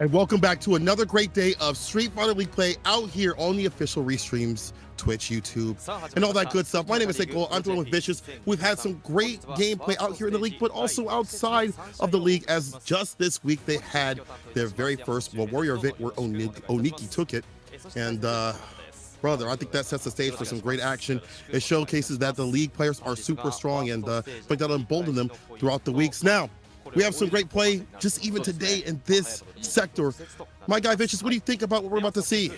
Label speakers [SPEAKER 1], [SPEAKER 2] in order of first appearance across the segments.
[SPEAKER 1] And welcome back to another great day of Street Fighter League play out here on the official restreams, Twitch, YouTube, and all that good stuff. My name is Saishunkan. I'm throwing with Vicious. We've had some great gameplay out here in the league, but also outside of the league, as just this week they had their very first Warrior event where Oniki took it. And brother, I think that sets the stage for some great action. It showcases that the league players are super strong, and but that'll embolden them throughout the weeks. Now, we have some great play just even today in this sector. My guy Vicious, what do you think about what we're about to see?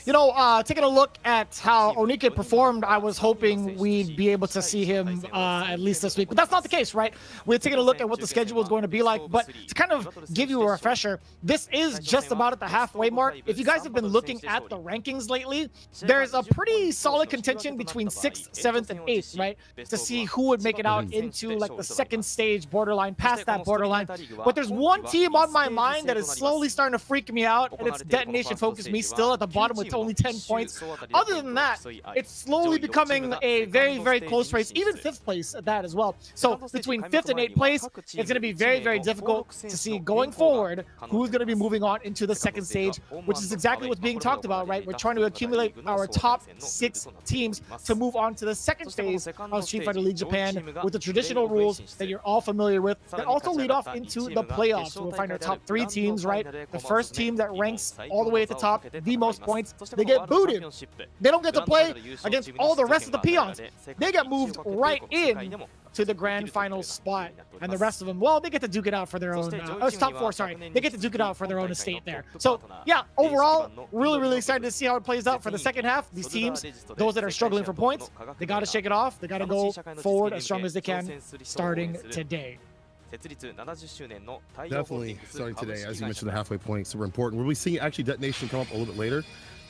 [SPEAKER 2] You know, taking a look at how Oniki performed, I was hoping we'd be able to see him at least this week, but that's not the case, right? We're taking a look at what the schedule is going to be like, but to kind of give you a refresher, this is just about at the halfway mark. If you guys have been looking at the rankings lately, there's a pretty solid contention between 6th, 7th, and 8th, right? To see who would make it out into like the second stage borderline, past that borderline. But there's one team on my mind that is slowly starting to freak me out, and it's DetonatioN FocusMe, still at the bottom with only 10 points. Other than that, it's slowly becoming a very, very close race, even 5th place at that as well. So between 5th and 8th place, it's going to be very, very difficult to see going forward who's going to be moving on into the second stage, which is exactly what's being talked about, right? We're trying to accumulate our top 6 teams to move on to the second phase of Street Fighter League Japan with the traditional rules that you're all familiar with that also lead off into the playoffs. We'll find our top 3 teams, right? The first team that ranks all the way at the top, the most points, they get booted. They don't get to play against all the rest of the peons. They get moved right in to the grand final spot, and the rest of them, well, they get to duke it out for their own top 4, sorry, they get to duke it out for their own estate there. So yeah, overall, really excited to see how it plays out for the second half. These teams, those that are struggling for points, they got to shake it off. They got to go forward as strong as they can starting today.
[SPEAKER 1] Definitely starting today, as you mentioned, the halfway point, super important. We'll be seeing actually DetonatioN come up a little bit later,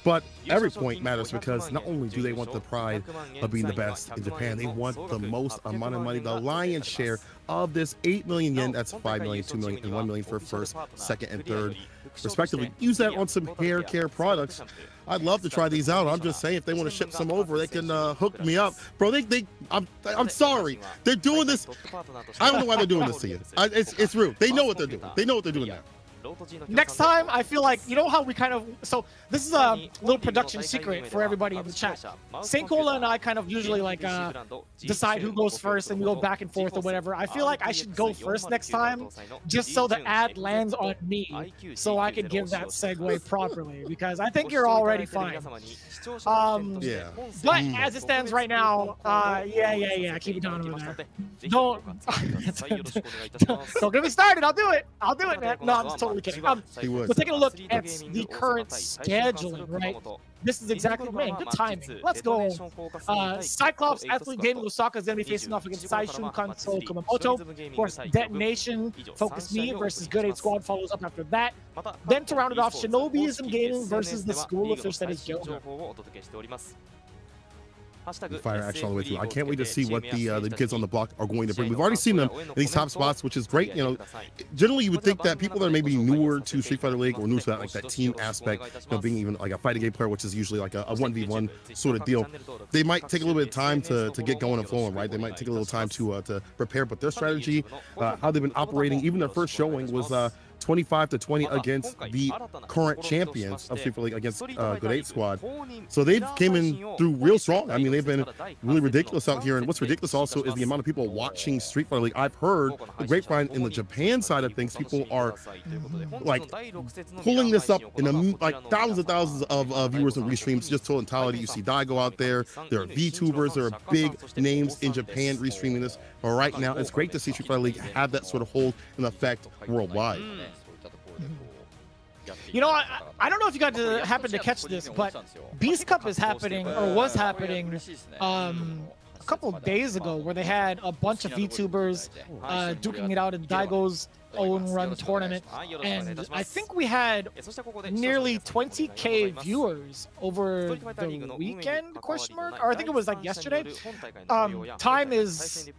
[SPEAKER 1] but every point matters because not only do they want the pride of being the best in Japan, they want the most amount of money, the lion's share of this 8 million yen, that's 5 million, 2 million, and 1 million for first, second, and third, respectively. Use that on some hair care products. I'd love to try these out. I'm just saying, if they want to ship some over, they can hook me up. Bro, I'm sorry. They're doing this. I don't know why they're doing this to you. It's rude. They know what they're doing. They know what they're doing now.
[SPEAKER 2] Next time, I feel like, you know how we kind of, so this is a little production secret for everybody in the chat. Saint Cola and I kind of usually like decide who goes first and we go back and forth or whatever. I feel like I should go first next time just so the ad lands on me so I can give that segue properly, because I think you're already fine.
[SPEAKER 1] Yeah.
[SPEAKER 2] But as it stands right now, yeah, keep it down over there. Don't get me started. I'll do it, man. No, I'm just totally kidding. We're taking a look at the current scheduling, right? This is exactly, man, good timing. Let's go. CYCLOPS Athlete Gaming OSAKA is going to be facing off against Saishunkan Sol Kumamoto. Of course, DetonatioN FocusMe versus Good 8 Squad follows up after that. Then to round it off, Shinobism Gaming versus the School of Fish that is GyoGun.
[SPEAKER 1] Fire action all the way through. I can't wait to see what the kids on the block are going to bring. We've already seen them in these top spots, which is great. You know, generally you would think that people that are maybe newer to Street Fighter League or new to that, like that team aspect, you know, being even like a fighting game player, which is usually like a 1v1 sort of deal, they might take a little bit of time to get going and flowing, right? They might take a little time to prepare, but their strategy, how they've been operating, even their first showing was 25-20 against the current champions of Street Fighter League, against Good 8 Squad. So they've came in through real strong. I mean, they've been really ridiculous out here. And what's ridiculous also is the amount of people watching Street Fighter League. I've heard the grapevine in the Japan side of things, people are like pulling this up in like thousands of viewers and restreams. Just totality. You see Daigo out there. There are VTubers. There are big names in Japan restreaming this. But right now, it's great to see Street Fighter League have that sort of hold and effect worldwide.
[SPEAKER 2] You know, I don't know if you got to happen to catch this, but Beast Cup is happening, or was happening, a couple of days ago, where they had a bunch of VTubers duking it out in Daigo's own run tournament, and I think we had nearly 20K viewers over the weekend, question mark, or I think it was like yesterday. Time is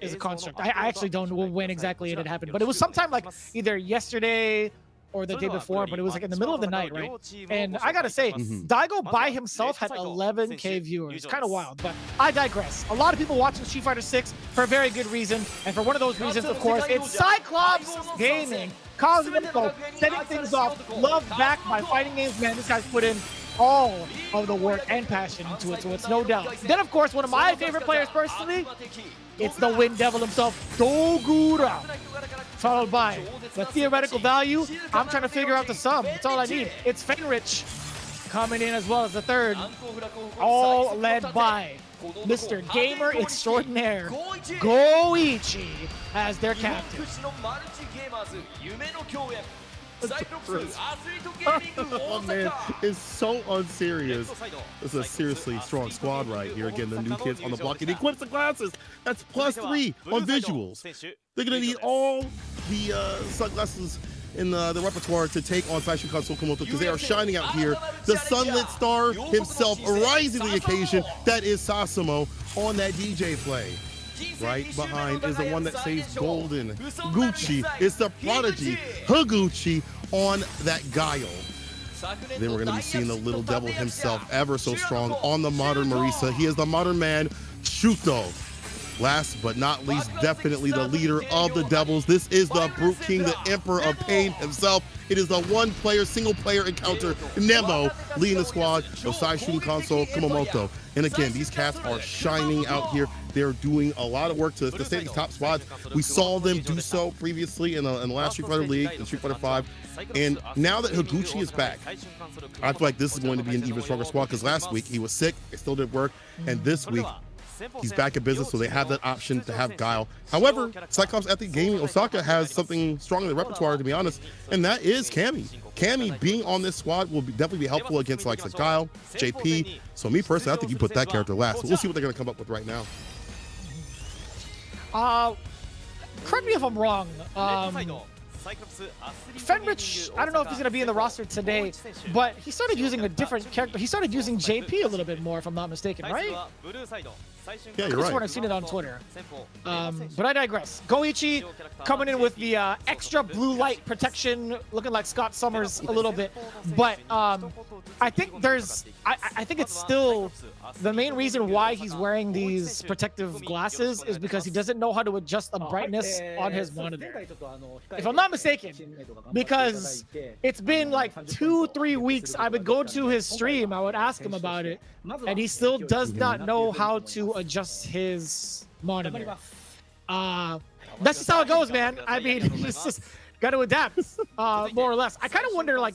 [SPEAKER 2] a construct. I actually don't know when exactly it had happened, but it was sometime like either yesterday or the day before, but it was like in the middle of the night, right? And I gotta say, Daigo by himself had 11K viewers. Kind of wild, but I digress. A lot of people watching Street Fighter 6 for a very good reason, and for one of those reasons, of course, it's CYCLOPS Gaming Kazuhiko setting things off, love back by fighting games. Man, this guy's put in all of the work and passion into it, so it's no doubt. Then, of course, one of my favorite players personally, it's the Wind Devil himself, Dogura. Followed by the theoretical value. I'm trying to figure out the sum. That's all I need. It's Fenrich coming in as well as the third, all led by Mr. Gamer Extraordinaire, Goichi, as their captain.
[SPEAKER 1] Oh man, it's so unserious. This is a seriously strong squad right here. Again, the new kids on the block. He equips the glasses. That's +3 on visuals. They're gonna need all the sunglasses in the repertoire to take on Saishunkan Sol Kumamoto because they are shining out here. The sunlit star himself rising to the occasion. That is Sasumo on that DJ play. Right behind is the one that saves Golden. Gucci is the prodigy. Higuchi on that Guile. Then we're going to be seeing the little devil himself, ever so strong, on the modern Marisa. He is the modern man, Shuto. Last but not least, definitely the leader of the Devils. This is the Brute King, the Emperor of Pain himself. It is the one-player, single-player encounter, Nemo, leading the squad of Saishunkan Sol Kumamoto. And again, these cats are shining out here. They're doing a lot of work to stay in these top spots. We saw them do so previously in the last Street Fighter League, in Street Fighter 5. And now that Higuchi is back, I feel like this is going to be an even stronger squad because last week he was sick, it still didn't work. And this week, he's back in business, so they have that option to have Guile. However, Cyclops Athlete Gaming Osaka has something strong in the repertoire, to be honest, and that is Cammy. Cammy being on this squad will definitely be helpful against like Guile, JP. So me personally, I think you put that character last. So we'll see what they're going to come up with right now.
[SPEAKER 2] Correct me if I'm wrong. Fenrich, I don't know if he's going to be in the roster today, but he started using a different character. He started using JP a little bit more, if I'm not mistaken, right?
[SPEAKER 1] Yeah, you're right.
[SPEAKER 2] I've seen it on Twitter. But I digress. Goichi coming in with the extra blue light protection, looking like Scott Summers a little bit. But I think I think it's still the main reason why he's wearing these protective glasses is because he doesn't know how to adjust the brightness on his monitor. If I'm not mistaken, because it's been like 2-3 weeks, I would go to his stream, I would ask him about it, and he still does not know how to adjust his monitor. That's just how it goes, man. I mean, it's just got to adapt, more or less. I kind of wonder like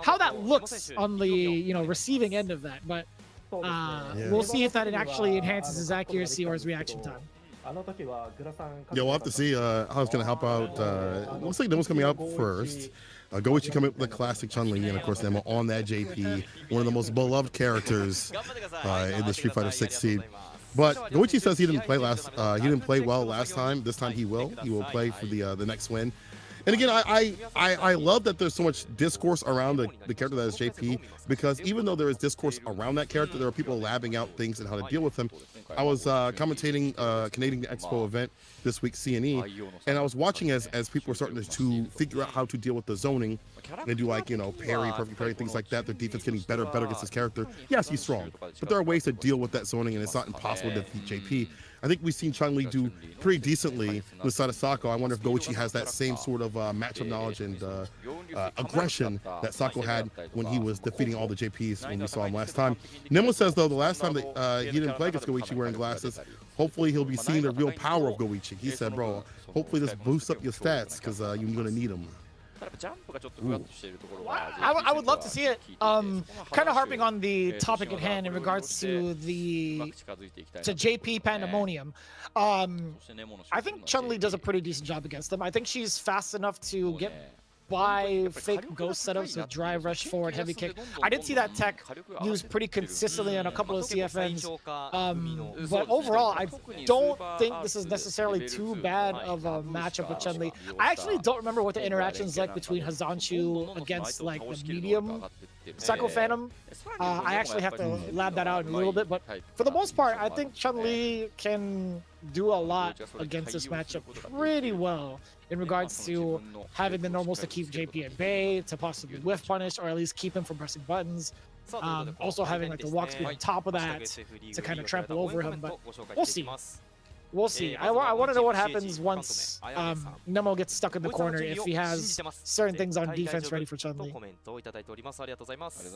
[SPEAKER 2] how that looks on the receiving end of that, but we'll see if that actually enhances his accuracy or his reaction time.
[SPEAKER 1] Yeah, we'll have to see how it's going to help out. Looks like Nemo's coming out first. Goichi coming up with the classic Chun-Li, and of course Nemo on that JP, one of the most beloved characters in the Street Fighter 6 scene. But Goichi says he didn't play he didn't play well last time. This time he will. He will play for the next win. And again, I love that there's so much discourse around the character that is JP, because even though there is discourse around that character, there are people labbing out things and how to deal with him. I was commentating Canadian Expo event this week, CNE, and I was watching as people were starting to figure out how to deal with the zoning and do like, parry, perfect parry, things like that. Their defense getting better against his character. Yes, he's strong, but there are ways to deal with that zoning, and it's not impossible to defeat JP. I think we've seen Chun-Li do pretty decently with Sako. I wonder if Goichi has that same sort of matchup knowledge and aggression that Sako had when he was defeating all the JPs when we saw him last time. Nemo says, though, the last time that he didn't play against Goichi wearing glasses, hopefully he'll be seeing the real power of Goichi. He said, bro, hopefully this boosts up your stats because you're going to need them.
[SPEAKER 2] I would love to see it. Kind of harping on the topic at hand in regards to JP Pandemonium. I think Chun-Li does a pretty decent job against them. I think she's fast enough to get by fake ghost setups with drive, rush, forward, heavy kick. I did see that tech used pretty consistently on a couple of CFNs. But overall, I don't think this is necessarily too bad of a matchup with Chun-Li. I actually don't remember what the interactions like between Hazanchu against like the medium Psycho Phantom. I actually have to lab that out in a little bit, but for the most part, I think Chun-Li can do a lot against this matchup pretty well in regards to having the normals to keep JP at bay, to possibly whiff punish, or at least keep him from pressing buttons. Also having like the walk speed on top of that to kind of trample over him, but we'll see. We'll see. I want to know what happens once Nemo gets stuck in the corner, if he has certain things on defense ready for Chun-Li.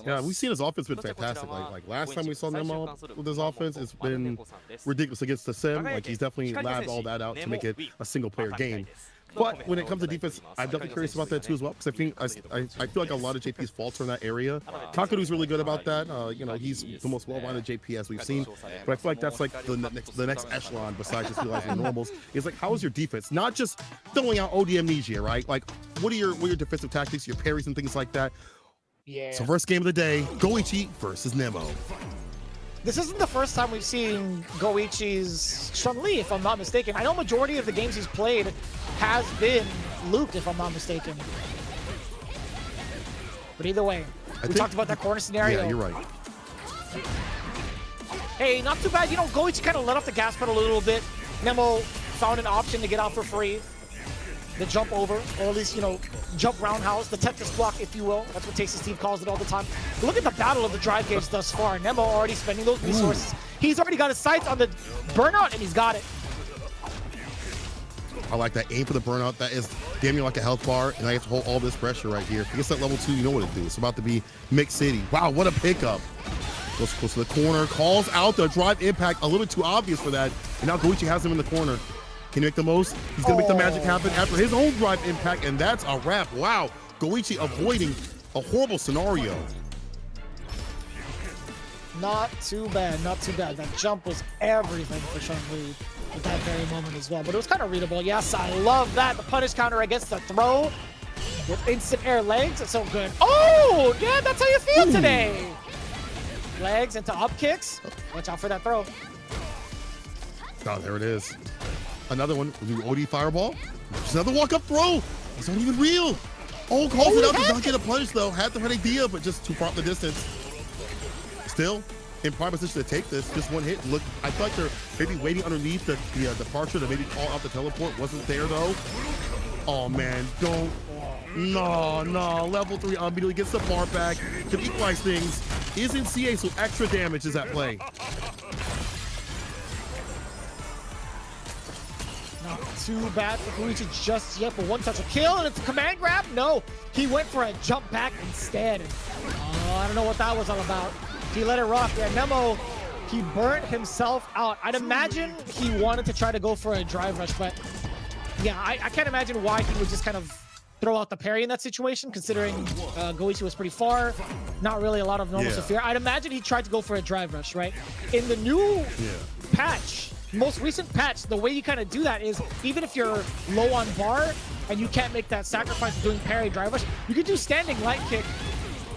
[SPEAKER 1] Yeah, we've seen his offense been fantastic. Like last time we saw Nemo with his offense, it's been ridiculous against the sim. Like he's definitely labbed all that out to make it a single player game. But when it comes to defense, I'm definitely curious about that too as well, because I think I feel like a lot of JP's faults are in that area. Kakadu's really good about that. You know, he's the most well-rounded JP as we've seen. But I feel like that's like the next echelon besides just realizing normals. Is like, how is your defense? Not just throwing out OD amnesia, right? Like, what are your defensive tactics, your parries and things like that?
[SPEAKER 2] Yeah.
[SPEAKER 1] So first game of the day, Goichi versus Nemo.
[SPEAKER 2] This isn't the first time we've seen Goichi's Chun-Li, if I'm not mistaken. I know majority of the games he's played has been looped, if I'm not mistaken. But either way, we talked about that corner scenario.
[SPEAKER 1] Yeah, you're right.
[SPEAKER 2] Hey, not too bad. You know, Goichi kind of let off the gas pedal a little bit. Nemo found an option to get out for free. The jump over, or at least, you know, jump roundhouse, the Tetris block, if you will. That's what Tasty Steve calls it all the time. Look at the battle of the drive gauge thus far. Nemo already spending those resources. He's already got his sights on the burnout, and he's got it.
[SPEAKER 1] I like that. Aim for the burnout. That is damn near like a health bar, and I have to hold all this pressure right here. If it gets that level 2, you know what to do. It's about to be Mix City. Wow, what a pickup. Goes close to the corner, calls out the drive impact. A little bit too obvious for that. And now Goichi has him in the corner. Can he make the most? He's going to make the magic happen after his own drive impact, and that's a wrap. Wow, Goichi avoiding a horrible scenario.
[SPEAKER 2] Not too bad, not too bad. That jump was everything for Chun-Li at that very moment as well, but it was kind of readable. Yes, I love that. The punish counter against the throw with instant air legs. It's so good. Oh, yeah, that's how you feel today. Legs into up kicks. Watch out for that throw.
[SPEAKER 1] Oh, there it is. Another one, OD fireball. Just another walk-up throw. It's not even real. Oh, calls it out, does not get a punish though. Had the right idea, but just too far up the distance. Still in prime position to take this. Just one hit. Look, I feel like they're maybe waiting underneath the departure to maybe call out the teleport. Wasn't there though. Oh man, don't. No. Level 3 immediately gets the bar back. Can equalize things. Is in CA, so extra damage is at play.
[SPEAKER 2] Not too bad for Goichi just yet, but one touch of kill, and it's a command grab? No, he went for a jump back instead. I don't know what that was all about. He let it rock. Yeah, Nemo, he burnt himself out. I'd imagine he wanted to try to go for a drive rush, but yeah, I can't imagine why he would just kind of throw out the parry in that situation, considering Goichi was pretty far. Not really a lot of normal Saphir. I'd imagine he tried to go for a drive rush, right? In the new patch, most recent patch, the way you kind of do that is, even if you're low on bar and you can't make that sacrifice of doing parry drive rush, you can do standing light kick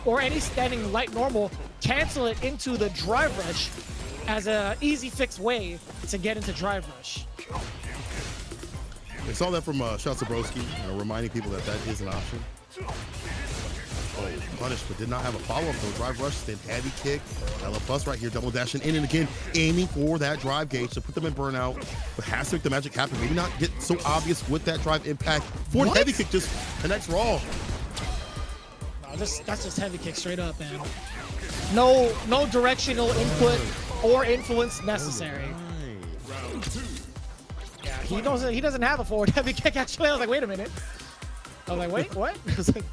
[SPEAKER 2] or any standing light normal, cancel it into the drive rush as a easy fix way to get into drive rush.
[SPEAKER 1] We saw that from Shotzabrowski, reminding people that that is an option. Oh, punish, but did not have a follow-up though. Drive rush, then heavy kick. LFS right here, double dashing in and again, aiming for that drive gauge to put them in burnout, but has to make the magic happen. Maybe not get so obvious with that drive impact. Forward heavy kick just connects raw.
[SPEAKER 2] No, that's just heavy kick straight up, man. No directional input or influence necessary. Yeah, he doesn't have a forward heavy kick actually. I was like, wait a minute. I was like, wait, what? I was like,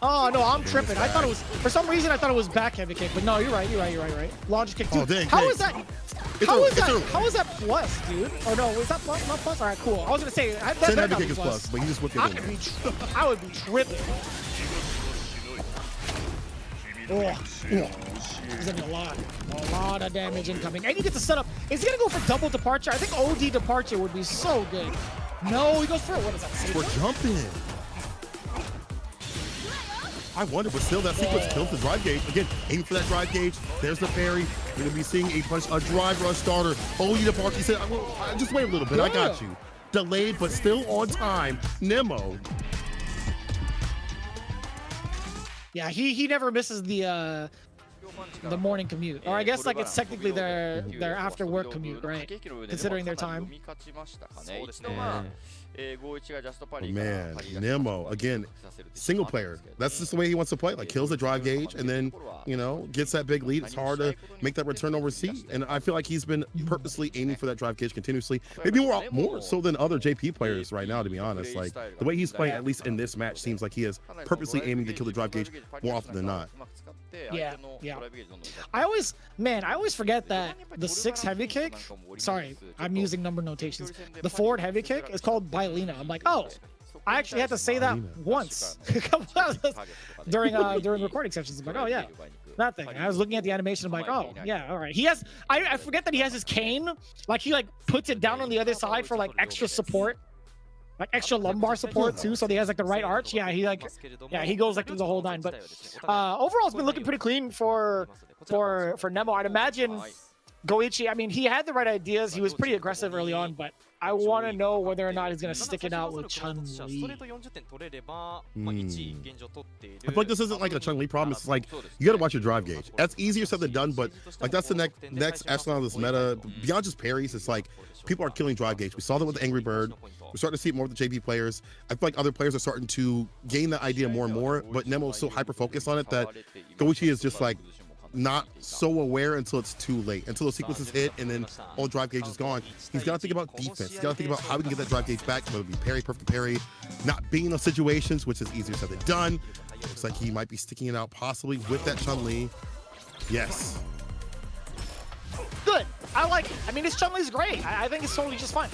[SPEAKER 2] oh no, I'm tripping. I thought it was, for some reason I thought it was back heavy kick, but no, you're right. Launch kick too.
[SPEAKER 1] Oh, dang,
[SPEAKER 2] How is that? How is that plus, dude? Or no, is that plus? Not plus? All right, cool. I was gonna say that
[SPEAKER 1] heavy kick is plus, but he just whipped it in.
[SPEAKER 2] I would be tripping. Oh. He's gonna be a lot of damage incoming. And you get the setup. Is he gonna go for double departure? I think OD departure would be so good. No, he goes for it. What is that?
[SPEAKER 1] We're jumping. I wonder, but still that sequence kills the drive gauge. Again, aim for that drive gauge. There's the parry. We're gonna be seeing a drive rush starter. OD departure. He said, just wait a little bit. I got you. Delayed, but still on time. Nemo.
[SPEAKER 2] Yeah, he never misses the the morning commute, or I guess like it's technically their after work commute, right? Considering their time.
[SPEAKER 1] Oh, man, Nemo again, single player. That's just the way he wants to play. Like kills the drive gauge and then, you know, gets that big lead. It's hard to make that return over C. And I feel like he's been purposely aiming for that drive gauge continuously. Maybe more so than other JP players right now, to be honest. Like the way he's playing, at least in this match, seems like he is purposely aiming to kill the drive gauge more often than not.
[SPEAKER 2] Yeah. I always forget that the 6 heavy kick, sorry, I'm using number notations. The forward heavy kick is called Bailina. I'm like, oh, I actually had to say that once during recording sessions. I'm like, oh yeah, that thing. I was looking at the animation. I'm like, oh yeah, all right. He has, I forget that he has his cane. Like he like puts it down on the other side for like extra support. Like extra lumbar support too, so he has like the right arch. Yeah, he goes like through the whole 9. But overall, it's been looking pretty clean for Nemo. I'd imagine Goichi. I mean, he had the right ideas. He was pretty aggressive early on, but I want to know whether or not he's gonna stick it out with Chun-Li.
[SPEAKER 1] I feel like this isn't like a Chun-Li problem. It's like you gotta watch your drive gauge. That's easier said than done, but like that's the next echelon of this meta. Beyond just parries, it's like people are killing drive gauge. We saw that with the Angry Bird. We're starting to see it more with the JP players. I feel like other players are starting to gain that idea more and more, but Nemo's so hyper-focused on it that Goichi is just like not so aware until it's too late, until the sequences hit and then all drive gauge is gone. He's got to think about defense. He's got to think about how we can get that drive gauge back, whether it be parry, perfect parry, not being in those situations, which is easier said than done. Looks like he might be sticking it out possibly with that Chun-Li. Yes.
[SPEAKER 2] Good. I like it. I mean, this Chun-Li's great. I think it's totally just fine.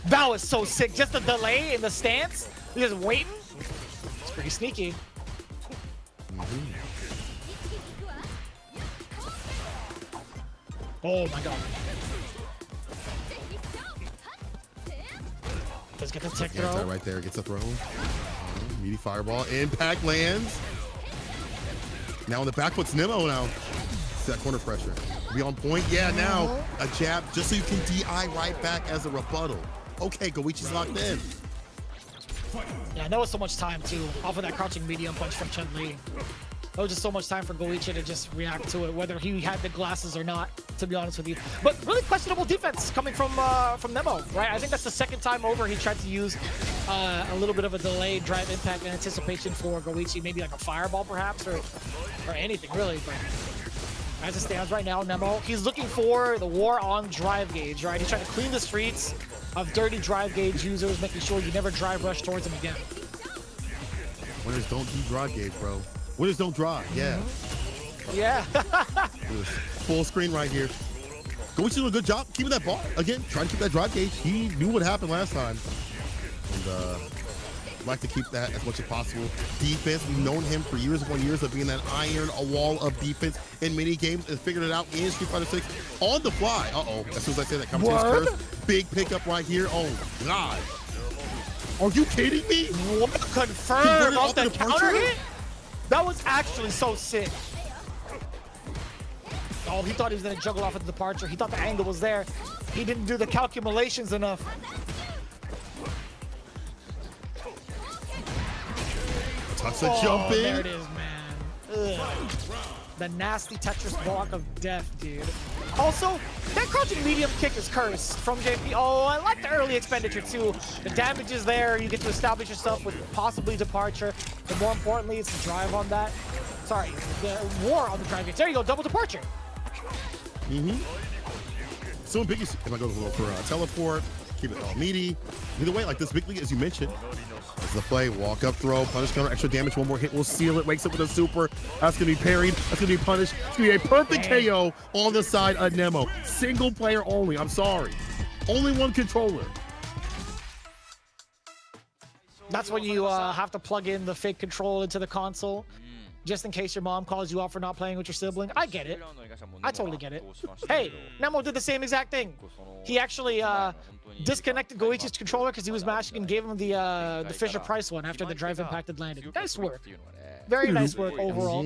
[SPEAKER 2] That was so sick. Just the delay in the stance. He's just waiting. It's pretty sneaky. Oh my god. Let's get the tech throw.
[SPEAKER 1] Right there. Gets a throw. Meaty fireball. Impact lands. Now on the back foot's Nemo now. It's that corner pressure. Be on point. Yeah, now a jab just so you can DI right back as a rebuttal. Okay, Goichi's locked in.
[SPEAKER 2] Yeah, that was so much time too, off of that crouching medium punch from Chun-Li. That was just so much time for Goichi to just react to it, whether he had the glasses or not, to be honest with you. But really questionable defense coming from Nemo, right? I think that's the second time over he tried to use a little bit of a delayed drive impact in anticipation for Goichi, maybe like a fireball perhaps, or anything really. But as it stands right now, Nemo, he's looking for the war on drive gauge, right? He's trying to clean the streets of dirty drive gauge users, making sure you never drive rush towards him again.
[SPEAKER 1] Winners don't do drive gauge, bro. Winners don't drive, yeah.
[SPEAKER 2] Yeah.
[SPEAKER 1] Full screen right here. Goichi's doing a good job keeping that ball. Again, trying to keep that drive gauge. He knew what happened last time. And like to keep that as much as possible. Defense, we've known him for years upon years of being that iron, a wall of defense in many games, and figured it out in Street Fighter 6 on the fly. Uh-oh, as soon as I say that, commentator's curse. Big pickup right here. Oh, God. Are you kidding me?
[SPEAKER 2] What? Confirmed off the counter hit? That was actually so sick. Oh, he thought he was going to juggle off at the departure. He thought the angle was there. He didn't do the calculations enough.
[SPEAKER 1] Tatsu jump in.
[SPEAKER 2] There it is, man. Ugh. The nasty Tetris block of death, dude. Also, that crouching medium kick is cursed from JP. Oh, I like the early expenditure too. The damage is there. You get to establish yourself with possibly departure. But more importantly, it's the drive on that. Sorry, the war on the drive. There you go, double departure.
[SPEAKER 1] So big as if I go for a teleport, keep it all meaty. Either way, like this big league, as you mentioned. That's the play, walk up, throw, punish counter, extra damage, one more hit, we'll seal it, wakes up with a super. That's gonna be parried, that's gonna be punished. It's gonna be a perfect KO on the side of Nemo. Single player only, I'm sorry. Only one controller.
[SPEAKER 2] That's when you have to plug in the fake control into the console, just in case your mom calls you out for not playing with your sibling. I get it. I totally get it. Hey, Nemo did the same exact thing. He actually disconnected Goichi's controller because he was mashing and gave him the Fisher Price one after the drive impact had landed. Nice work. Very nice work overall.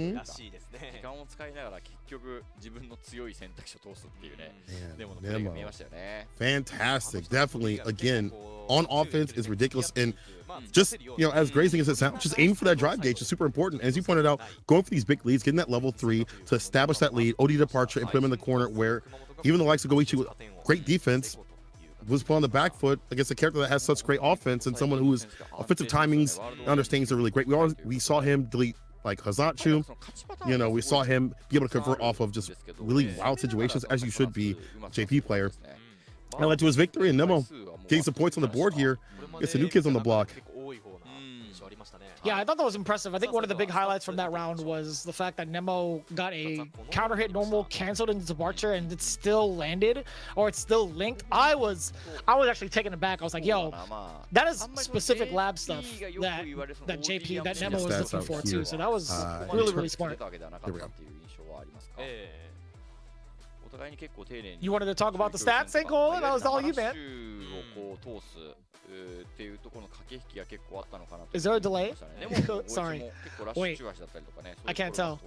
[SPEAKER 3] 時間を使いながら結局自分の強い選択肢を通すっていうね、
[SPEAKER 1] Man,
[SPEAKER 3] でものプレーが見え
[SPEAKER 1] Nemo.
[SPEAKER 3] ましたよね。
[SPEAKER 1] Fantastic. Definitely, again, on offense is ridiculous. And just, as grazing as it sounds, just aiming for that drive gauge is super important. As you pointed out, going for these big leads, getting that level 3 to establish that lead, OD departure, and put him in the corner where even the likes of Goichi with great defense was put on the back foot against a character that has such great offense and someone whose offensive timings and understandings are really great. We saw him delete like Hazachu. We saw him be able to convert off of just really wild situations, as you should be, JP player. And led to his victory, and Nemo getting some points on the board here. Gets the new kids on the block.
[SPEAKER 2] Yeah, I thought that was impressive. I think one of the big highlights from that round was the fact that Nemo got a counter hit normal canceled into departure and it still landed, or it's still linked. I was actually taken aback. I was like, yo, that is specific lab stuff that Nemo was looking for too. So that was really smart.
[SPEAKER 1] Here we go.
[SPEAKER 2] You wanted to talk about the stats, Senko? That was all you, man. Is there a delay? Sorry. Wait. I can't tell.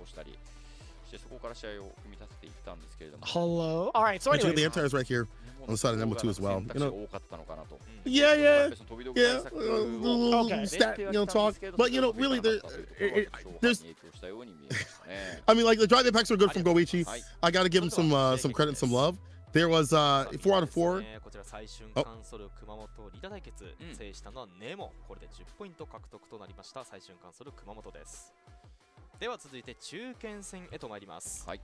[SPEAKER 2] Hello? All right, so anyway.
[SPEAKER 1] The anti is right here on the side of Nemo 2 as well. Yeah.
[SPEAKER 2] Okay.
[SPEAKER 1] Stat, talk. But, really, there's... I mean, like, the drive impacts are good from Goichi. I got to give him some credit and some love. There was 4 out of 4.
[SPEAKER 4] 最春館ソル熊本リタ対決制したのはネモ、これで10ポイント獲得となりました最春館ソル熊本です。では続いて中堅戦へと参ります。はい。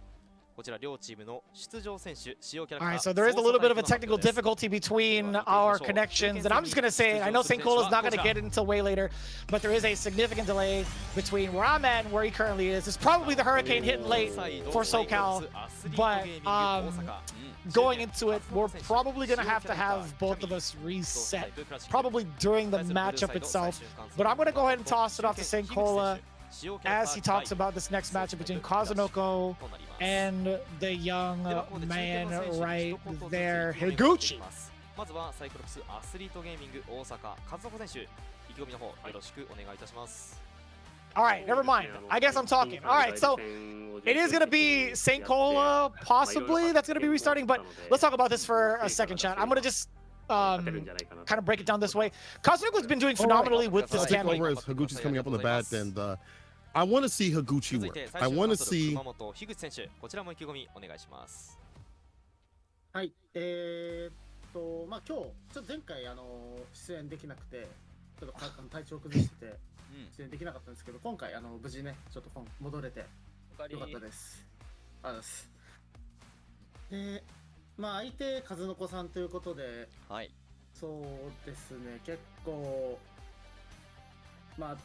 [SPEAKER 4] こちら両チームの出場選手使用キャラクター。
[SPEAKER 2] All right, so there is a little bit of a technical difficulty between our connections, and I'm just gonna say, I know St. Cole is not gonna get it until way later, but there is a significant delay between where I'm at and where he currently is. It's probably the hurricane hitting late for SoCal, but going into it, we're probably gonna have both of us reset, probably during the matchup itself. But I'm gonna go ahead and toss it off to St. Cola as he talks about this next matchup between Kazunoko and the young man right there, Higuchi.
[SPEAKER 4] まずはサイクロプスアスリートゲーミング大阪和子選手、意気込みの方よろしくお願いいたします。
[SPEAKER 2] All right, never mind. I guess I'm talking. All right, so it is going to be St. Cola, possibly, that's going to be restarting. But let's talk about this for a second, chat. I'm going to just kind of break it down this way. Kazunoko's been doing phenomenally with this camera.
[SPEAKER 1] Higuchi's coming up on the bat, and I want to see Higuchi work. I want to see...
[SPEAKER 4] 樋口選手、こちらも意気込みお願いします。
[SPEAKER 5] はい、まあ今日ちょっと前回出演できなくて、ちょっと体調崩してて出演できなかったんですけど、今回無事ねちょっと戻れてよかったです。ありがとうございます。で、まあ相手数の子さんということで、はい、そうですね、結構まあ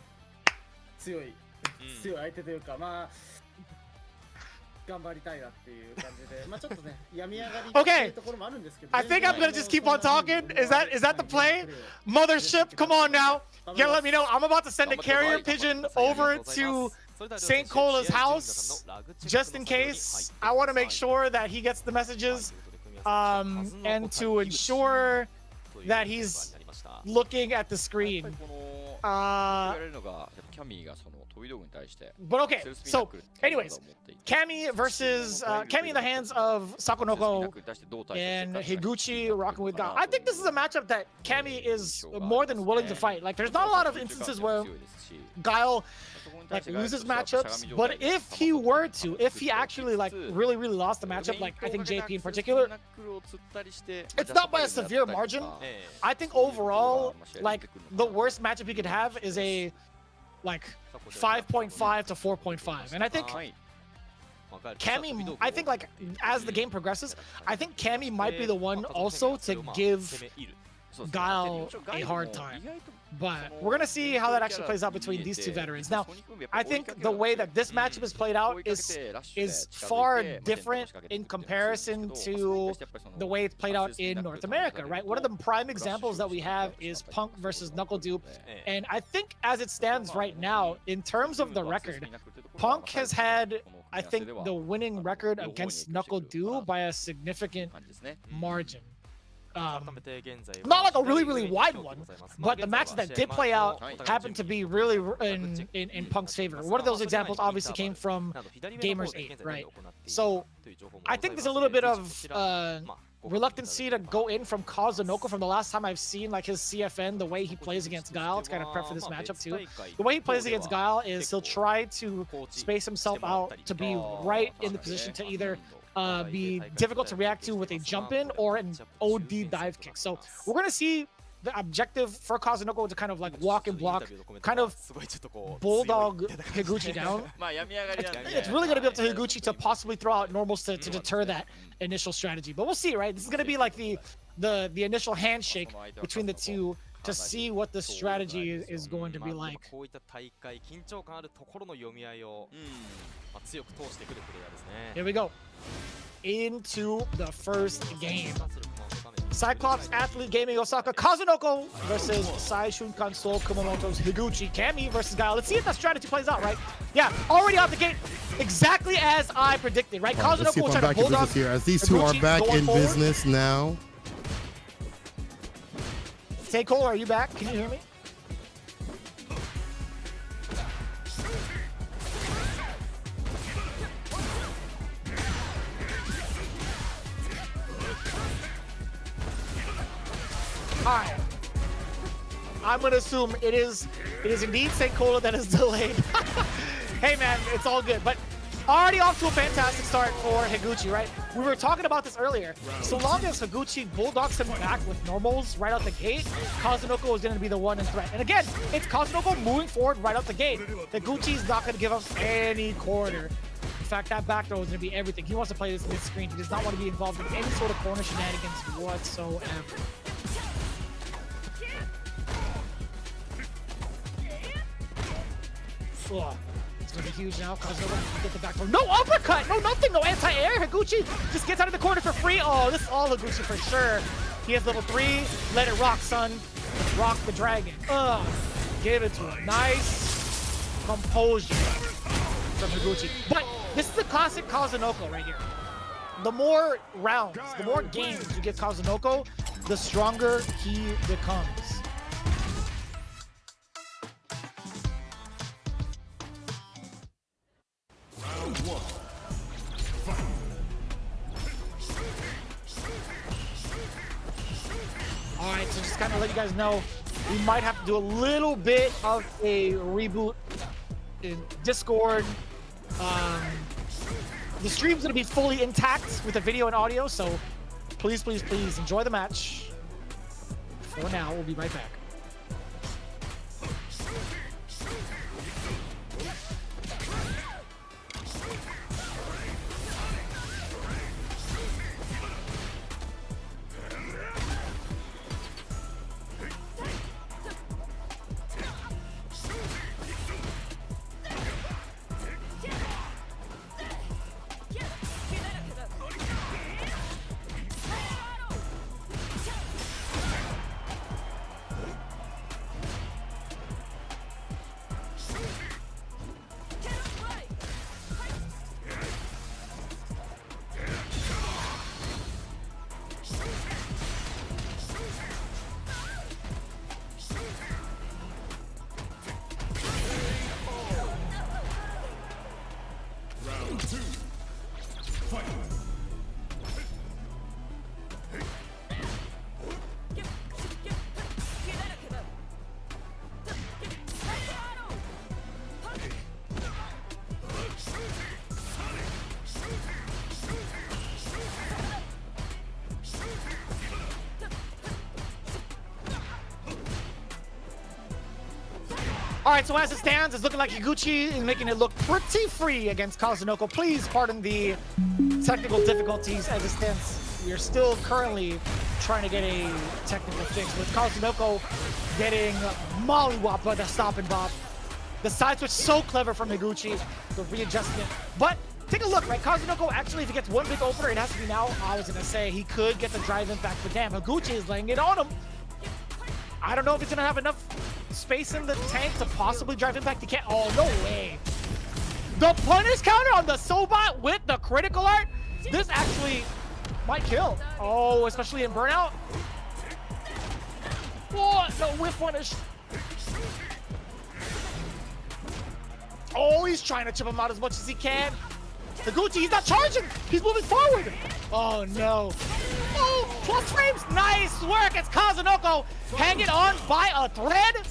[SPEAKER 5] 強い相手というか、まあ頑張りたいなっていう感じで、まあちょっとね病み上がりっていうところもあるんですけど。
[SPEAKER 2] I think I'm gonna just keep on talking. Is that the play? Mothership, come on now. You gotta let me know. I'm about to send a carrier pigeon over to St. Cola's house just in case. I want to make sure that he gets the messages, and to ensure that he's looking at the screen. But okay, so anyways, Cammy versus Cammy in the hands of Sakonoko and Higuchi rocking with Guile. I think this is a matchup that Cammy is more than willing to fight. Like, there's not a lot of instances where Guile like loses matchups, but if he actually like really lost the matchup, like I think JP in particular, it's not by a severe margin. I think overall, like the worst matchup he could have is a like 5.5 to 4.5, and I think Cammy, I think like as the game progresses, I think Cammy might be the one also to give Guile a hard time. But we're gonna see how that actually plays out between these two veterans. Now, I think the way that this matchup is played out is far different in comparison to the way it's played out in North America, right? One of the prime examples that we have is Punk versus NuckleDupe, and I think as it stands right now, in terms of the record, Punk has had, I think, the winning record against NuckleDupe by a significant margin. not like a really wide one, but the matches that did play out happened to be really in Punk's favor. One of those examples obviously came from Gamers 8, right? So I think there's a little bit of reluctancy to go in from Kazunoko from the last time I've seen like his CFN, the way he plays against Guile. It's kind of prep for this matchup too. The way he plays against Guile is he'll try to space himself out to be right in the position to either be difficult to react to with a jump in or an OD dive kick. So we're going to see the objective for Kazunoko to kind of like walk and block, kind of bulldog Higuchi down. It's really going to be up to Higuchi to possibly throw out normals to deter that initial strategy. But we'll see, right? This is going to be like the initial handshake between the two to see what the strategy is going to be like. Here we go. Into the first game. Cyclops Athlete Gaming Osaka Kazunoko versus Saishunkan Sol Kumamoto's Higuchi Kami versus Guile. Let's see if that strategy plays out, right? Yeah, already out the gate, exactly as I predicted, right?
[SPEAKER 1] Right, let's see if I'm back in business here, as these two are back in business now.
[SPEAKER 2] Hey Cole, are you back? Can you hear me? Alright. I'm gonna assume it is indeed St. Cola that is delayed. Hey man, it's all good. But already off to a fantastic start for Higuchi, right? We were talking about this earlier. So long as Higuchi bulldogs him back with normals right out the gate, Kazunoko is going to be the one in threat. And again, it's Kazunoko moving forward right out the gate. Higuchi's not going to give up any corner. In fact, that back throw is going to be everything. He wants to play this mid-screen. He does not want to be involved in any sort of corner shenanigans whatsoever. Ugh. It's gonna be huge now. Kazunoko get the back throw. No uppercut! No nothing! No anti-air! Higuchi just gets out of the corner for free. Oh, this is all Higuchi for sure. He has level 3. Let it rock, son. Rock the dragon. Give it to him. Nice composure from Higuchi. But this is the classic Kazunoko right here. The more rounds, the more games you give Kazunoko, the stronger he becomes. Alright, so just kind of let you guys know, we might have to do a little bit of a reboot in Discord. The stream's going to be fully intact with the video and audio, so please enjoy the match. For now, we'll be right back. Alright, so as it stands, it's looking like Higuchi is making it look pretty free against Kazunoko. Please pardon the technical difficulties as it stands. We are still currently trying to get a technical fix with Kazunoko getting mollywopped by the stop and bop. The side switch so clever from Higuchi, the readjustment. But take a look, right? Kazunoko actually, if he gets one big opener, it has to be now. I was gonna say he could get the drive impact, but damn, Higuchi is laying it on him. I don't know if he's gonna have enough space in the tank to possibly drive impact. He can't. Oh, no way. The punish counter on the Sobot with the critical art. This actually might kill. Oh, especially in burnout. Oh, no whiff punish. Oh, he's trying to chip him out as much as he can. Higuchi, he's not charging. He's moving forward. Oh, no. Oh, plus frames. Nice work. It's Kazunoko hanging on by a thread.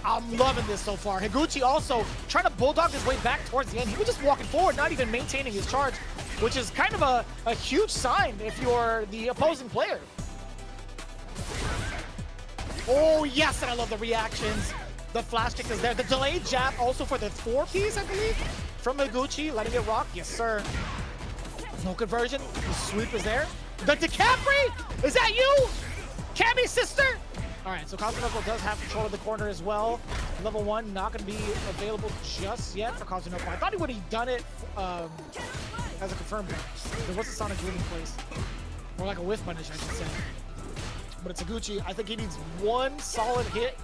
[SPEAKER 2] I'm loving this so far. Higuchi also trying to bulldog his way back towards the end. He was just walking forward, not even maintaining his charge, which is kind of a huge sign if you're the opposing player. Oh, yes, and I love the reactions. The flash kick is there. The delayed jab also for the 4-piece, I believe, from Higuchi, letting it rock. Yes, sir. No conversion. The sweep is there. The DeCapri? Is that you? Cammy's sister? All right, so Kazunoko does have control of the corner as well. Level 1 not going to be available just yet for Kazunoko. I thought he would have done it as a confirmed one. There was a Sonic Boom in place. Or like a whiff punish, I should say. But it's Higuchi. I think he needs one solid hit,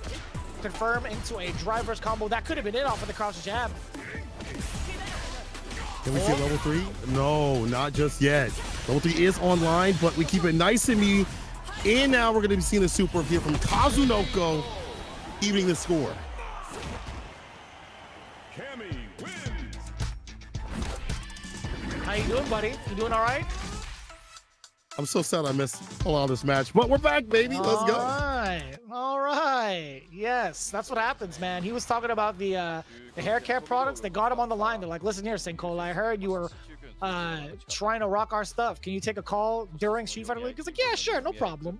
[SPEAKER 2] confirm into a driver's combo. That could have been it off of the crouch jab.
[SPEAKER 1] Can we see level 3? No, not just yet. Level 3 is online, but we keep it nice and neat. And now we're going to be seeing the super here from Kazunoko, evening the score.
[SPEAKER 2] How you doing, buddy? You doing all right?
[SPEAKER 1] I'm so sad I missed a lot of this match, but we're back, baby. Let's go.
[SPEAKER 2] All right. Yes, that's what happens, man. He was talking about the hair care products. They got him on the line. They're like, listen here, Senkola, I heard you were trying to rock our stuff. Can you take a call during Street Fighter League? He's like, yeah, sure, no problem.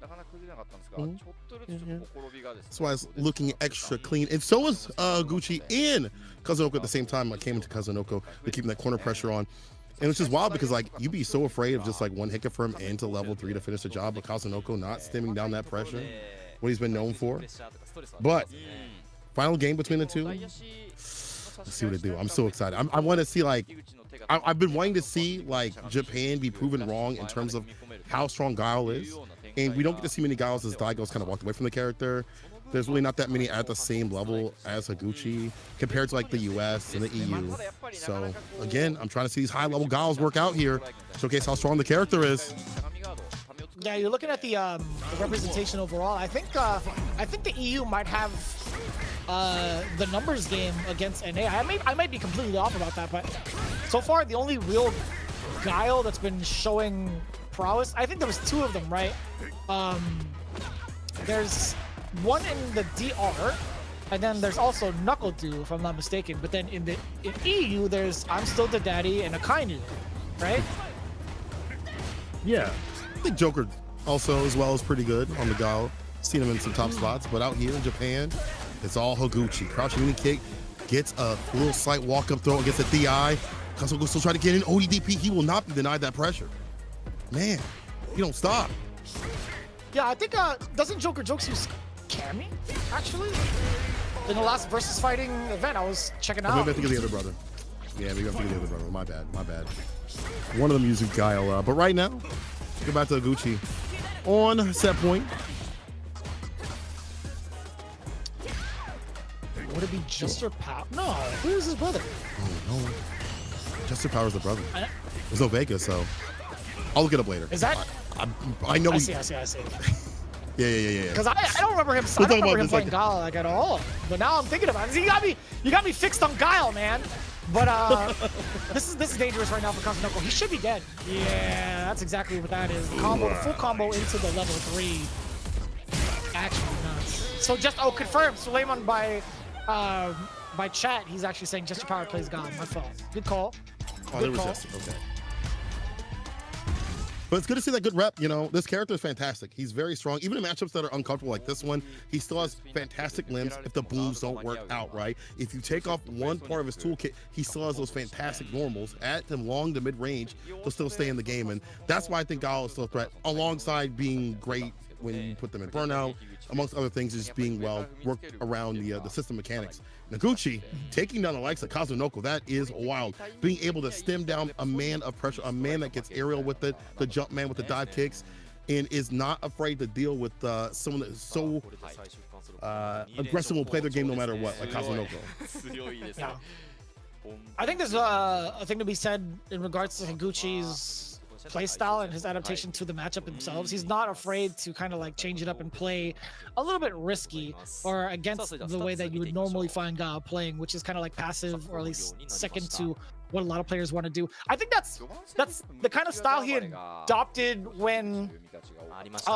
[SPEAKER 1] That's why it's looking extra clean. And so is Gucci and Kazunoko at the same time. I came into Kazunoko. They're keeping that corner pressure on. And it's just wild because, like, you'd be so afraid of just, like, one hit confirm into level 3 to finish the job, but Kazunoko not stemming down that pressure, what he's been known for. But final game between the two. Let's see what they do. I'm so excited. I want to see, like, I've been wanting to see, like, Japan be proven wrong in terms of how strong Guile is. And we don't get to see many Guiles as Daigo's kind of walked away from the character. There's really not that many at the same level as Higuchi compared to like the US and the EU. So again, I'm trying to see these high level Guiles work out here, showcase how strong the character is.
[SPEAKER 2] Yeah, you're looking at the representation overall. I think the EU might have the numbers game against NA. I might be completely off about that, but so far the only real Guile that's been showing prowess, I think there was 2 of them, right? There's one in the DR, and then there's also Knuckle Dew, if I'm not mistaken. But then in EU, there's I'm Still the Daddy and Akainu, right?
[SPEAKER 1] Yeah, I think Joker also as well is pretty good on the Guile. Seen him in some top spots, but out here in Japan, it's all Higuchi. Crouching mini kick, gets a little slight walk up throw against the DI. Kazunoko still trying to get in ODDP. He will not be denied that pressure. Man, he don't stop.
[SPEAKER 2] Yeah, I think doesn't Joker Jokes use Cammy, actually? In the last versus fighting event I was checking out.
[SPEAKER 1] Maybe I think of the other brother. Yeah, maybe I think of the other brother. My bad. One of them using Guile. But right now, go back to Gucci on set point.
[SPEAKER 2] Would it be Juster Power? No, who's his brother?
[SPEAKER 1] Oh, no. Juster Power's the brother. There's no Vega, so I'll look it up later.
[SPEAKER 2] Is that?
[SPEAKER 1] I know.
[SPEAKER 2] I see.
[SPEAKER 1] Yeah.
[SPEAKER 2] Because I don't remember him. I don't remember him playing Guile like at all. But now I'm thinking about it. You got me fixed on Guile, man. But this is dangerous right now for Kazunoko. He should be dead. Yeah, that's exactly what that is. The full combo into the level 3. Actually nuts. So just confirmed. Suleiman by chat, he's actually saying Juster Power plays Guile. My fault. Good call.
[SPEAKER 1] Oh, there was Juster. Okay. But it's good to see that good rep, you know. This character is fantastic. He's very strong. Even in matchups that are uncomfortable like this one, he still has fantastic limbs if the booms don't work out, right? If you take off one part of his toolkit, he still has those fantastic normals at the long to mid-range to still stay in the game. And that's why I think Guile is still a threat, alongside being great when you put them in burnout, amongst other things, is being well worked around the system mechanics. Noguchi taking down the likes of Kazunoko, that is wild. Being able to stem down a man of pressure, a man that gets aerial with it, the jump man with the dive kicks, and is not afraid to deal with someone that is so aggressive, will play their game no matter what, like Kazunoko.
[SPEAKER 2] I think there's a thing to be said in regards to Higuchi's playstyle and his adaptation to the matchup themselves. He's not afraid to kind of like change it up and play a little bit risky or against the way that you would normally find Gao playing, which is kind of like passive or at least second to what a lot of players want to do. I think that's the kind of style he adopted when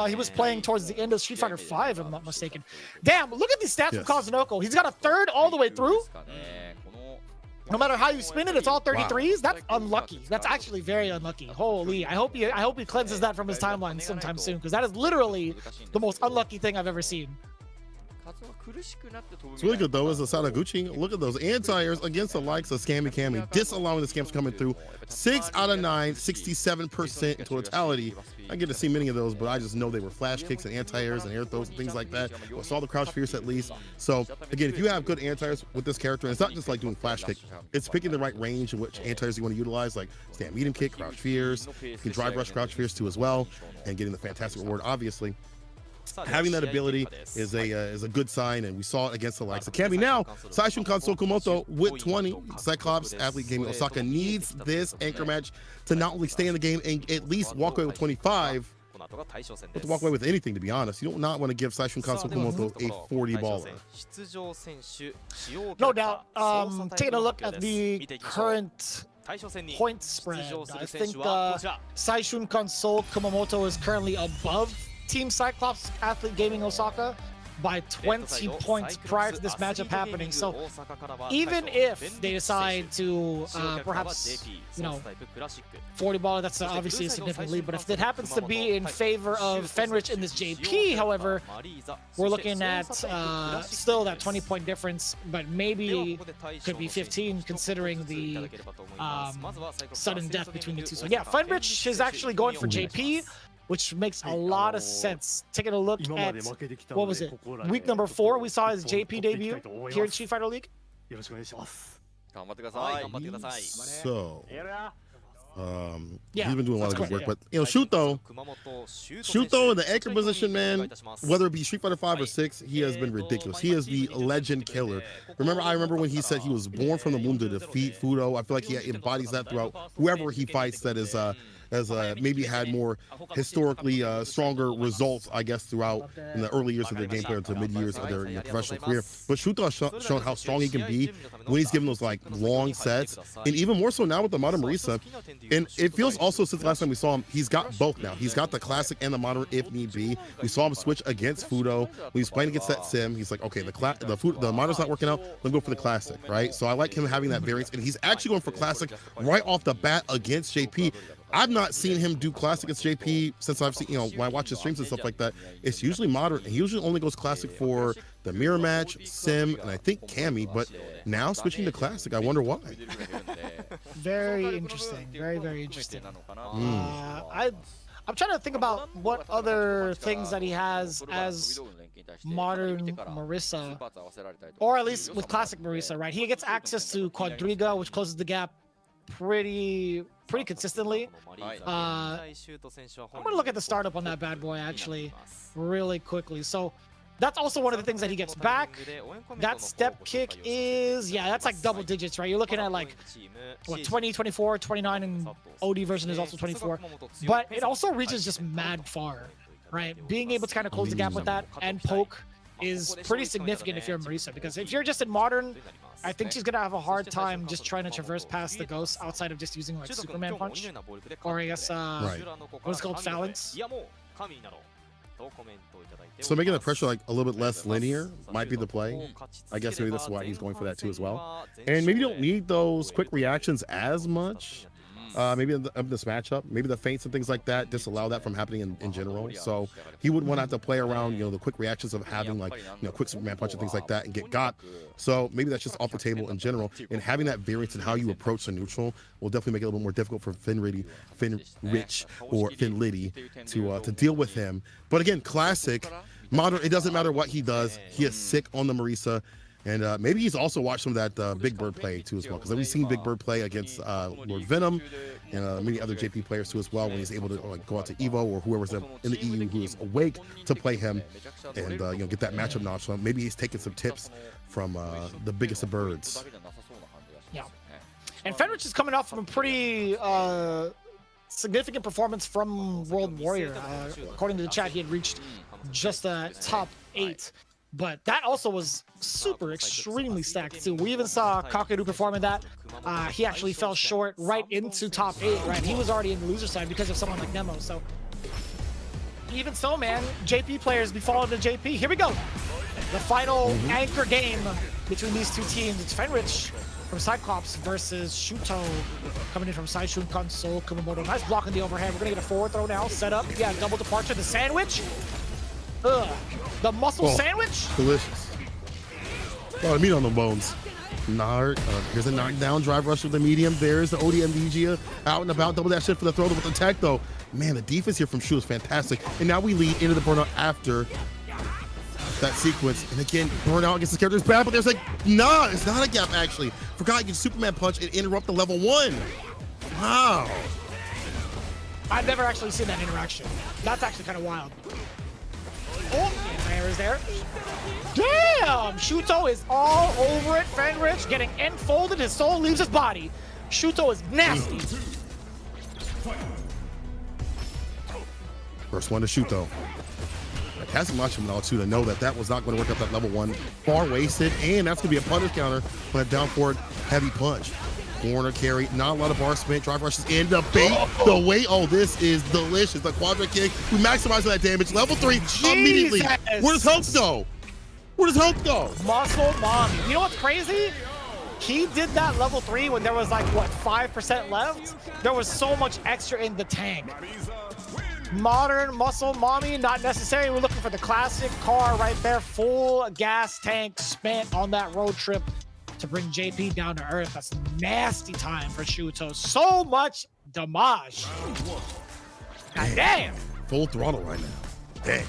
[SPEAKER 2] he was playing towards the end of Street Fighter 5, if I'm not mistaken. Damn, look at these stats from Kazunoko. He's got a third all the way through. No matter how you spin it, it's all 33s. That's unlucky. That's actually very unlucky. Holy, I hope he cleanses that from his timeline sometime soon, because that is literally the most unlucky thing I've ever seen.
[SPEAKER 1] It's really good though, is the Sadaguchi. Look at those anti-airs against the likes of Scammy Cammy, disallowing the scams coming through. 6 out of 9, 67% in totality. I get to see many of those, but I just know they were flash kicks and anti-airs and air throws and things like that. I saw the crouch fierce at least. So again, if you have good anti-airs with this character, and it's not just like doing flash kick, it's picking the right range in which anti-airs you want to utilize, like stand medium kick, crouch fierce. You can drive rush crouch fierce too as well, and getting the fantastic reward obviously. Having that ability is a good sign, and we saw it against the likes of Cammy. Now, Saishunkan Sol Kumamoto with 20. Cyclops Athlete Gaming Osaka needs this anchor match to not only stay in the game and at least walk away with 25, but to walk away with anything, to be honest. You don't not want to give Saishunkan Sol Kumamoto a 40 baller.
[SPEAKER 2] No doubt. Taking a look at the current point spread, I think Saishunkan Sol Kumamoto is currently above Team Cyclops Athlete Gaming Osaka by 20 points prior to this matchup happening. So even if they decide to perhaps, 40 baller, that's obviously a significant lead, but if it happens to be in favor of Fenrich in this JP, however, we're looking at still that 20-point difference, but maybe could be 15 considering the sudden death between the two. So yeah, Fenrich is actually going for JP, which makes a lot of sense. Taking a look at, what was it, week number 4, we saw his JP debut here in Street Fighter League.
[SPEAKER 1] So, he's been doing a lot of good work, but Shuto in the anchor position, man, whether it be Street Fighter 5 or 6, he has been ridiculous. He is the legend killer. I remember when he said he was born from the womb to defeat Fudo. I feel like he embodies that throughout whoever he fights that is maybe had more historically stronger results, I guess, throughout in the early years of their gameplay or the mid years of their professional career. But Shuto has shown how strong he can be when he's given those like long sets, and even more so now with the modern Marisa. And it feels also, since the last time we saw him, he's got both now. He's got the classic and the modern if need be. We saw him switch against Fudo when he's playing against that sim. He's like, okay, the modern's not working out, let me go for the classic, right? So I like him having that variance, and he's actually going for classic right off the bat against JP. I've not seen him do classic against JP since I've seen, when I watch his streams and stuff like that. It's usually moderate. He usually only goes classic for the mirror match, sim, and I think Cammy, but now switching to classic, I wonder why.
[SPEAKER 2] Very interesting. Very, very interesting. I'm trying to think about what other things that he has as modern Marisa, or at least with classic Marisa, right? He gets access to Quadriga, which closes the gap pretty consistently. I'm gonna look at the startup on that bad boy actually really quickly. So that's also one of the things that he gets back. That step kick is, that's like double digits, right? You're looking at like what, 20, 24, 29, and OD version is also 24, but it also reaches just mad far, right? Being able to kind of close the gap with that and poke is pretty significant if you're Marisa, because if you're just in modern, I think she's gonna have a hard time just trying to traverse past the ghosts outside of just using like Superman punch, or I guess what's called phalanx.
[SPEAKER 1] So making the pressure like a little bit less linear might be the play. I guess maybe that's why he's going for that too as well. And maybe you don't need those quick reactions as much. Maybe in this matchup, maybe the feints and things like that disallow that from happening in general. So he wouldn't want to have to play around, the quick reactions of having like, quick Superman punch and things like that and get got. So maybe that's just off the table in general. And having that variance in how you approach the neutral will definitely make it a little bit more difficult for Fenrich or Finlitty to deal with him. But again, classic, modern, it doesn't matter what he does. He is sick on the Marisa. And maybe he's also watched some of that Big Bird play too as well, because we've seen Big Bird play against Lord Venom and many other JP players too as well, when he's able to go out to Evo or whoever's in the EU who is awake to play him and get that matchup knowledge. So maybe he's taking some tips from the biggest of birds.
[SPEAKER 2] Yeah. And Fenrich is coming off from a pretty significant performance from World Warrior. According to the chat, he had reached just top 8. But that also was super extremely stacked too. We even saw Kakeru perform in that. He actually fell short right into top 8, right? He was already in the loser side because of someone like Nemo. So even so, man, JP players be falling to JP. Here we go. The final anchor game between these two teams. It's Fenrich from CYCLOPS versus Shuto coming in from Saishunkan Sol Kumamoto. Nice block in the overhead. We're gonna get a forward throw now. Set up. Yeah, double departure. The sandwich. Ugh. The muscle sandwich.
[SPEAKER 1] Delicious. A lot of meat on the bones. Here's a knockdown. Drive rush with the medium. There's the ODMDG out and about. Double that shit for the throw with the tech though. Man, the defense here from Shu is fantastic. And now we lead into the burnout after that sequence. And again, burnout against the character's bad, but there's like, nah, it's not a gap actually. Forgot you can Superman punch and interrupt the level 1. Wow.
[SPEAKER 2] I've never actually seen that interaction. That's actually kind of wild. Oh, there is there. Damn! Shuto is all over it. Fenrich getting enfolded. His soul leaves his body. Shuto is nasty.
[SPEAKER 1] First one to Shuto. It hasn't much of an too to know that that was not going to work out that level 1. Far wasted, and that's going to be a punish counter on a down forward heavy punch. Corner carry, not a lot of bar spin, drive rushes in the bait, the weight. Oh, this is delicious. The quadra kick, we maximize that damage. Level 3 immediately. Where does Hulk go? Where does Hulk go?
[SPEAKER 2] Muscle mommy. You know what's crazy? He did that level 3 when there was like, what, 5% left? There was so much extra in the tank. Modern muscle mommy, not necessary. We're looking for the classic car right there. Full gas tank spent on that road trip to bring JP down to earth. That's nasty time for Shuto. So much damage. God damn.
[SPEAKER 1] Full throttle right now. Dang.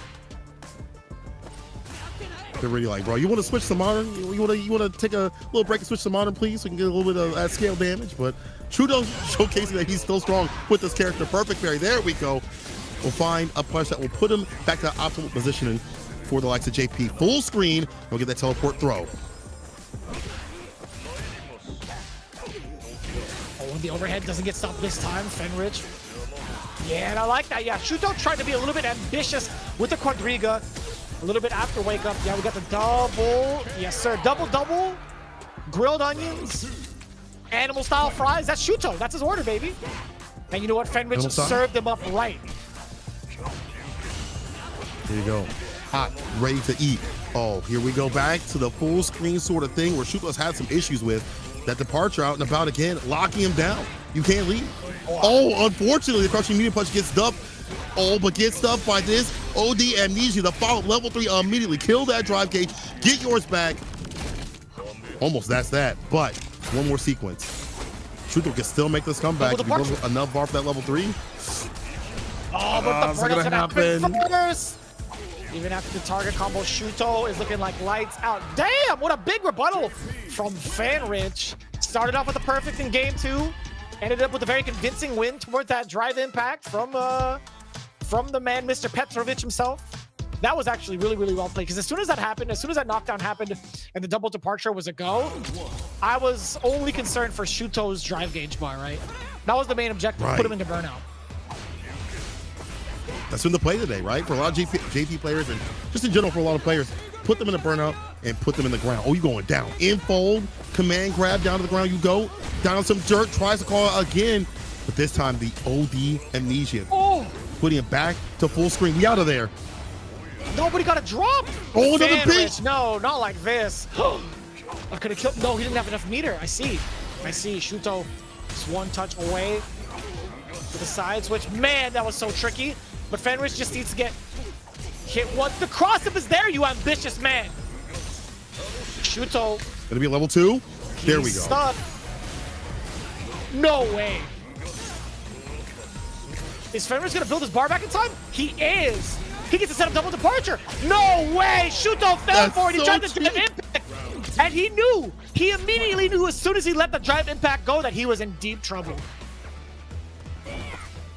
[SPEAKER 1] They're really like, bro, you want to switch to modern? You want to take a little break and switch to modern, please, so we can get a little bit of at scale damage. But Shuto showcasing that he's still strong with this character. Perfect parry. There we go. We'll find a punch that will put him back to optimal positioning for the likes of JP. Full screen. We'll get that teleport throw.
[SPEAKER 2] Oh, the overhead doesn't get stopped this time. Fenrich. Yeah, and I like that. Yeah, Shuto tried to be a little bit ambitious with the quadriga. A little bit after wake up. Yeah, we got the double. Yes, sir. Double. Grilled onions. Animal style fries. That's Shuto. That's his order, baby. And you know what? Fenrich served him up right.
[SPEAKER 1] Here you go. Hot, ready to eat. Oh, here we go back to the full screen sort of thing where Shuto's had some issues with. That departure out and about again, locking him down. You can't leave. Oh, unfortunately, the crushing medium punch gets stuffed. Oh, but gets stuffed by this OD amnesia. The follow level 3 immediately. Kill that drive gauge. Get yours back. Almost that's that. But one more sequence. Shuto can still make this comeback if he goes enough bar for that level 3.
[SPEAKER 2] Oh, but the
[SPEAKER 1] gonna happen
[SPEAKER 2] first. Even after the target combo, Shuto is looking like lights out. Damn, what a big rebuttal from Fenrich. Started off with a perfect in game 2. Ended up with a very convincing win towards that drive impact from the man, Mr. Petrovic himself. That was actually really, really well played. Because as soon as that happened, as soon as that knockdown happened and the double departure was a go, I was only concerned for Shuto's drive gauge bar, right? That was the main objective, put him into burnout.
[SPEAKER 1] That's been the play today, right? For a lot of JP players and just in general for a lot of players, put them in the burnout and put them in the ground. Oh, you're going down. Infold, command grab, down to the ground you go. Down on some dirt, tries to call it again. But this time the OD amnesia.
[SPEAKER 2] Oh!
[SPEAKER 1] Putting it back to full screen. We out of there.
[SPEAKER 2] Nobody got a drop.
[SPEAKER 1] Oh, another pitch.
[SPEAKER 2] No, not like this. I could have killed. No, he didn't have enough meter. I see. Shuto is one touch away to the side switch. Man, that was so tricky. But Fenrich just needs to get hit once. The cross-up is there, you ambitious man. Shuto.
[SPEAKER 1] Gonna be a level 2. There we go.
[SPEAKER 2] Stuck. No way. Is Fenrich gonna build his bar back in time? He is. He gets to set up double departure. No way. Shuto fell for it. He tried to drive impact. And he knew. He immediately knew as soon as he let the drive impact go that he was in deep trouble.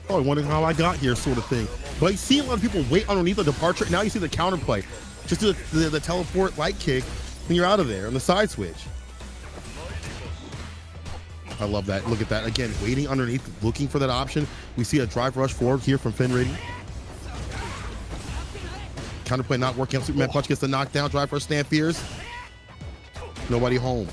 [SPEAKER 1] Oh, wondering how I got here sort of thing. But you see a lot of people wait underneath the departure. Now you see the counterplay. Just do the teleport light kick when you're out of there on the side switch. I love that. Look at that. Again, waiting underneath, looking for that option. We see a drive rush forward here from Finrady. Counterplay not working out. Superman punch gets the knockdown. Drive rush stand fears. Nobody home.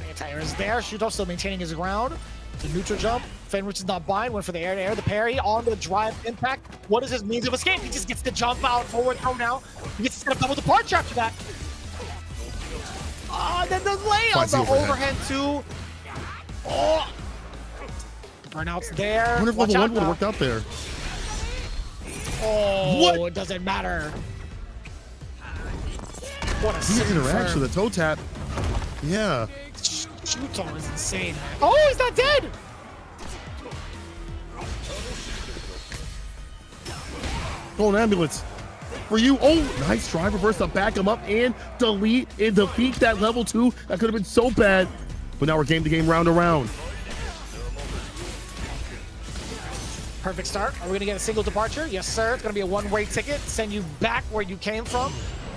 [SPEAKER 2] Anti-air is there. Shuto still maintaining his ground. The neutral jump. Fenrich is not bind. Went for the air to air. The parry on the drive impact. What is his means of escape? He just gets to jump out forward throw now. He gets to set up double departure after that. Oh, then the lay on the overhead too. Oh, burnout's there.
[SPEAKER 1] I wonder if level 1 would have worked out there.
[SPEAKER 2] Oh, what? It doesn't matter. What a sick
[SPEAKER 1] interaction. The toe tap. Yeah.
[SPEAKER 2] Shuto is insane. Oh, he's not dead.
[SPEAKER 1] Go on, ambulance. For you. Oh, nice drive reverse to back him up and delete and defeat that level 2. That could have been so bad. But now we're game to game, round to round.
[SPEAKER 2] Perfect start. Are we going to get a single departure? Yes, sir. It's going to be a one-way ticket. Send you back where you came from.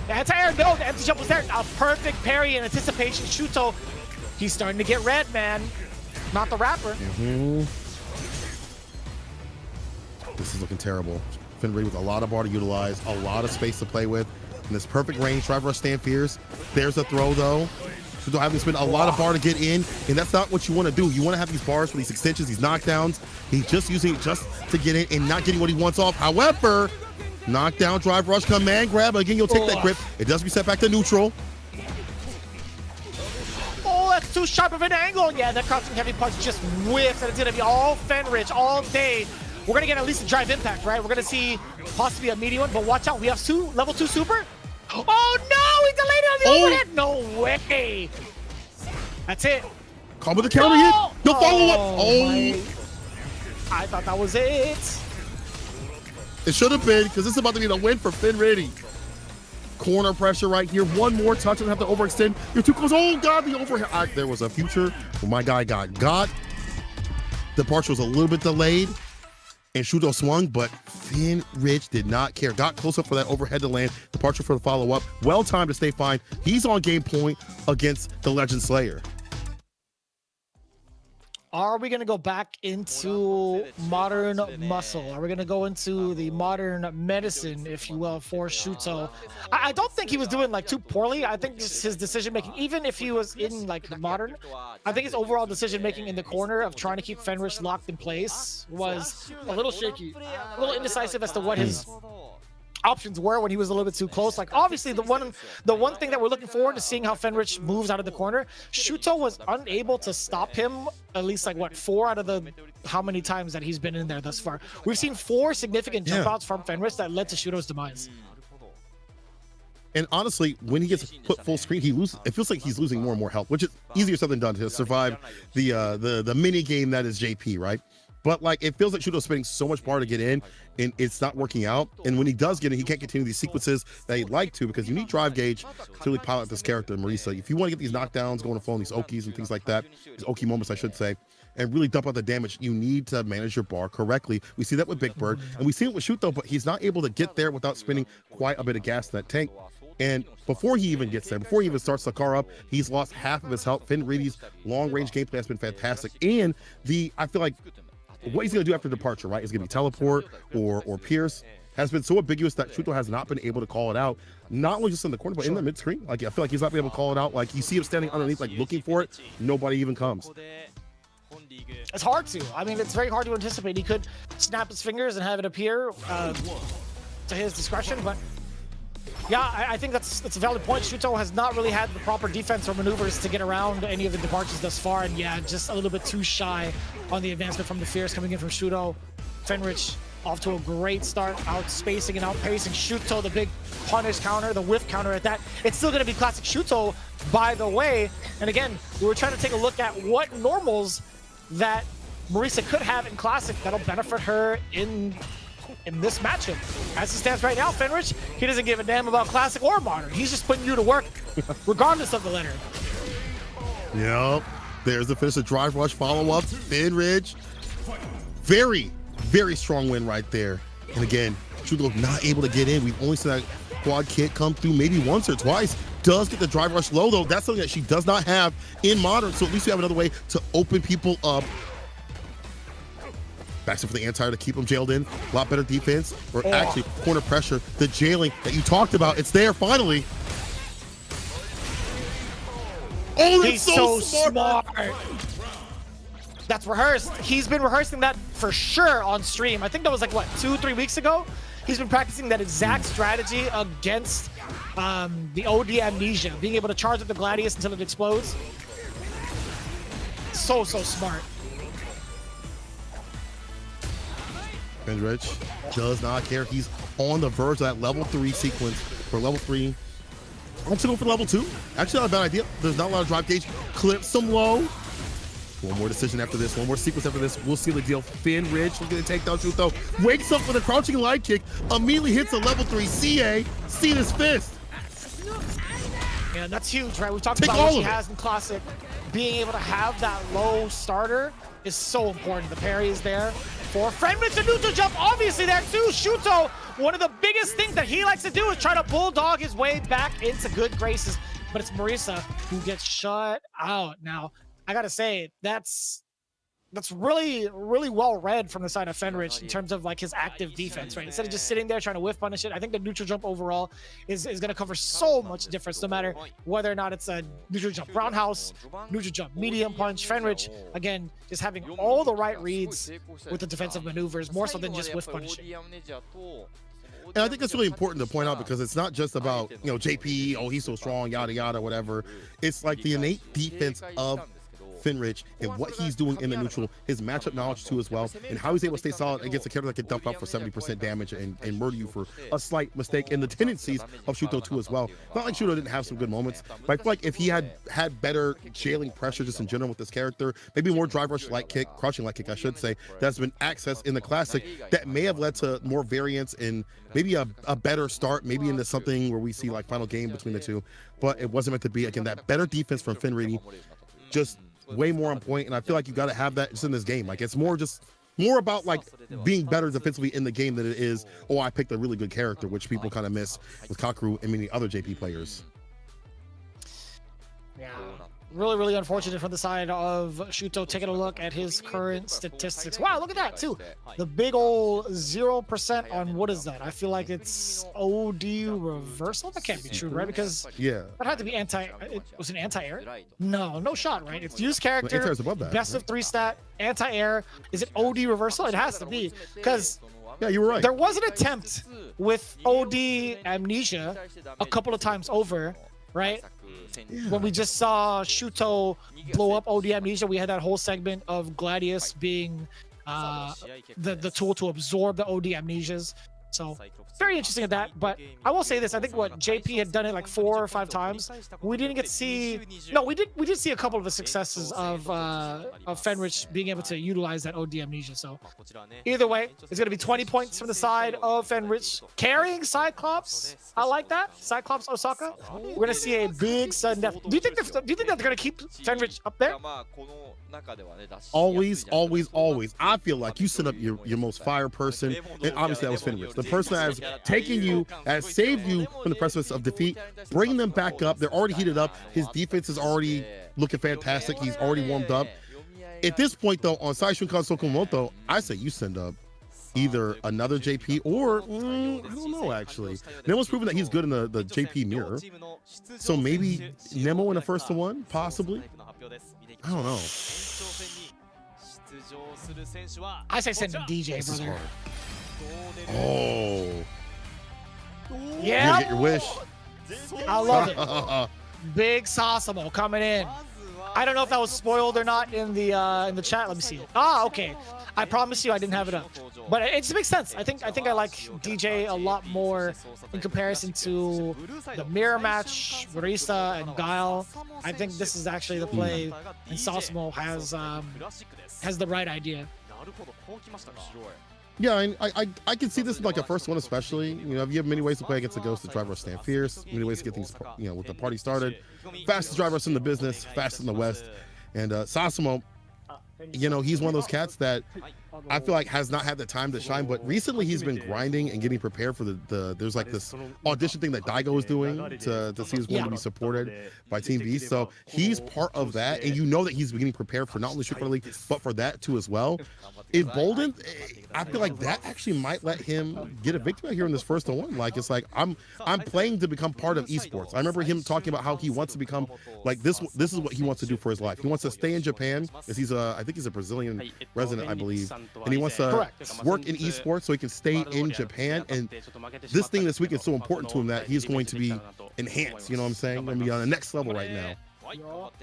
[SPEAKER 2] The anti-air, no, the empty jump was there. A perfect parry in anticipation. Shuto, he's starting to get red, man. Not the rapper.
[SPEAKER 1] This is looking terrible. Finrady with a lot of bar to utilize, a lot of space to play with. In this perfect range, drive rush stand fears. There's a throw though. Shuto having to spend a lot of bar to get in, and that's not what you want to do. You want to have these bars for these extensions, these knockdowns. He's just using it just to get in and not getting what he wants off. However, knockdown, drive rush, command grab. Again, you'll take that grip. It does reset back to neutral.
[SPEAKER 2] Oh, that's too sharp of an angle. Yeah, that crouching heavy punch just whiffs, and it's going to be all Fenrich all day. We're going to get at least a drive impact, right? We're going to see possibly a medium one, but watch out. We have level 2 super. Oh, no! He delayed it on the overhead. No way. That's it.
[SPEAKER 1] Call with the counter hit. No follow-up. Oh.
[SPEAKER 2] I thought that was it.
[SPEAKER 1] It should have been, because this is about to be the win for Finrady. Corner pressure right here. One more touch. Doesn't have to overextend. You're too close. Oh, God, the overhead. There was a future where my guy got. Departure was a little bit delayed. And Shuto swung, but Finrich did not care. Got close up for that overhead to land. Departure for the follow-up. Well timed to stay fine. He's on game point against the Legend Slayer.
[SPEAKER 2] Are we going to go back into modern muscle? Are we going to go into the modern medicine, if you will, for Shuto? I don't think he was doing like too poorly. I think just his decision making, even if he was in like the modern, I think his overall decision making in the corner of trying to keep Fenrich locked in place was a little shaky, a little indecisive as to what his options were when he was a little bit too close. Like obviously the one thing that we're looking forward to seeing how Fenrich moves out of the corner. Shuto was unable to stop him at least like what 4 out of the how many times that he's been in there thus far. We've seen 4 significant jump outs from Fenrich that led to Shuto's demise.
[SPEAKER 1] And honestly, when he gets put full screen, he loses. It feels like he's losing more and more health, which is easier said than done to survive the mini game that is JP, right? But like it feels like Shuto's spending so much bar to get in, and it's not working out. And when he does get in, he can't continue these sequences that he'd like to, because you need drive gauge to really pilot this character, Marisa. If you want to get these knockdowns going to flow, these Okis and things like that, these Oki moments, I should say, and really dump out the damage, you need to manage your bar correctly. We see that with Big Bird, and we see it with Shuto, but he's not able to get there without spending quite a bit of gas in that tank. And before he even gets there, before he even starts the car up, he's lost half of his health. Finrady's long-range gameplay has been fantastic, and I feel like what he's going to do after departure, right, is going to be teleport or pierce, has been so ambiguous that Shuto has not been able to call it out, not only just in the corner, but in the mid-screen. Like, I feel like he's not been able to call it out. Like, you see him standing underneath, like, looking for it. Nobody even comes.
[SPEAKER 2] It's hard to. I mean, it's very hard to anticipate. He could snap his fingers and have it appear to his discretion, but yeah, I think that's a valid point. Shuto has not really had the proper defense or maneuvers to get around any of the departures thus far, and yeah, just a little bit too shy on the advancement from the fears coming in from Shuto. Fenrich off to a great start, outspacing and outpacing Shuto, the big punish counter, the whiff counter at that. It's still going to be classic Shuto, by the way. And again, we were trying to take a look at what normals that Marisa could have in classic that'll benefit her in this matchup. As it stands right now, Fenrich, he doesn't give a damn about classic or modern. He's just putting you to work regardless of the letter.
[SPEAKER 1] Yep. There's the finish, the drive rush follow-up. Fenrich. Very, very strong win right there. And again, Shuto not able to get in. We've only seen that quad kick come through maybe once or twice. does get the drive rush low, though. That's something that she does not have in Modern, so at least we have another way to open people up. Backs up for the anti-air to keep him jailed in. A lot better defense, or actually corner pressure. The jailing that you talked about, it's there finally. Oh,
[SPEAKER 2] he's so smart. That's rehearsed. He's been rehearsing that for sure on stream. I think that was like, what, 2-3 weeks ago? He's been practicing that exact strategy against the OD Amnesia, being able to charge up the Gladius until it explodes. So smart.
[SPEAKER 1] Fenrich does not care. He's on the verge of that level 3 sequence for level 3. I'm going to go for level 2. Actually, not a bad idea. There's not a lot of drive gauge. Clip some low. One more decision after this. One more sequence after this. We'll seal the deal. Fenrich looking to take down Shuto. Wakes up with a crouching light kick. Immediately hits a level 3 CA. See this fist.
[SPEAKER 2] Yeah, that's huge, right? We've talked about what she has in Classic. Being able to have that low starter is so important. The parry is there for Fenrich. The neutral jump obviously there too. Shuto, one of the biggest things that he likes to do is try to bulldog his way back into good graces. But it's Marisa who gets shut out. Now, I gotta say, that's really well read from the side of Fenrich in terms of like his active defense, right? Instead of just sitting there trying to whiff punish it, I think the neutral jump overall is going to cover so much difference, no matter whether or not it's a neutral jump roundhouse, neutral jump medium punch. Fenrich, again, just having all the right reads with the defensive maneuvers, more so than just whiff punishing.
[SPEAKER 1] And I think that's really important to point out, because it's not just about, you know, JP, oh, he's so strong, yada, yada, whatever. It's like the innate defense of Fenrich and what he's doing in the neutral, his matchup knowledge too as well, and how he's able to stay solid against a character that can dump out for 70% damage and murder you for a slight mistake, and the tendencies of Shuto too as well. Not like Shuto didn't have some good moments, but I feel like if he had better jailing pressure just in general with this character, maybe more drive rush light kick, crouching light kick I should say, that's been accessed in the Classic, that may have led to more variance and maybe a better start, maybe into something where we see like final game between the two, but it wasn't meant to be. Again, that better defense from Fenrich, just way more on point, and I feel like you got to have that just in this game. Like, it's more about like being better defensively in the game than it is, oh, I picked a really good character, which people kind of miss with Kakeru and many other JP players.
[SPEAKER 2] Yeah, really unfortunate from the side of Shuto. Taking a look at his current statistics. Wow, look at that too. The big old 0% on, what is that? I feel like it's OD reversal. That can't be true, right? Because
[SPEAKER 1] yeah,
[SPEAKER 2] that had to be was it anti-air? No shot, right? It's used character, best of 3 stat, anti-air. Is it OD reversal? It has to be, because
[SPEAKER 1] yeah, you were right.
[SPEAKER 2] There was an attempt with OD Amnesia a couple of times over, right? Yeah. When we just saw Shuto blow up OD Amnesia, we had that whole segment of Gladius being the tool to absorb the OD Amnesias. So very interesting at that. But I will say this: I think what JP had done it like 4 or 5 times. We didn't get to see. No, we did see a couple of the successes of Fenrich being able to utilize that OD Amnesia. So either way, it's going to be 20 points from the side of Fenrich carrying CYCLOPS. I like that. CYCLOPS Osaka. We're going to see a big sudden death. Do you think that they're going to keep Fenrich up there?
[SPEAKER 1] Always. I feel like you set up your most fire person, and obviously that was Fenrich. The person that has taken you, that has saved you from the precipice of defeat, bring them back up. They're already heated up. His defense is already looking fantastic. He's already warmed up. At this point, though, on Saishunkan Sol Kumamoto, I say you send up either another JP or, I don't know, actually. Nemo's proven that he's good in the JP mirror. So maybe Nemo in the first to one, possibly. I don't know.
[SPEAKER 2] I say send him DJ, brother.
[SPEAKER 1] Oh.
[SPEAKER 2] Yeah.
[SPEAKER 1] You get your wish.
[SPEAKER 2] I love it. Big Sasamo coming in. I don't know if that was spoiled or not in the chat. Let me see. Ah, okay. I promise you I didn't have it up. But it just makes sense. I think I like DJ a lot more in comparison to the mirror match, Marisa and Guile. I think this is actually the play, and Sasamo has the right idea.
[SPEAKER 1] Yeah, and I can see this in like a first one especially. You know, if you have many ways to play against the Ghost, the driver stand fierce, many ways to get things, you know, with the party started. Fastest drivers in the business, fastest in the West. And Sasamo, you know, he's one of those cats that I feel like has not had the time to shine, but recently he's been grinding and getting prepared for there's like this audition thing that Daigo is doing to see who's going to be supported by Team V. So he's part of that, and you know that he's getting prepared for not only Street Fighter League, but for that too as well. Emboldened, I feel like that actually might let him get a victory here in this first one. Like it's like I'm playing to become part of esports. I remember him talking about how he wants to become like this is what he wants to do for his life. He wants to stay in Japan, because I think he's a Brazilian resident, I believe, and he wants to work in esports so he can stay in Japan. And this thing this week is so important to him that he's going to be enhanced. You know what I'm saying? Going to be on the next level right now.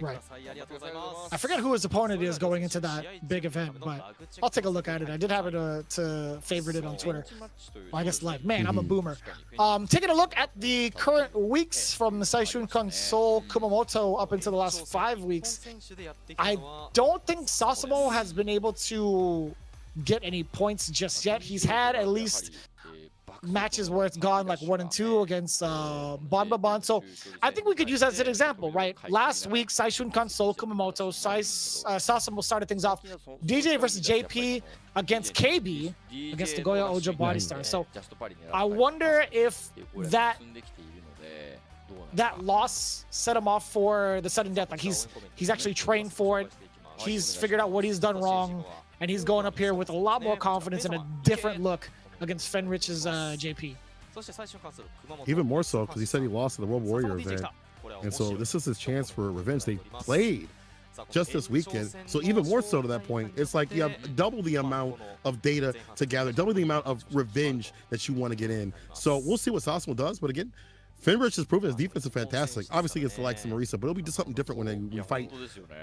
[SPEAKER 2] Right. I forget who his opponent is going into that big event, but I'll take a look at it. I did have it to favorite it on Twitter. Well, I guess like, man, I'm a boomer. Taking a look at the current weeks from the Saishunkan Sol Kumamoto up into the last 5 weeks, I don't think Sasamo has been able to get any points just yet. He's had at least matches where it's gone like 1 and 2 against Bonbabon. So I think we could use that as an example, right? Last week, Saishunkan Sol Kumamoto, Sasamo started things off. DJ versus JP against KB against Nagoya Ojo Body Star. So I wonder if that loss set him off for the sudden death. Like he's actually trained for it. He's figured out what he's done wrong, and he's going up here with a lot more confidence and a different look against Fenrich's JP.
[SPEAKER 1] Even more so because he said he lost in the World Warrior event, and so this is his chance for revenge. They played just this weekend, so even more so to that point, it's like you have double the amount of data to gather, double the amount of revenge that you want to get in. So we'll see what Sasamo does, but again, Fenrich has proven his defense is fantastic. Obviously, against the likes of Marisa, but it'll be just something different when you fight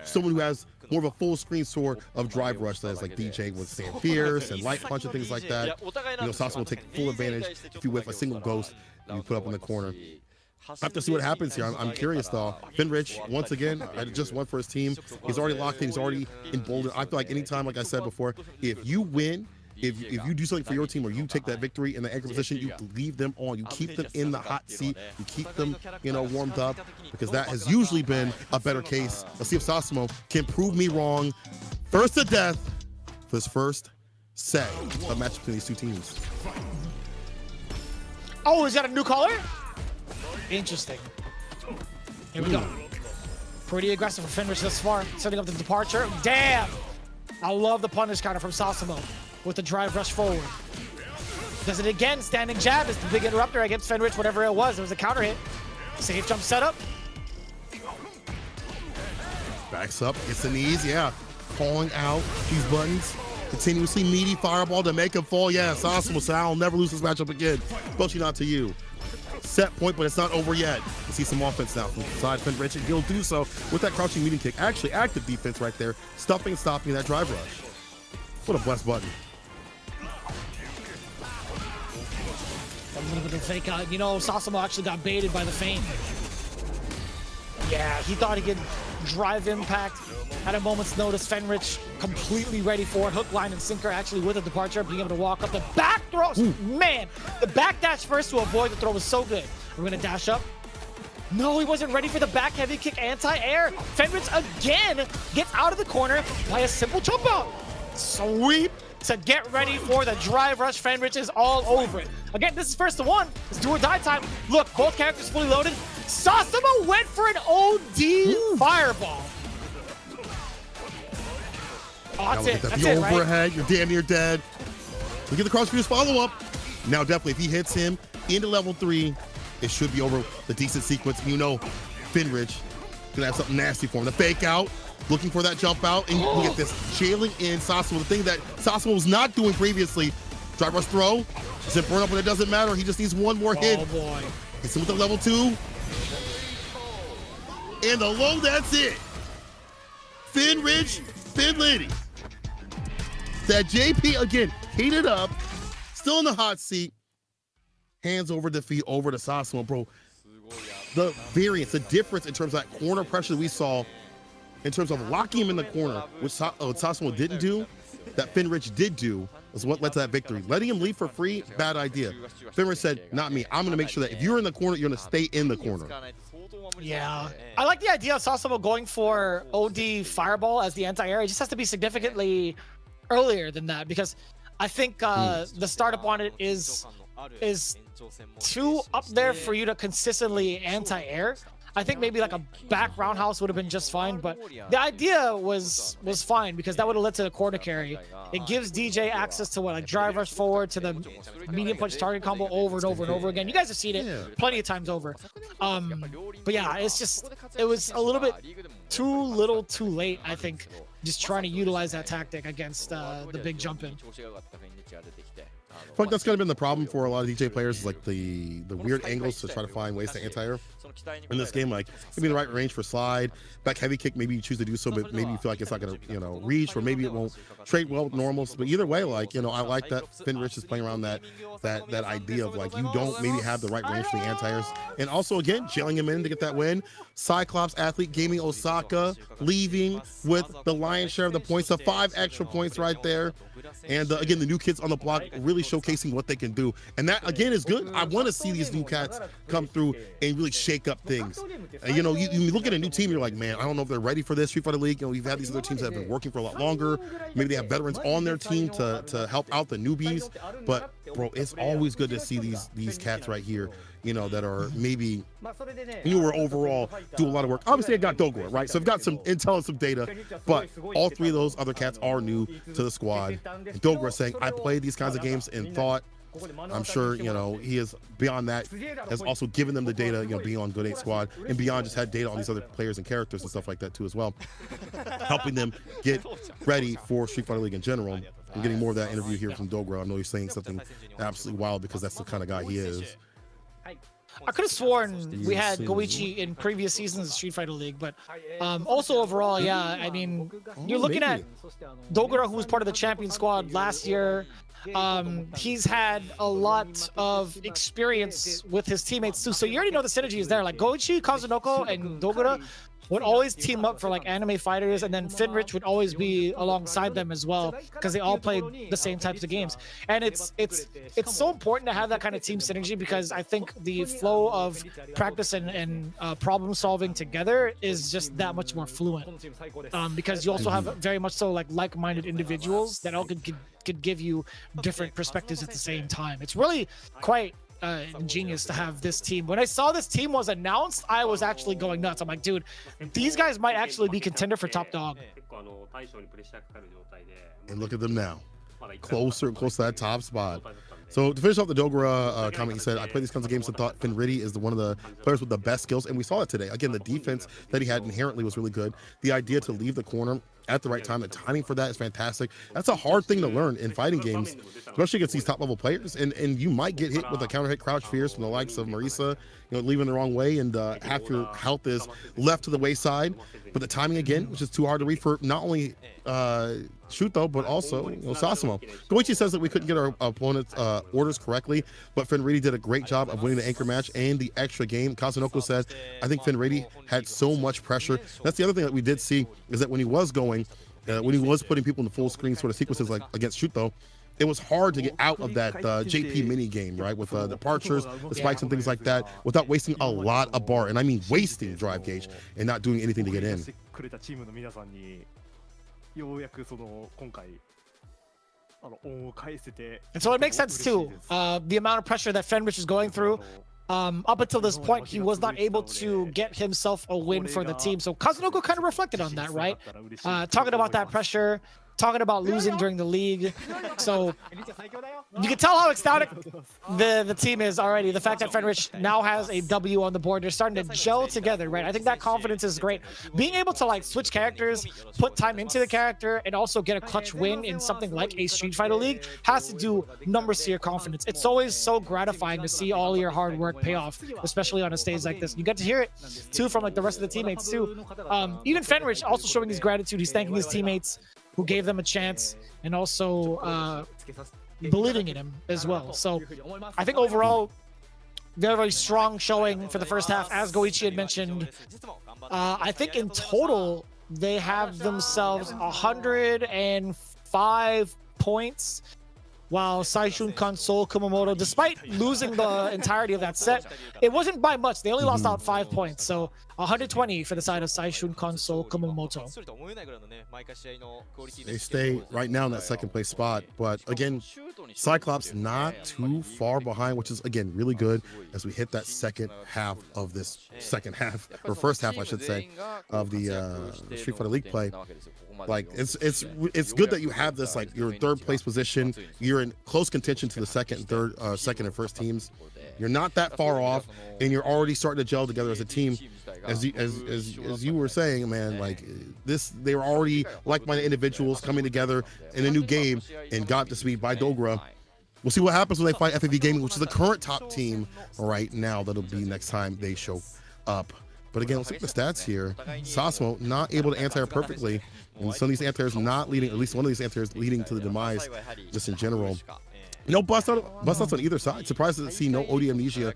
[SPEAKER 1] someone who has more of a full screen sword of drive rush that is like DJ with Stand Fierce and Light Punch and things like that. You know, Sasamo will take full advantage if you whiff a single ghost and you put up in the corner. I have to see what happens here. I'm curious though. Fenrich, once again, just won for his team. He's already locked in. He's already emboldened. I feel like anytime, like I said before, if you win, if you do something for your team or you take that victory in the anchor position, you leave them on. You keep them in the hot seat. You keep them, you know, warmed up, because that has usually been a better case. Let's see if Sasamo can prove me wrong. First to death for his first set of match between these two teams.
[SPEAKER 2] Oh, is that a new caller? Interesting. Here we go. Pretty aggressive for Fenrich thus far, setting up the departure. Damn! I love the punish counter from Sasamo with the drive rush forward. Does it again, standing jab is the big interrupter against Fenrich, whatever it was. It was a counter hit. Safe jump setup.
[SPEAKER 1] Backs up, gets the knees, yeah. Calling out these buttons. Continuously meaty fireball to make him fall. Yeah, Sasamo said, I'll never lose this matchup again. Especially not to you. Set point, but it's not over yet. You see some offense now from the side. Fenrich, and he'll do so with that crouching medium kick. Actually, active defense right there. Stuffing, stopping that drive rush. What a blessed button.
[SPEAKER 2] A little bit of fake out. You know, Sasamo actually got baited by the feint. Yeah, he thought he could drive impact at a moment's notice. Fenrich completely ready for it. Hook, line, and sinker actually with a departure, being able to walk up the back throws. Man, the back dash first to avoid the throw was so good. We're gonna dash up. No, he wasn't ready for the back heavy kick anti-air. Fenrich again gets out of the corner by a simple jump out. Sweep to get ready for the drive rush. Fenrich is all over it. Again, this is first to one. It's do or die time. Look, both characters fully loaded. Sasamo went for an OD fireball. Oh, that's it. That's it, right?
[SPEAKER 1] Overhead, you're damn near dead. Look at the cross fuse follow-up. Now, definitely, if he hits him into level 3, it should be over the decent sequence. You know, Fenrich gonna have something nasty for him. The fake out. Looking for that jump out, and look at this, jailing in Sasamo. The thing that Sasamo was not doing previously. Drive rush throw. Is it burn up when it doesn't matter? He just needs one more hit.
[SPEAKER 2] Oh boy.
[SPEAKER 1] Hits him with the level 2. And the low, that's it. Fenrich, Finlady. That JP, again, heated up, still in the hot seat. Hands over defeat over to Sasamo, bro. The variance, the difference in terms of that corner pressure we saw, in terms of locking him in the corner, which Sasamo didn't do, that Fenrich did do, is what led to that victory. Letting him leave for free, bad idea. Fenrich said, not me. I'm going to make sure that if you're in the corner, you're going to stay in the corner.
[SPEAKER 2] Yeah. I like the idea of Sasamo going for OD fireball as the anti-air. It just has to be significantly earlier than that, because I think the startup on it is too up there for you to consistently anti-air. I think maybe like a back roundhouse would have been just fine, but the idea was fine because that would have led to the corner carry. It gives DJ access to what, like drive rush forward to the medium punch target combo over and over and over again. You guys have seen it plenty of times over. But yeah, it's just, it was a little bit too little too late, I think, just trying to utilize that tactic against the big jump in.
[SPEAKER 1] I feel like that's kind of been the problem for a lot of DJ players, is like the weird angles to try to find ways to anti-air in this game. Like maybe the right range for slide, back heavy kick, maybe you choose to do so, but maybe you feel like it's not gonna, you know, reach, or maybe it won't trade well with normals. But either way, like, you know, I like that Finrich is playing around that idea of like, you don't maybe have the right range for the anti-airs, and also again jailing him in to get that win. Cyclops athlete gaming Osaka leaving with the lion's share of the points, so 5 extra points right there. And again, the new kids on the block really showcasing what they can do, and that again is good. I want to see these new cats come through and really shake up things. You know, you look at a new team, you're like, man, I don't know if they're ready for this Street Fighter League. You know, you've had these other teams that have been working for a lot longer. Maybe they have veterans on their team to help out the newbies. But bro, it's always good to see these cats right here, you know, that are maybe newer overall, do a lot of work. Obviously, I got Dogora, right? So I've got some intel and some data, but all 3 of those other cats are new to the squad. And Dogora saying, I played these kinds of games and thought, I'm sure, you know, he is beyond that, has also given them the data, you know, being on Good 8 Squad, and beyond just had data on these other players and characters and stuff like that too as well, helping them get ready for Street Fighter League in general. I'm getting more of that interview here from Dogora. I know he's saying something absolutely wild because that's the kind of guy he is.
[SPEAKER 2] I could have sworn we had Goichi in previous seasons of Street Fighter League, but also overall, yeah, I mean, you're looking at Dogora, who was part of the champion squad last year. He's had a lot of experience with his teammates too, so you already know the synergy is there. Like Goichi, Kazunoko, and Dogora would always team up for like anime fighters, and then Finrich would always be alongside them as well because they all played the same types of games. And it's so important to have that kind of team synergy, because I think the flow of practice and problem solving together is just that much more fluent, because you also have very much so like-minded individuals that all could give you different perspectives at the same time. It's really quite ingenious to have this team. When I saw this team was announced, I was actually going nuts. I'm like, dude, these guys might actually be contender for top dog.
[SPEAKER 1] And look at them now, closer and closer to that top spot. So to finish off the Dogora comment, he said, I play these kinds of games and thought Finriti is one of the players with the best skills, and we saw it today. Again, the defense that he had inherently was really good. The idea to leave the corner at the right time, the timing for that is fantastic. That's a hard thing to learn in fighting games, especially against these top level players. And you might get hit with a counter hit crouch fierce from the likes of Marisa, you know, leaving the wrong way, and half your health is left to the wayside. But the timing again, which is too hard to read for not only Shuto, but also, you know, Sasamo. Goichi says that we couldn't get our opponent's orders correctly, but Finriti did a great job of winning the anchor match and the extra game. Kazunoko says, I think Finriti had so much pressure. That's the other thing that we did see, is that when he was going, when he was putting people in the full screen sort of sequences like against Shuto, it was hard to get out of that JP mini game, right, with departures, the spikes and things like that, without wasting a lot of bar, and I mean wasting drive gauge and not doing anything to get in.
[SPEAKER 2] And so it makes sense too, the amount of pressure that Fenrich is going through. Up until this point, he was not able to get himself a win for the team. So Kazunoko kind of reflected on that, right? Talking about that pressure, talking about losing during the league. So you can tell how ecstatic the team is already. The fact that Fenrich now has a W on the board, they're starting to gel together, right? I think that confidence is great. Being able to like switch characters, put time into the character, and also get a clutch win in something like a Street Fighter League has to do numbers to your confidence. It's always so gratifying to see all your hard work pay off, especially on a stage like this. You get to hear it too from like the rest of the teammates too. Even Fenrich also showing his gratitude. He's thanking his teammates who gave them a chance, and also believing in him as well. So I think overall, very, very strong showing for the first half. As Goichi had mentioned, I think in total, they have themselves 105 points. while Saishunkan Sol Kumamoto, despite losing the entirety of that set, it wasn't by much. They only lost out 5 points. So 120 for the side of Saishunkan Sol Kumamoto.
[SPEAKER 1] They stay right now in that second place spot, but again, Cyclops not too far behind, which is again really good as we hit that second half of this or first half, I should say, of the Street Fighter League play. Like it's good that you have this, like your third place position, you're in close contention to the second and first teams. You're not that far off, and you're already starting to gel together as a team. As you were saying, man, like they were already like-minded individuals coming together in a new game and got to speed by Dogra. We'll see what happens when they fight FAV Gaming, which is the current top team right now. That'll be next time they show up. But again, let's look at the stats here. Sasmo not able to anti-air perfectly, and some of these anti-airs not leading, at least one of these anti-airs leading to the demise, just in general. No bust outs on either side. Surprised to see no OD Amnesia.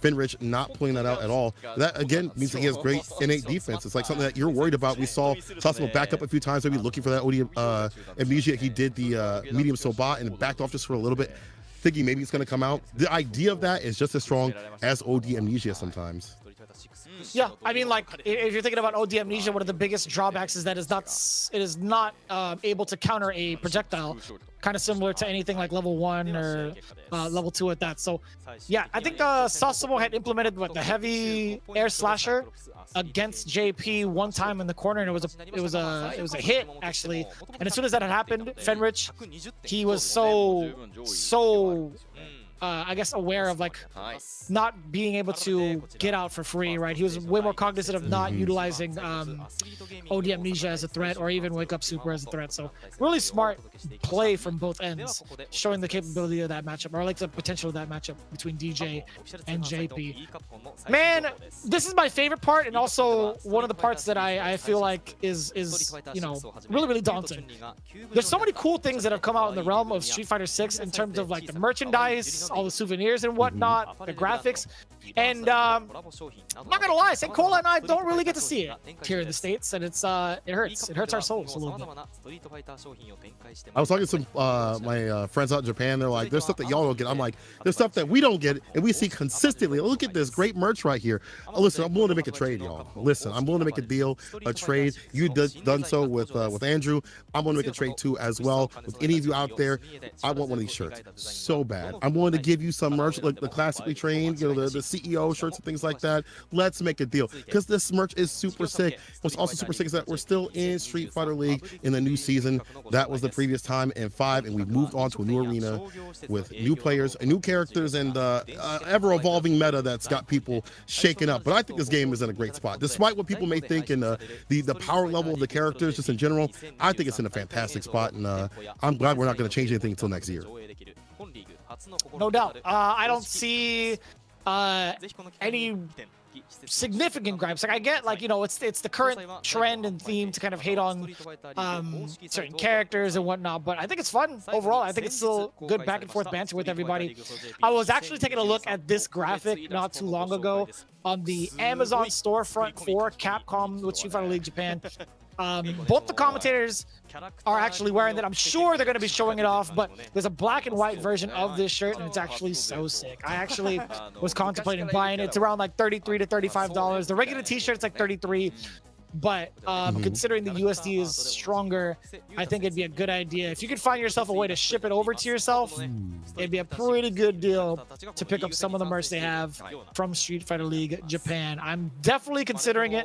[SPEAKER 1] Finrich not pulling that out at all. That again means that he has great innate defense. It's like something that you're worried about. We saw Sasmo back up a few times, maybe looking for that OD Amnesia. He did the medium Soba and backed off just for a little bit, thinking maybe it's going to come out. The idea of that is just as strong as OD Amnesia sometimes.
[SPEAKER 2] Yeah, I mean, like, if you're thinking about OD Amnesia, one of the biggest drawbacks is that it is not able to counter a projectile, kind of similar to anything like level 1 or level 2 at that. So, yeah, I think Sasamo had implemented the heavy air slasher against JP one time in the corner, and it was a hit actually. And as soon as that had happened, Fenrich, he was so I guess aware of like not being able to get out for free, right? He was way more cognizant of not utilizing OD Amnesia as a threat or even Wake Up Super as a threat. So really smart play from both ends, showing the capability of that matchup, or like the potential of that matchup between DJ and JP. Man, this is my favorite part, and also one of the parts that I feel like is you know, really daunting. There's so many cool things that have come out in the realm of Street Fighter 6 in terms of like the merchandise, all the souvenirs and whatnot, the graphics, and I'm not gonna lie, Senkola and I don't really get to see it here in the States, and it hurts our souls a little bit.
[SPEAKER 1] I was talking to some my friends out in Japan. They're like, there's stuff that y'all don't get. I'm like, there's stuff that we don't get and we see consistently. Look at this great merch right here. Listen, I'm willing to make a trade, y'all. Listen, I'm willing to make a deal, a trade. You've done so with Andrew. I'm willing to make a trade too as well. With any of you out there, I want one of these shirts so bad. I'm willing to give you some merch, like the classically trained, you know, the CEO shirts and things like that. Let's make a deal, because this merch is super sick. What's also super sick is that we're still in Street Fighter League in the new season. That was the previous time in 5, and we moved on to a new arena with new players and new characters and ever-evolving meta that's got people shaken up. But I think this game is in a great spot, despite what people may think and the power level of the characters just in general. I think it's in a fantastic spot, and I'm glad we're not going to change anything until next year.
[SPEAKER 2] No doubt. I don't see any significant gripes. Like, I get, like, you know, it's the current trend and theme to kind of hate on certain characters and whatnot, but I think it's fun overall. I think it's still good back and forth banter with everybody. I was actually taking a look at this graphic not too long ago on the Amazon storefront for Capcom with Street Fighter League Japan. Both the commentators are actually wearing that. I'm sure they're going to be showing it off, but there's a black and white version of this shirt, and it's actually so sick. I actually was contemplating buying it. It's around like $33 to $35. The regular t-shirt's like $33. But considering the USD is stronger, I think it'd be a good idea. If you could find yourself a way to ship it over to yourself, it'd be a pretty good deal to pick up some of the merch they have from Street Fighter League Japan. I'm definitely considering it.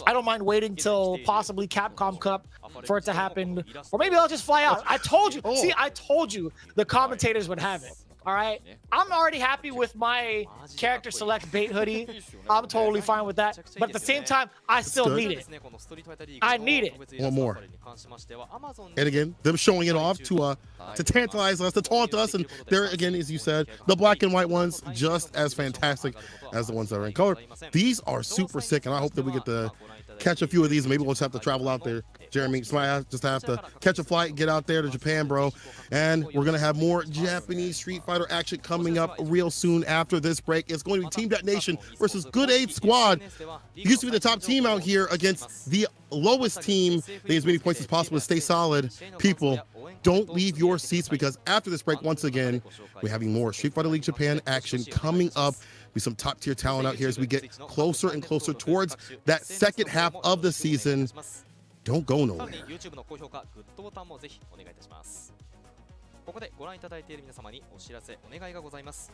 [SPEAKER 2] I don't mind waiting till possibly Capcom Cup for it to happen, or maybe I'll just fly out. I told you. See, I told you the commentators would have it. All right, I'm already happy with my character select bait hoodie. I'm totally fine with that. But at the same time, I still need it. I need it.
[SPEAKER 1] One more. And again, them showing it off to tantalize us, to taunt us. And there again, as you said, the black and white ones just as fantastic as the ones that are in color. These are super sick, and I hope that we get to catch a few of these. Maybe we'll just have to travel out there. Jeremy, somebody just have to catch a flight, get out there to Japan, bro. And we're going to have more Japanese Street Fighter action coming up real soon after this break. It's going to be Team DetonatioN versus Good Aid Squad. It used to be the top team out here against the lowest team. They need as many points as possible to stay solid. People, don't leave your seats, because after this break, once again, we're having more Street Fighter League Japan action coming up. With some top tier talent out here as we get closer and closer towards that second half of the season. Don't go nowhere.
[SPEAKER 4] ここでご覧いただいている皆様にお知らせお願いがございます。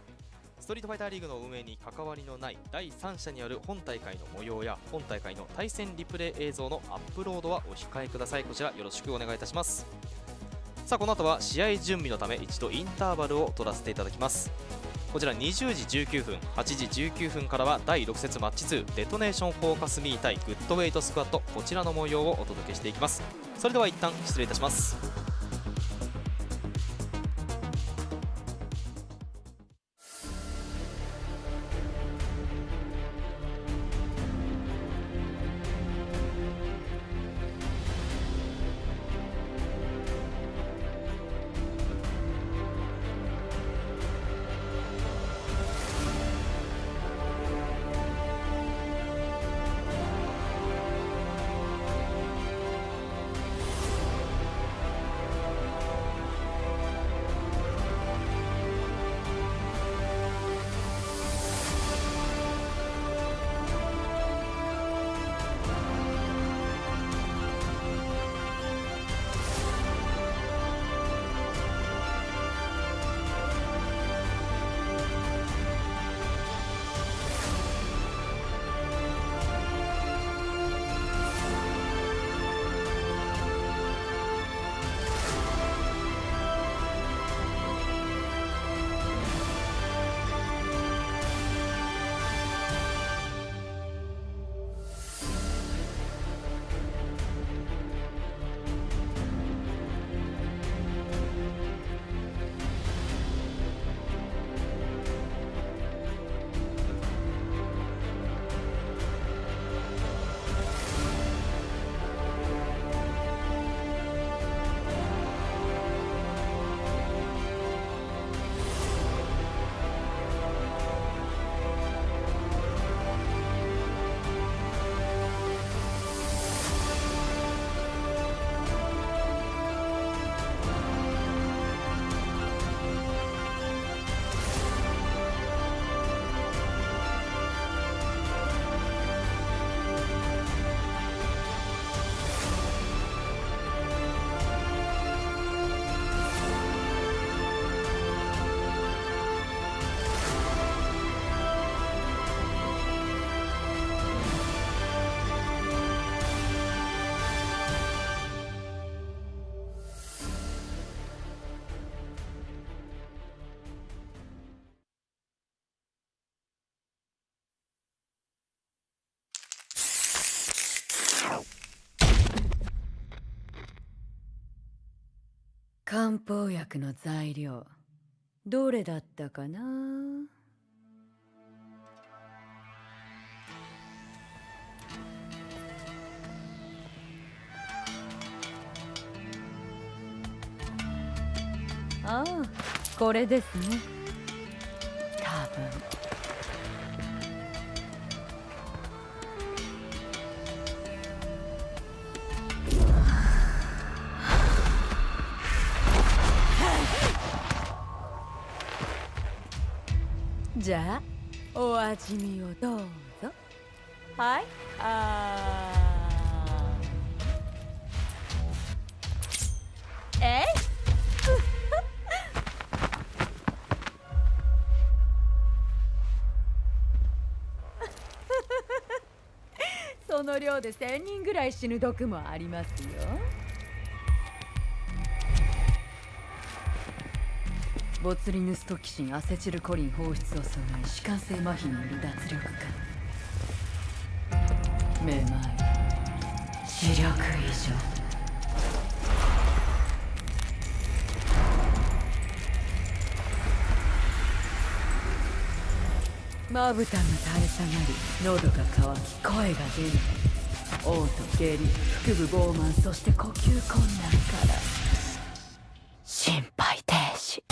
[SPEAKER 4] ストリートファイターリーグの運営に関わりのない第三者による本大会の模様や本大会の対戦リプレイ映像のアップロードはお控えください。こちらよろしくお願いいたします。さあこの後は試合準備のため一度インターバルを取らせていただきます。こちら20時19分、8時19分からは第6節マッチ2デトネーションフォーカスミー対グッドウェイトスクワット、こちらの模様をお届けしていきます。それでは一旦失礼いたします。
[SPEAKER 6] 漢方薬の材料どれだったかな。ああ、これですね。多分。じゃあお味見をどうぞ。はい、えいその量で1000人ぐらい死ぬ毒もありますよ。ボツリヌストキシンアセチルコリン放出を阻害、弛緩性麻痺による脱力感。めまい、視力異常。まぶたが垂れ下がり、喉が渇き、声が出ない。嘔吐、下痢、腹部膨満、そして呼吸困難から心肺停止。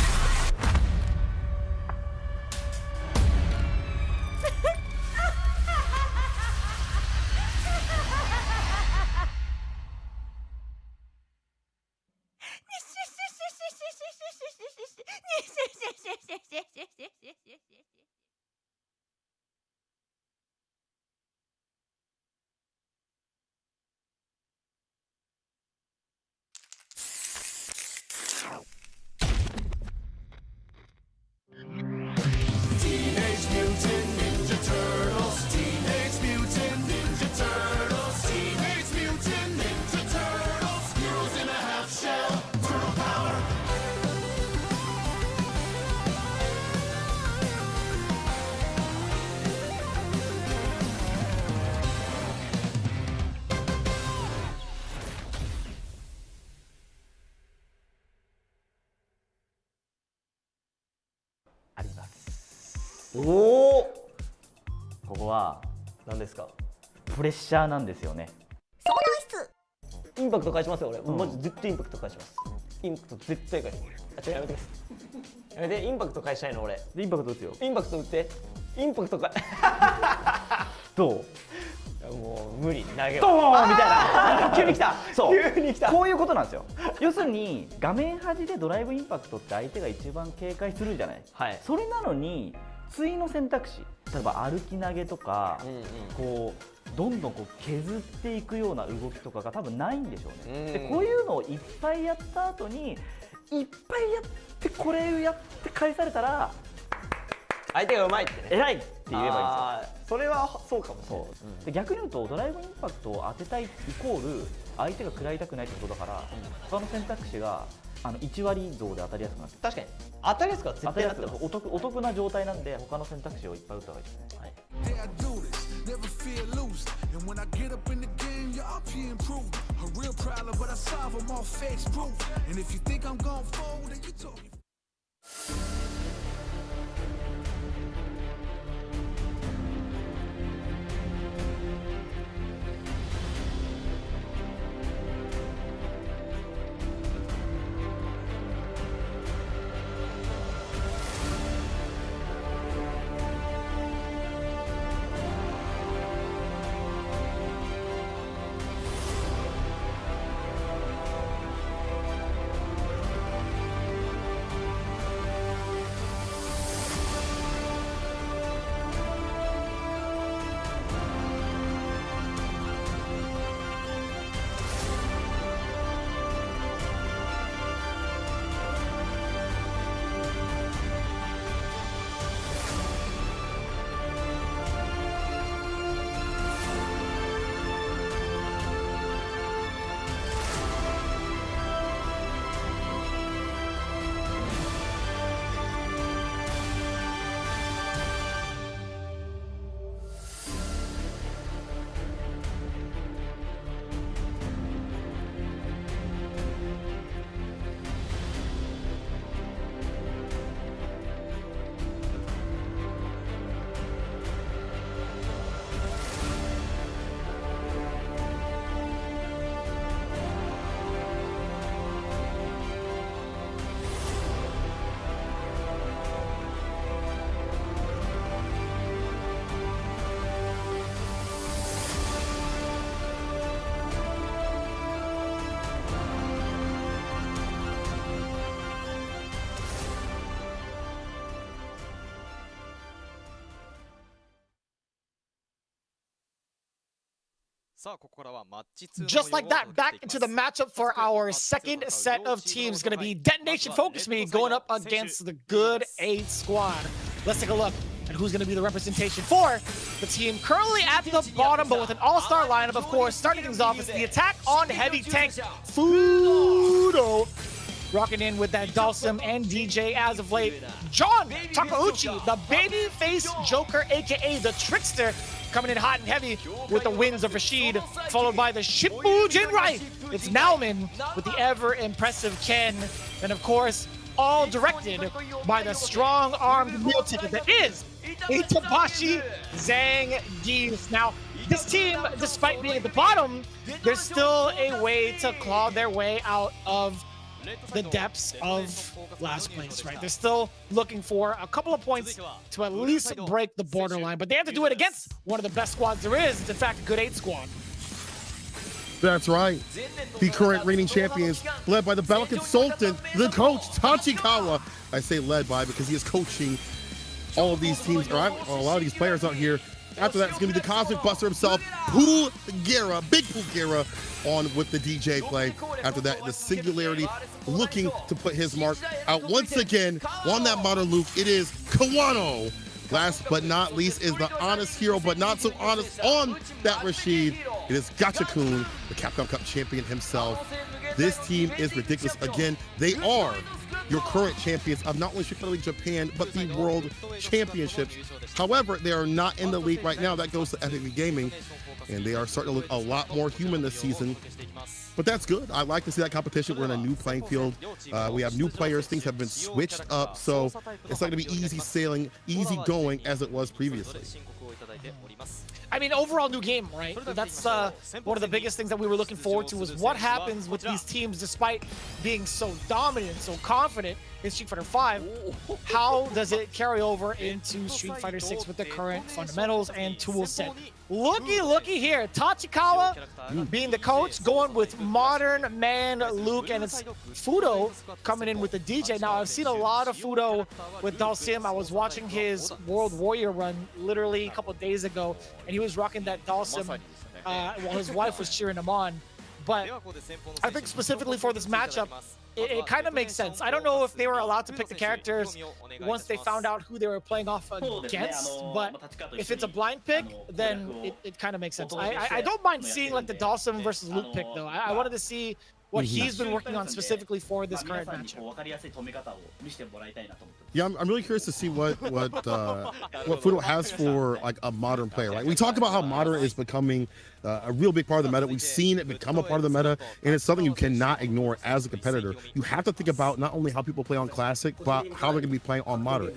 [SPEAKER 7] おお、ここは何ですか？プレッシャーなんですよね。
[SPEAKER 8] そうなんす。
[SPEAKER 7] インパクト返しますよ俺。マジ絶対インパクト返します。インパクト絶対返す。あ、やめてください。やめて、インパクト返したいの俺。インパクト打つよ。インパクト打って。インパクトかどう？もう無理、投げドーンみたいな急に来た。そう急に来た。こういうことなんですよ。要するに画面端でドライブインパクトって相手が一番警戒するじゃない。はい。それなのに対の選択肢、例えば歩き投げとか、こうどんどんこう削っていくような動きとかが多分ないんでしょうね。でこういうのをいっぱいやった後にいっぱいやってこれをやって返されたら相手がうまいってね、偉いって言えばいいんですよ。それはそうかもしれない。で逆に言うとドライブインパクトを当てたいイコール相手が食らいたくないってことだから、他の選択肢が1割増で当たりやすくなって、確かに当たりやすくは絶対なってます。お得な状態なんで他の選択肢をいっぱい打った方がいいですね。はい。
[SPEAKER 2] Just like that, back into the matchup for our second set of teams. Going to be DetonatioN FocusMe going up against the Good 8 squad. Let's take a look at who's going to be the representation for the team currently at the bottom, but with an all-star lineup, of course. Starting things off is the attack on heavy tank, Fudo. Rocking in with that Dalsum and DJ as of late. John Takauchi, the babyface Joker, aka the Trickster, coming in hot and heavy with the wins of Rashid, followed by the Shippu Jinrai. It's Nauman with the ever-impressive Ken. And of course, all directed by the strong-armed meal ticket that is Itabashi Zangief. Now, this team, despite being at the bottom, there's still a way to claw their way out of the depths of last place, right? They're still looking for a couple of points to at least break the borderline, but they have to do it against one of the best squads there is. It's in fact a Good 8 squad.
[SPEAKER 1] That's right. The current reigning champions, led by the battle consultant, the coach, Tachikawa. I say led by because he is coaching all of these teams, or a lot of these players out here. After that, it's going to be the Cosmic Buster himself, Pool Guerra, Big Pool Guerra, on with the DJ play. After that, the Singularity looking to put his mark out once again on that modern Luke. It is Kawano. Last but not least is the honest hero, but not so honest on that Rashid. It is Gacha-kun, the Capcom Cup champion himself. This team is ridiculous. Again, they are your current champions of not only Street Fighter League Japan, but the World Championships. However, they are not in the league right now. That goes to FFV Gaming, and they are starting to look a lot more human this season. But that's good. I like to see that competition. We're in a new playing field. We have new players. Things have been switched up, so it's not going to be easy sailing, easy going as it was previously.
[SPEAKER 2] I mean, overall new game, right? That's one of the biggest things that we were looking forward to, was what happens with these teams despite being so dominant, so confident in Street Fighter V. How does it carry over into Street Fighter 6 with the current fundamentals and tool set? Looky here. Tachikawa being the coach, going with modern man Luke, and it's Fudo coming in with the DJ. Now, I've seen a lot of Fudo with Dalsim. I was watching his World Warrior run literally a couple days ago, and he was rocking that Dalsim while his wife was cheering him on. But I think specifically for this matchup, it kind of makes sense. I don't know if they were allowed to pick the characters once they found out who they were playing off against, but if it's a blind pick, then it kind of makes sense. I don't mind seeing like the Dalsim versus Luke pick, though. I wanted to see what he's been working on specifically for this current matchup.
[SPEAKER 1] Yeah, I'm really curious to see what Fudo has for like a modern player. Right? We talked about how modern is becoming a real big part of the meta. We've seen it become a part of the meta, and it's something you cannot ignore as a competitor. You have to think about not only how people play on classic, but how they're going to be playing on modern.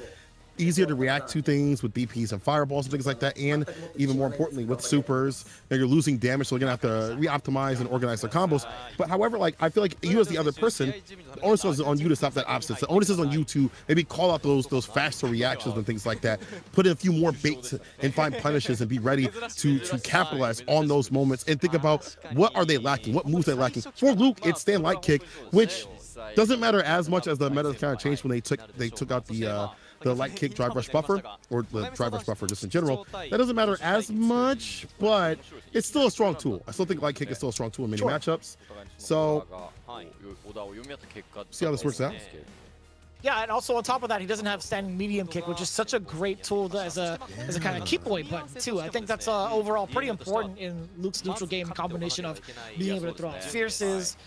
[SPEAKER 1] Easier to react to things with BPs and fireballs and things like that, and even more importantly with supers. You're losing damage, so you're gonna have to re-optimize and organize their combos. But however, like I feel like you as the other person, the onus is on you to stop that opposite. The onus is on you to maybe call out those faster reactions and things like that. Put in a few more baits and find punishes and be ready to capitalize on those moments and think about what are they lacking, what moves they're lacking. For Luke, it's stand light kick, which doesn't matter as much as the meta kind of changed when they took out the light kick drive rush buffer, or the drive rush buffer just in general. That doesn't matter as much, but it's still a strong tool. I still think light kick is still a strong tool in many matchups. So see how this works out.
[SPEAKER 2] Yeah, and also on top of that, he doesn't have standing medium kick, which is such a great tool as a kind of keep away button too. I think that's overall pretty important in Luke's neutral game combination of being able to throw out fierces,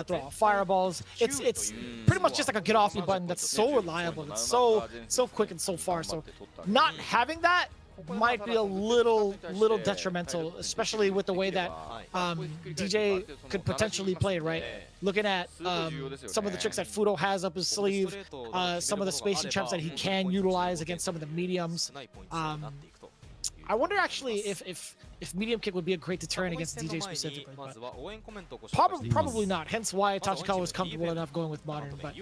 [SPEAKER 2] throw out fireballs. It's pretty much just like a get off me button that's so reliable, it's so quick and so far. So not having that might be a little detrimental, especially with the way that DJ could potentially play, right? Looking at some of the tricks that Fudo has up his sleeve, some of the spacing traps that he can utilize against some of the mediums. I wonder actually if medium kick would be a great deterrent against DJ specifically, but probably not. Hence why Tachikawa was comfortable enough going with modern. But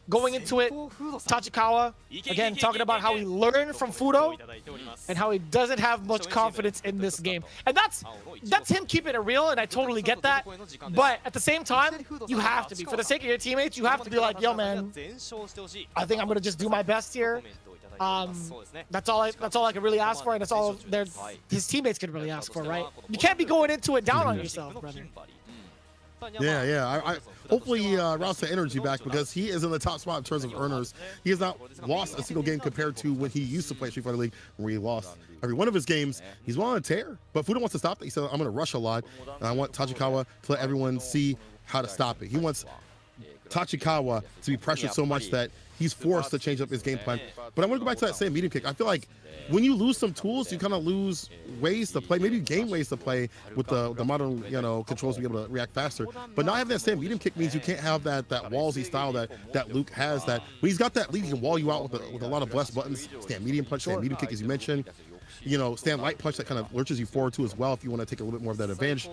[SPEAKER 2] going into it, Tachikawa again talking about how he learned from Fudo and how he doesn't have much confidence in this game, and that's him keeping it real, and I totally get that. But at the same time, you have to be, for the sake of your teammates, you have to be like, yo man, I think I'm gonna just do my best here. That's all I can really ask for, and that's all his teammates can really ask for, right? You can't be going into it down on yourself, brother.
[SPEAKER 1] Yeah. I hopefully routes the energy back, because he is in the top spot in terms of earners. He has not lost a single game compared to when he used to play Street Fighter League, where he lost every one of his games. He's well on a tear, but Fudo wants to stop it. He said, I'm going to rush a lot, and I want Tachikawa to let everyone see how to stop it. He wants Tachikawa to be pressured so much that he's forced to change up his game plan. But I want to go back to that same medium kick. I feel like when you lose some tools, you kind of lose ways to play, maybe gain ways to play with the modern controls to be able to react faster. But not having that same medium kick means you can't have that Wallsy style that Luke has. That when he's got that lead, he can wall you out with a lot of blessed buttons. Stand medium punch, stand medium kick, as you mentioned. Stand light punch that kind of lurches you forward too as well if you want to take a little bit more of that advantage.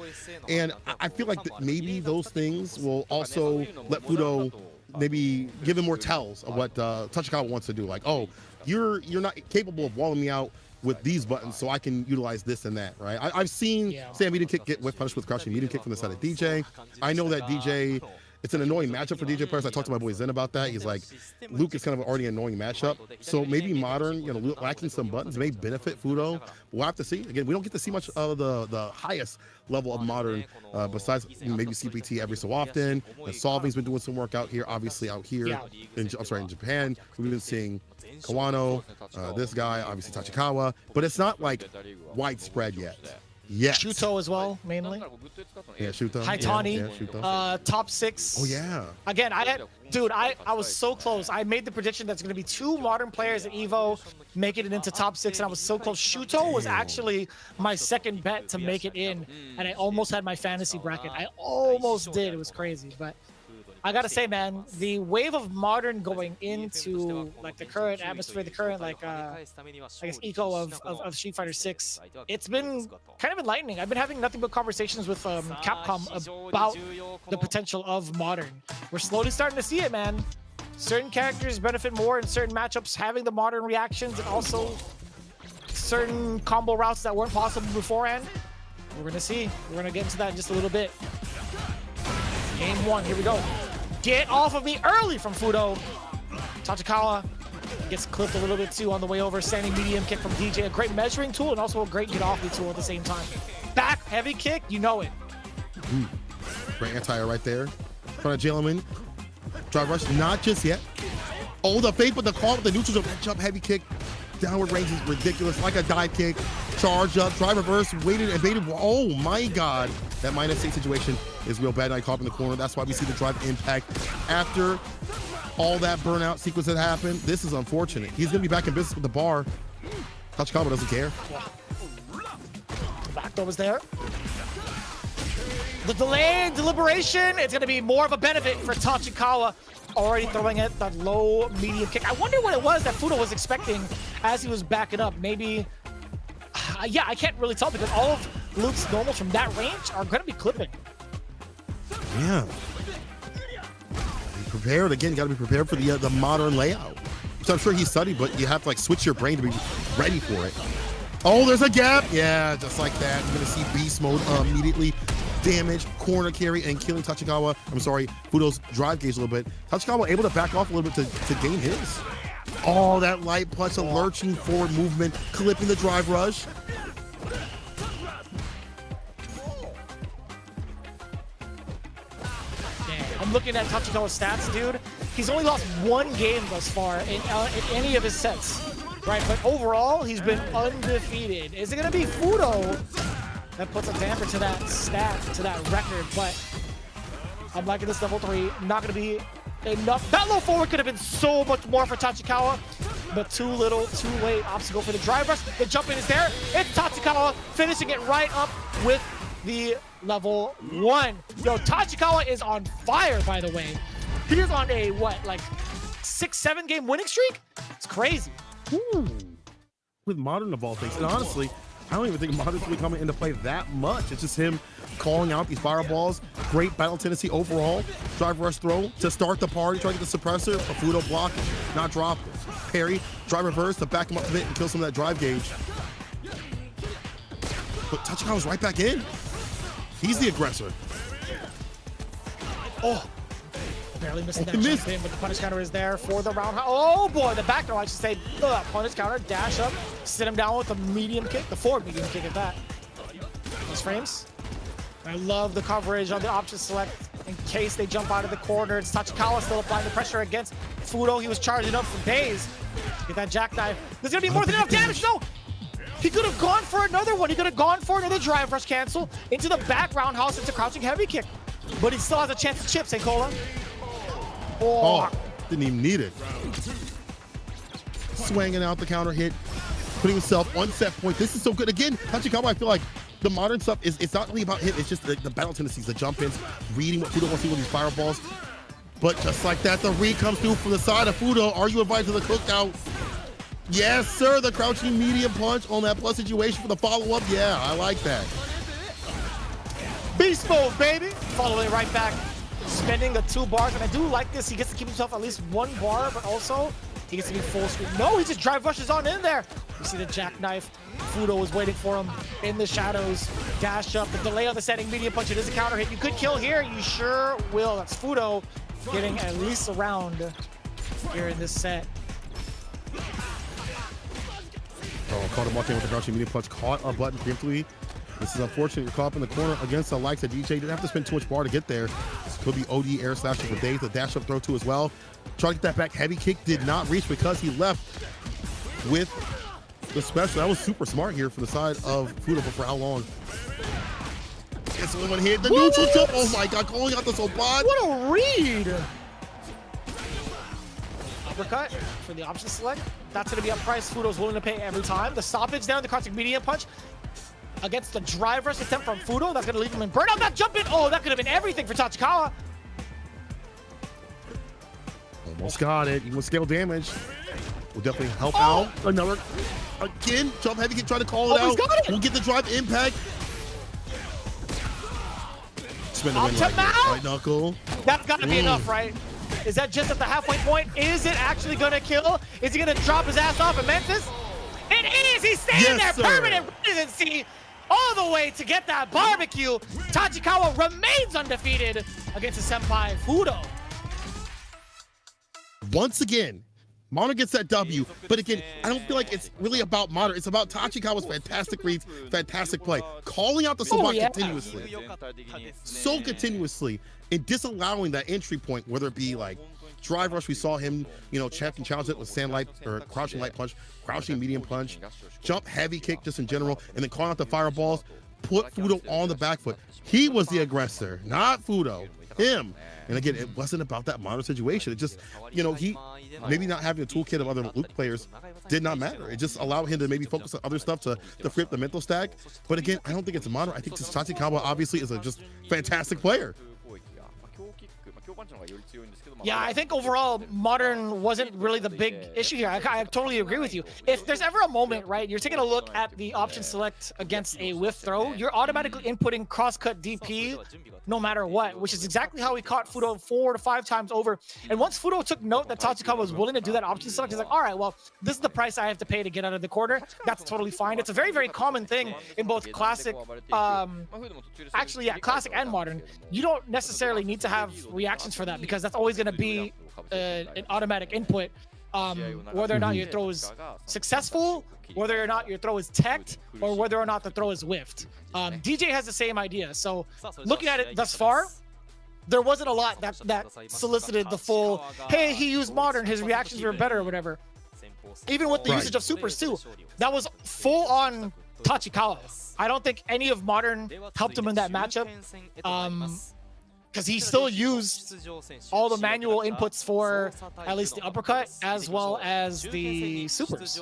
[SPEAKER 1] And I feel like maybe those things will also let Fudo maybe give him more tells of what Tachikawa wants to do. Like, oh, you're not capable of walling me out with these buttons, so I can utilize this and that, right? I've seen Sam medium kick get whiff punished with crushing medium kick from the side of DJ. I know that DJ, it's an annoying matchup for DJ players. I talked to my boy Zen about that. He's like, Luke is kind of already an annoying matchup. So maybe modern, lacking some buttons may benefit Fudo. We'll have to see. Again, we don't get to see much of the highest level of modern, besides maybe CPT every so often. And Solving's been doing some work out here, obviously out here. In Japan. We've been seeing Kawano, this guy, obviously Tachikawa, but it's not like widespread yet. Yes.
[SPEAKER 2] Shuto as well, mainly.
[SPEAKER 1] Yeah, Shuto.
[SPEAKER 2] Haitani.
[SPEAKER 1] Yeah, Shuto.
[SPEAKER 2] Top 6.
[SPEAKER 1] Oh, yeah.
[SPEAKER 2] Again, I was so close. I made the prediction that's going to be 2 modern players at EVO making it into top 6, and I was so close. Shuto was actually my second bet to make it in, and I almost had my fantasy bracket. I almost did. It was crazy, but I gotta say, man, the wave of modern going into like the current atmosphere, the current like I guess eco of Street Fighter 6, it's been kind of enlightening. I've been having nothing but conversations with Capcom about the potential of modern. We're slowly starting to see it, man. Certain characters benefit more in certain matchups having the modern reactions, and also certain combo routes that weren't possible beforehand. We're gonna see. We're gonna get into that in just a little bit. Game 1, here we go. Get off of me early from Fudo. Tachikawa gets clipped a little bit too on the way over. Standing medium kick from DJ. A great measuring tool and also a great get off me tool at the same time. Back heavy kick, you know it.
[SPEAKER 1] Great anti-air right there. Trying to jail him in. Drive rush, not just yet. Oh, the fake with the call with the neutral jump heavy kick. Downward range is ridiculous, like a dive kick. Charge up, drive reverse, waited, evaded. Oh my God. That -8 situation is real bad. I caught him in the corner. That's why we see the drive impact after all that burnout sequence that happened. This is unfortunate. He's gonna be back in business with the bar. Tachikawa doesn't care.
[SPEAKER 2] The back door was there. The delay and deliberation, it's gonna be more of a benefit for Tachikawa. Already throwing it, that low medium kick. I wonder what it was that Fudo was expecting as he was backing up. Maybe, yeah, I can't really tell because all of Luke's normals from that range are going to be clipping.
[SPEAKER 1] Yeah. Be prepared. Again, you got to be prepared for the modern layout. So I'm sure he studied, but you have to like switch your brain to be ready for it. Oh, there's a gap. Yeah, just like that. You're going to see beast mode immediately. Damage, corner carry, and killing Tachikawa. I'm sorry, Fudo's drive gauge a little bit. Tachikawa able to back off a little bit to gain his. Oh, that light punch, a lurching forward movement, clipping the drive rush.
[SPEAKER 2] I'm looking at Tachikawa's stats, dude. He's only lost 1 game thus far in any of his sets, right? But overall, he's been undefeated. Is it gonna be Fudo that puts a damper to that stat, to that record? But I'm liking this level 3. Not gonna be enough. That low forward could have been so much more for Tachikawa, but too little, too late. Obstacle for the drive rush. The jump in is there. It's Tachikawa finishing it right up with the level 1. Yo, Tachikawa is on fire, by the way. He is on a, what, like 6-7 game winning streak? It's crazy.
[SPEAKER 1] Ooh. With modern of all things. And honestly, I don't even think modern's really coming into play that much. It's just him calling out these fireballs. Great battle tendency overall. Drive rush throw to start the party. Try to get the suppressor. A Fudo block, not drop. Parry, drive reverse to back him up a bit and kill some of that drive gauge. But Tachikawa's right back in. He's the aggressor.
[SPEAKER 2] Oh, barely missing that jump in, but the punish counter is there for the round. Oh boy, the back throw, I should say. Punish counter, dash up, sit him down with a medium kick, the forward medium kick at that. These frames. I love the coverage on the option select in case they jump out of the corner. It's Tachikawa still applying the pressure against Fudo. He was charging up for days. Get that jackknife. There's gonna be more than enough damage. No! He could have gone for another one. He could have gone for another drive rush cancel into the back roundhouse into crouching heavy kick. But he still has a chance to chip, Senkola.
[SPEAKER 1] Oh, didn't even need it. Swinging out the counter hit, putting himself on set point. This is so good. Again, Tachikawa, I feel like the modern stuff it's not really about him. It's just the battle tendencies, the jump ins, reading what Fudo wants to do with these fireballs. But just like that, the read comes through from the side of Fudo. Are you invited to the cookout? Yes, sir. The crouching medium punch on that plus situation for the follow-up. Yeah, I like that.
[SPEAKER 2] Beast mode, baby. Following right back, spending the 2 bars. And I do like this. He gets to keep himself at least 1 bar, but also he gets to be full screen. No, he just drive rushes on in there. You see the jackknife. Fudo was waiting for him in the shadows. Dash up. The delay on the setting medium punch. It is a counter hit. You could kill here. You sure will. That's Fudo getting at least a round here in this set.
[SPEAKER 1] Oh, caught him walking with the crouching medium punch. Caught a button preemptively. This is unfortunate. You're caught up in the corner against the likes of DJ. Didn't have to spend too much bar to get there. This could be OD air slash for days. The dash up throw too as well. Try to get that back heavy kick. Did not reach because he left with The special, that was super smart here for the side of Fudo, but for how long? It's only one hit. The neutral jump. Oh my god, calling out the Sobat.
[SPEAKER 2] What a read! Uppercut for the option select. That's going to be a price Fudo's willing to pay every time. The stoppage down, the classic medium punch against the drive rush attempt from Fudo. That's going to leave him in burnout. That jump in. Oh, that could have been everything for Tachikawa.
[SPEAKER 1] Almost got it. Even with scale damage. Will definitely help out. Another, again, jump heavy kick, trying to call it out. We'll get the drive impact. Spin the win right knuckle.
[SPEAKER 2] That's got to be enough, right? Is that just at the halfway point? Is it actually going to kill? Is he going to drop his ass off at Memphis? It is! He's standing there, permanent residency, all the way to get that barbecue. Tachikawa remains undefeated against his senpai, Fudo.
[SPEAKER 1] Once again, Modern gets that W, but again, I don't feel like it's really about Modern. It's about Tachikawa's fantastic reads, fantastic play, calling out the Sobat continuously, so continuously, and disallowing that entry point, whether it be like drive rush. We saw him, you know, check and challenge it with sand light or crouching light punch, crouching medium punch, jump heavy kick just in general, and then calling out the fireballs, put Fudo on the back foot. He was the aggressor, not Fudo, him. And again, it wasn't about that Modern situation. It just, you know, he maybe not having a toolkit of other Luke players did not matter. It just allowed him to maybe focus on other stuff to free up the mental stack. But again, I don't think it's Modern. I think just Tachikawa obviously is a just fantastic player.
[SPEAKER 2] Yeah, I think overall Modern wasn't really the big issue here. I totally agree with you. If there's ever a moment, right, you're taking a look at the option select against a whiff throw, you're automatically inputting cross-cut DP no matter what, which is exactly how he caught Fudo 4 to 5 times over. And once Fudo took note that Tachikawa was willing to do that option select, he's like, all right, well, this is the price I have to pay to get out of the corner. That's totally fine. It's a very, very common thing in both classic, actually, yeah, classic and Modern. You don't necessarily need to have reactions for that because that's always going to be an automatic input. Whether or not your throw is successful, whether or not your throw is teched, or whether or not the throw is whiffed. DJ has the same idea. So looking at it thus far, there wasn't a lot that solicited the full, hey, he used Modern, his reactions were better or whatever. Even with the usage of supers too, that was full on Tachikawa. I don't think any of Modern helped him in that matchup. Because he still used all the manual inputs for at least the uppercut as well as the supers.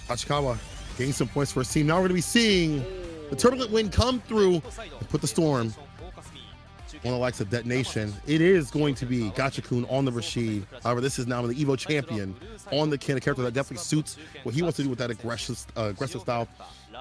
[SPEAKER 1] Tachikawa getting some points for his team. Now we're going to be seeing the turbulent wind come through and put the storm on the likes of DetonatioN. It is going to be Gachikun on the Rashid. However, this is now the Evo champion on the Ken, a character that definitely suits what he wants to do with that aggressive style.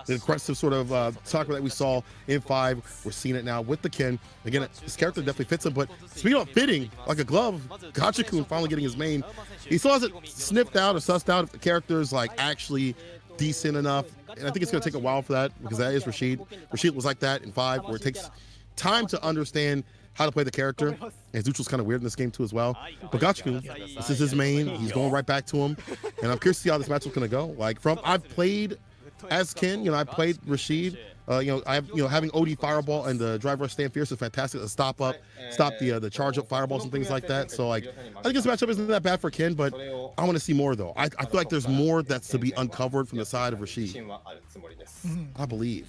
[SPEAKER 1] The aggressive sort of soccer that we saw in 5, we're seeing it now with the Ken. Again, this character definitely fits him, but speaking of fitting like a glove, Gachikun finally getting his main. He still hasn't sniffed out or sussed out if the character is like actually decent enough. And I think it's going to take a while for that because that is Rashid. Rashid was like that in 5, where it takes time to understand how to play the character. And his neutral's kind of weird in this game too as well. But Gachikun, this is his main. He's going right back to him. And I'm curious to see how this matchup's going to go. Like I've played as Ken, you know, I played Rashid. Having OD Fireball and the drive rush stand fierce is fantastic to stop the charge up fireballs and things like that. So like, I think this matchup isn't that bad for Ken, but I want to see more though. I feel like there's more that's to be uncovered from the side of Rashid. I believe.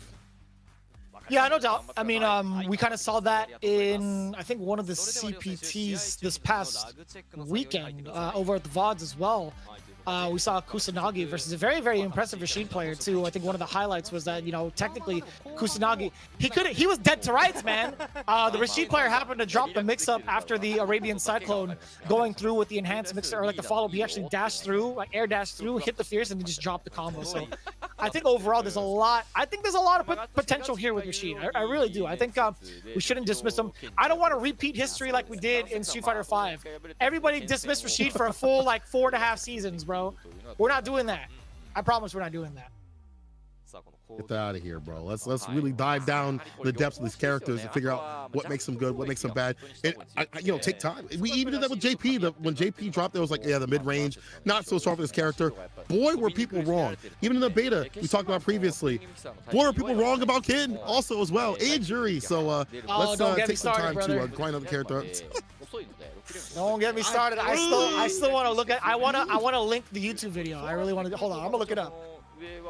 [SPEAKER 2] Yeah, no doubt. I mean, we kind of saw that in, I think, one of the CPTs this past weekend over at the VODs as well. We saw Kusanagi versus a very, very impressive Rashid player too. I think one of the highlights was that, you know, technically Kusanagi, he was dead to rights, man. The Rashid player happened to drop the mix-up after the Arabian Cyclone going through with the enhanced mixer, or like the follow-up. He actually dashed through, like air dashed through, hit the fierce, and then just dropped the combo. So I think overall there's a lot of potential here with Rashid. I really do. I think we shouldn't dismiss him. I don't want to repeat history like we did in Street Fighter V. Everybody dismissed Rashid for a full like 4.5 seasons, bro. We're not doing that. I promise we're not doing that.
[SPEAKER 1] Get that out of here, bro. Let's really dive down the depths of these characters and figure out what makes them good, what makes them bad, and take time. We even did that with JP. When JP dropped, it was like, yeah, the mid range, not so strong for this character. Boy, were people wrong. Even in the beta we talked about previously, boy, were people wrong about Ken also as well, and Jury. So let's take some time to grind on the character.
[SPEAKER 2] Don't get me started. I still want to look at. I want to link the YouTube video. I really want to. Hold on, I'm gonna look it up.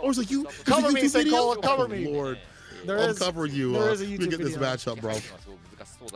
[SPEAKER 1] Oh, it's like you.
[SPEAKER 2] Cover me,
[SPEAKER 1] video?
[SPEAKER 2] Saikola, cover me.
[SPEAKER 1] Oh, Lord.
[SPEAKER 2] There
[SPEAKER 1] I'm
[SPEAKER 2] is-
[SPEAKER 1] covering you.
[SPEAKER 2] there is a
[SPEAKER 1] to
[SPEAKER 2] YouTube
[SPEAKER 1] get this
[SPEAKER 2] video.
[SPEAKER 1] matchup, bro.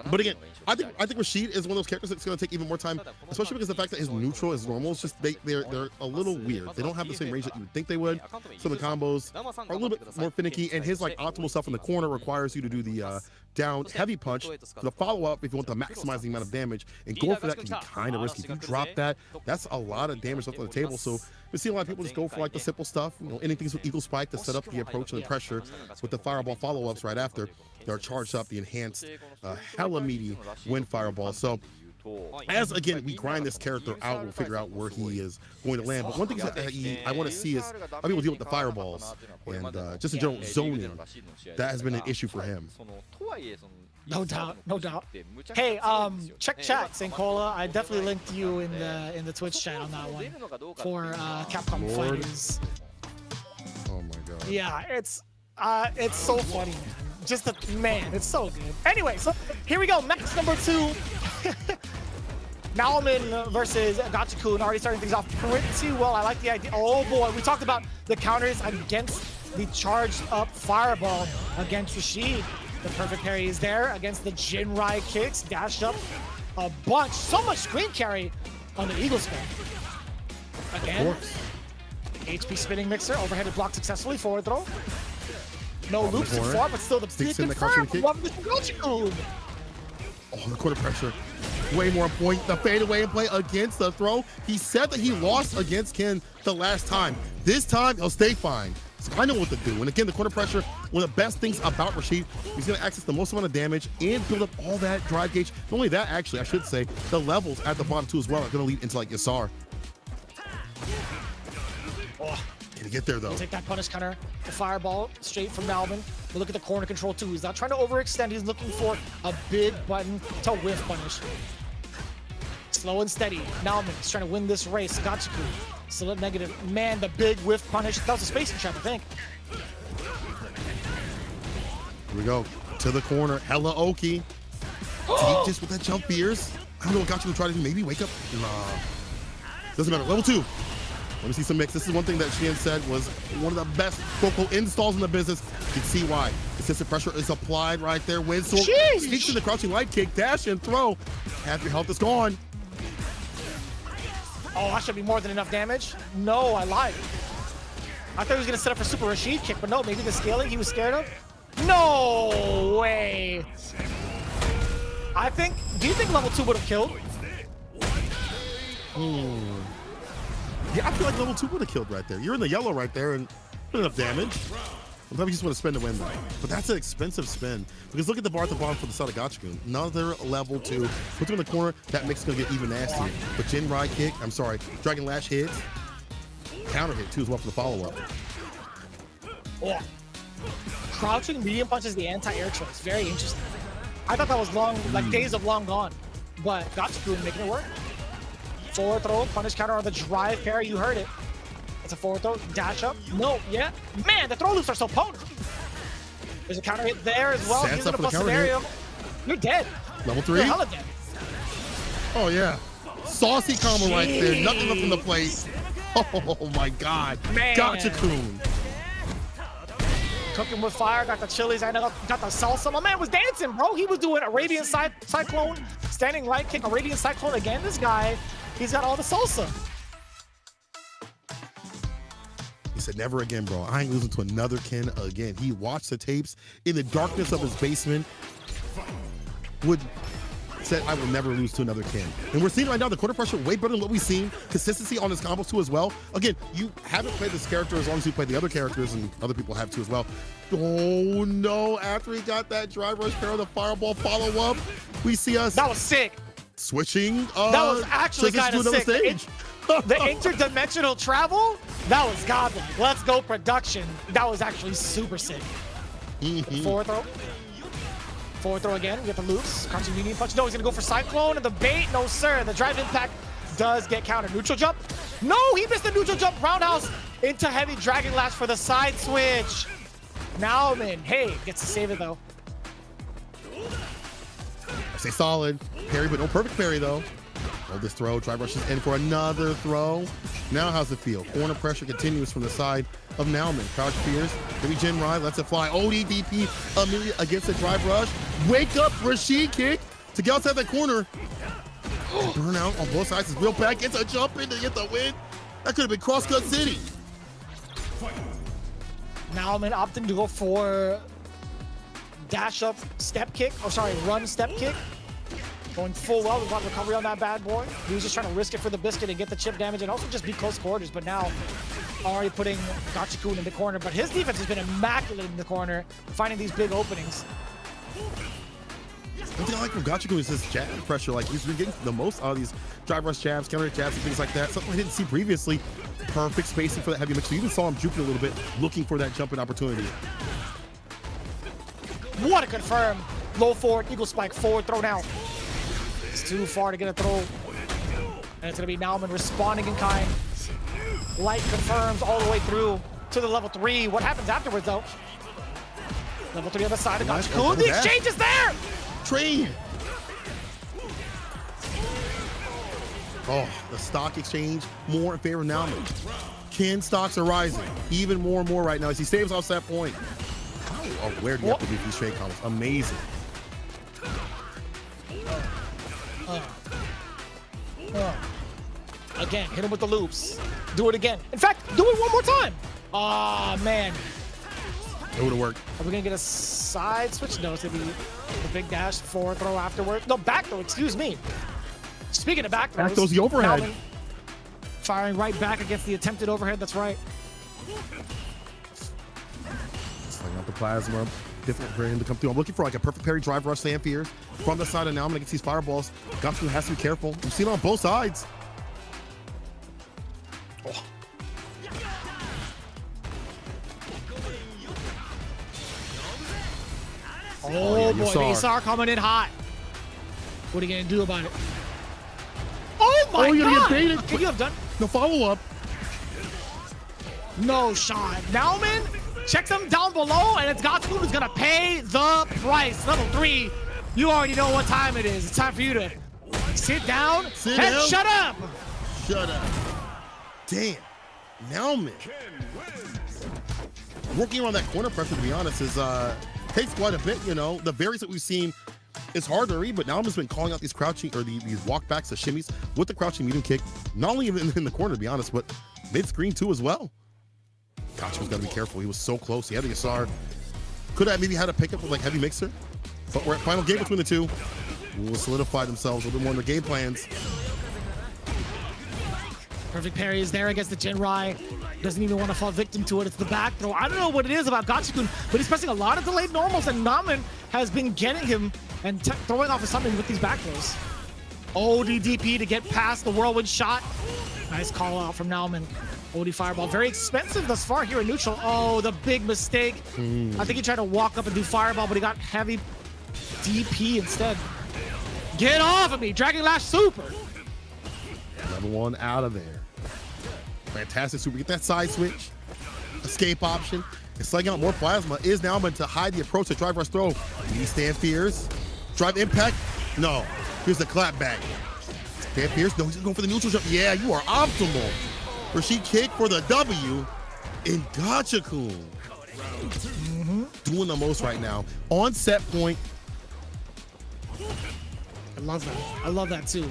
[SPEAKER 1] But again, I think Rashid is one of those characters that's going to take even more time, especially because the fact that his neutral is normal. It's just they're a little weird. They don't have the same range that you would think they would. Some of the combos are a little bit more finicky, and his like optimal stuff in the corner requires you to do the down heavy punch. The follow up, if you want to maximize the amount of damage, and going for that can be kind of risky. If you drop that, that's a lot of damage left on the table. So we see a lot of people just go for like the simple stuff, anything with eagle spike to set up the approach and the pressure with the fireball follow ups right after. They're charged up the enhanced hella meaty wind fireball. So as again we grind this character out, we'll figure out where he is going to land. But one thing that I want to see is how people deal with the fireballs and just in general zoning. That has been an issue for him.
[SPEAKER 2] No doubt, no doubt. Hey, check chat, Saikola. I definitely linked you in the Twitch chat on that one for Capcom Fighters.
[SPEAKER 1] Oh my god.
[SPEAKER 2] Yeah, it's so funny, man. Just man, it's so good. Anyway, so here we go. Match number 2. Naomin versus Gachikun. Already starting things off pretty well. I like the idea. Oh boy, we talked about the counters against the charged up fireball against Rashid. The perfect parry is there against the Jinrai kicks. Dashed up a bunch. So much screen carry on the Eagle spin. Again, HP spinning mixer. Overheaded block successfully. Forward throw. No loops too far, but still the big confirm.
[SPEAKER 1] Oh, the quarter pressure. Way more point. The fadeaway in play against the throw. He said that he lost against Ken the last time. This time, he'll stay fine. So I know what to do. And again, the quarter pressure, one of the best things about Rashid, he's going to access the most amount of damage and build up all that drive gauge. Not only that, actually, I should say, the levels at the bottom too as well are going to lead into like Yasar. Oh, can he get there though?
[SPEAKER 2] Take that punish counter, the fireball straight from Malvin. But look at the corner control too. He's not trying to overextend. He's looking for a big button to whiff punish. Slow and steady. Malvin is trying to win this race. Gachikun still at negative. Man, the big whiff punish. That was a spacing trap, I think.
[SPEAKER 1] Here we go. To the corner. Hella Oki. Deep just with that jump fears. I don't know what Gachikun tried to do. Maybe wake up. Nah. Doesn't matter. Level 2. Let me see some mix. This is one thing that Shin said was one of the best vocal installs in the business. You can see why. Consistent pressure is applied right there. Wind sword sneaks in the crouching light kick, dash and throw. Half your health is gone.
[SPEAKER 2] Oh, that should be more than enough damage. No, I lied. I thought he was gonna set up for Super Rashid kick, but no, maybe the scaling he was scared of. No way. Do you think level 2 would have killed?
[SPEAKER 1] Yeah, I feel like level 2 would have killed right there. You're in the yellow right there and not enough damage. Sometimes you just want to spin to win though. But that's an expensive spin. Because look at the bar at the bottom for the side of Gachikun. Another level 2. Put him in the corner, that mix is going to get even nastier. But Jinrai kick, Dragon Lash hits. Counter hit too as well for the follow-up.
[SPEAKER 2] Oh. Crouching medium punch is the anti-air choice. Very interesting. I thought that was long, like days of long gone. But Gachikun making it work. Forward throw, punish counter on the drive parry. You heard it. It's a forward throw, dash up. No, yeah. Man, the throw loops are so potent. There's a counter hit there as well. Using a plus scenario. You're dead.
[SPEAKER 1] Level 3.
[SPEAKER 2] You're hella dead.
[SPEAKER 1] Oh yeah. Saucy combo right there. Nothing left on the plate. Oh my god.
[SPEAKER 2] Man.
[SPEAKER 1] Gachikun.
[SPEAKER 2] Cooking with fire, got the chilies, I got the salsa. My man was dancing, bro. He was doing Arabian Cyclone, standing light kick, Arabian Cyclone again. This guy, he's got all the salsa.
[SPEAKER 1] He said, never again, bro. I ain't losing to another Ken again. He watched the tapes in the darkness of his basement. Said, I will never lose to another Ken. And we're seeing right now the quarter pressure way better than what we've seen. Consistency on his combos too as well. Again, you haven't played this character as long as you played the other characters, and other people have too as well. Oh no, after he got that drive rush pair of the fireball follow-up, we see us.
[SPEAKER 2] That was sick.
[SPEAKER 1] Switching.
[SPEAKER 2] That was actually kind of sick. The interdimensional travel, that was godlike. Let's go production. That was actually super sick. Forward throw. Forward throw again. We get the loops. Crouching medium punch. No, he's gonna go for Cyclone and the bait. No, sir. The drive impact does get countered. Neutral jump. No, he missed the neutral jump. Roundhouse into heavy Dragon Lash for the side switch. Naomin, hey, gets to save it though.
[SPEAKER 1] Stay solid. Parry, but no perfect parry though. Hold this throw. Drive rushes in for another throw. Now how's it feel? Corner pressure continues from the side of Nauman. Crouch fears. Maybe Jin Rai lets it fly. ODDP immediately against the drive rush. Wake up, Rashid kick to get outside that corner. Burnout on both sides is real bad. Gets a jump in to get the win. That could have been Crosscut City.
[SPEAKER 2] Nauman opting to go for dash up step kick, or sorry, run step kick. Going full well, we got recovery on that bad boy. He was just trying to risk it for the biscuit and get the chip damage and also just be close quarters, but now already putting Gachikun in the corner, but his defense has been immaculate in the corner, finding these big openings.
[SPEAKER 1] One thing I like from Gachikun is his jab pressure. Like, he's been getting the most out of these drive rush jabs, counter jabs, and things like that. Something I didn't see previously. Perfect spacing for that heavy mix. So you even saw him juking a little bit, looking for that jumping opportunity.
[SPEAKER 2] What a confirm. Low forward, eagle spike, forward throw now. It's too far to get a throw. And it's gonna be Nauman responding in kind. Light confirms all the way through to the level 3. What happens afterwards though? Level 3 on the side of Gachikun. The exchange is there!
[SPEAKER 1] Trade! Oh, the stock exchange more in favor of Nauman. Ken stocks are rising even more and more right now as he saves off that point. Oh, where do you have to do these trade combos? Amazing.
[SPEAKER 2] Again, hit him with the loops. Do it again. In fact, do it one more time. Ah, man.
[SPEAKER 1] It would have worked.
[SPEAKER 2] Are we gonna get a side switch? No, it's gonna be a big dash, forward throw afterward. No, back throw, excuse me. Speaking of back throws.
[SPEAKER 1] Back throws the overhead.
[SPEAKER 2] Nauman firing right back against the attempted overhead, that's right.
[SPEAKER 1] Slinging out the plasma. Different for him to come through. I'm looking for like a perfect parry drive rush Sam Fears from the side of Nauman against these fireballs. Gachikun has to be careful. You've seen it on both sides. Oh.
[SPEAKER 2] Oh boy, Isar coming in hot. What are you gonna do about it? Oh my
[SPEAKER 1] you're gonna
[SPEAKER 2] god!
[SPEAKER 1] get baited.
[SPEAKER 2] Could you have done?
[SPEAKER 1] No follow-up.
[SPEAKER 2] No shot. Nauman checks him down below, and it's Gachikun who's gonna pay the price. Level 3. You already know what time it is. It's time for you to sit down and shut up.
[SPEAKER 1] Shut up. Damn. Nauman. Working around that corner pressure, to be honest, is takes quite a bit, you know. The variance that we've seen is hard to read, but Nauman's been calling out these crouching, or these walkbacks, the shimmies, with the crouching medium kick, not only in the corner, to be honest, but mid-screen too as well. Gachikun's got to be careful. He was so close. He had the Isar. Could have maybe had a pickup with like heavy mixer, but we're at final game between the two. Will solidify themselves a little bit more in their game plans.
[SPEAKER 2] Perfect parry is there against the Jinrai. Doesn't even want to fall victim to it. It's the back throw. I don't know what it is about Gachikun, but he's pressing a lot of delayed normals, and Nauman has been getting him and throwing off of something with these back throws. ODDP to get past the whirlwind shot. Nice call out from Nauman. OD fireball, very expensive thus far here in neutral. Oh, the big mistake. I think he tried to walk up and do fireball, but he got heavy DP instead. Get off of me, Dragon Lash Super.
[SPEAKER 1] Level 1 out of there. Fantastic super. Get that side switch. Escape option. And slugging out more plasma is Nauman to hide the approach to drive rush throw. He stand fears. Drive impact. No. Here's the clap back. Stand fears. No, he's going for the neutral jump. Yeah, you are optimal. Rashid kick for the W in Gachikun. Doing the most right now. On set point.
[SPEAKER 2] I love that. I love that too.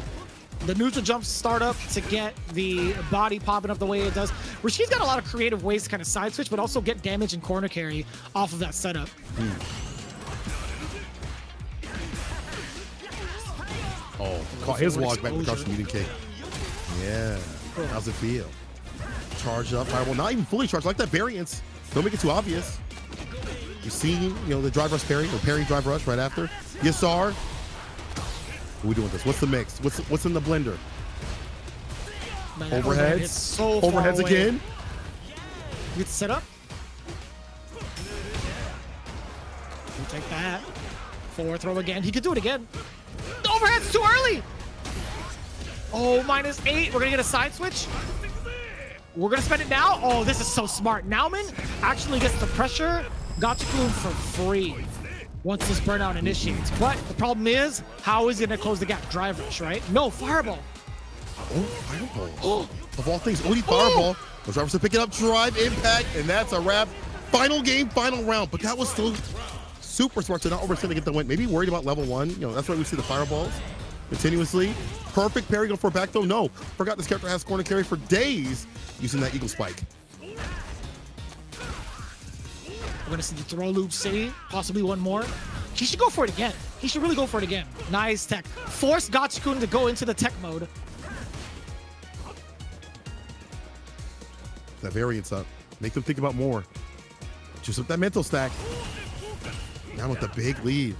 [SPEAKER 2] The neutral jump start up to get the body popping up the way it does. Rashid's got a lot of creative ways to kind of side switch, but also get damage and corner carry off of that setup.
[SPEAKER 1] Oh, caught his walk back with crouching medium kick. Yeah. How's it feel? Charge up, fireball. Not even fully charged. I like that variance. Don't make it too obvious. You've seen, you know, the drive rush parry, or parry drive rush right after. Yasar. What are we doing with this? What's the mix? What's in the blender?
[SPEAKER 2] Man,
[SPEAKER 1] Overheads.
[SPEAKER 2] So
[SPEAKER 1] Overheads again.
[SPEAKER 2] You get set up. We'll take that. Forward throw again. He could do it again. The overhead's too early. Oh, -8. We're gonna get a side switch. We're gonna spend it now. Oh, this is so smart. Nauman actually gets the pressure. Gachikun for free. once this burnout initiates. But the problem is, how is he going to close the gap? Drive rush, right? No, fireball.
[SPEAKER 1] Oh, fireball. Oh, of all things, OD fireball. The drivers are picking up drive impact, and that's a wrap. Final game, final round. But that was still super smart to not overextend to get the win. Maybe worried about level 1. You know, that's why we see the fireballs continuously. Perfect parry, go for a back throw. No, forgot this character has corner carry for days using that eagle spike.
[SPEAKER 2] We're gonna see the throw loop city, possibly one more. He should go for it again. He should really go for it again. Nice tech. Force Gachikun to go into the tech mode.
[SPEAKER 1] That variance up. Make them think about more. Just with that mental stack. Now with the big lead.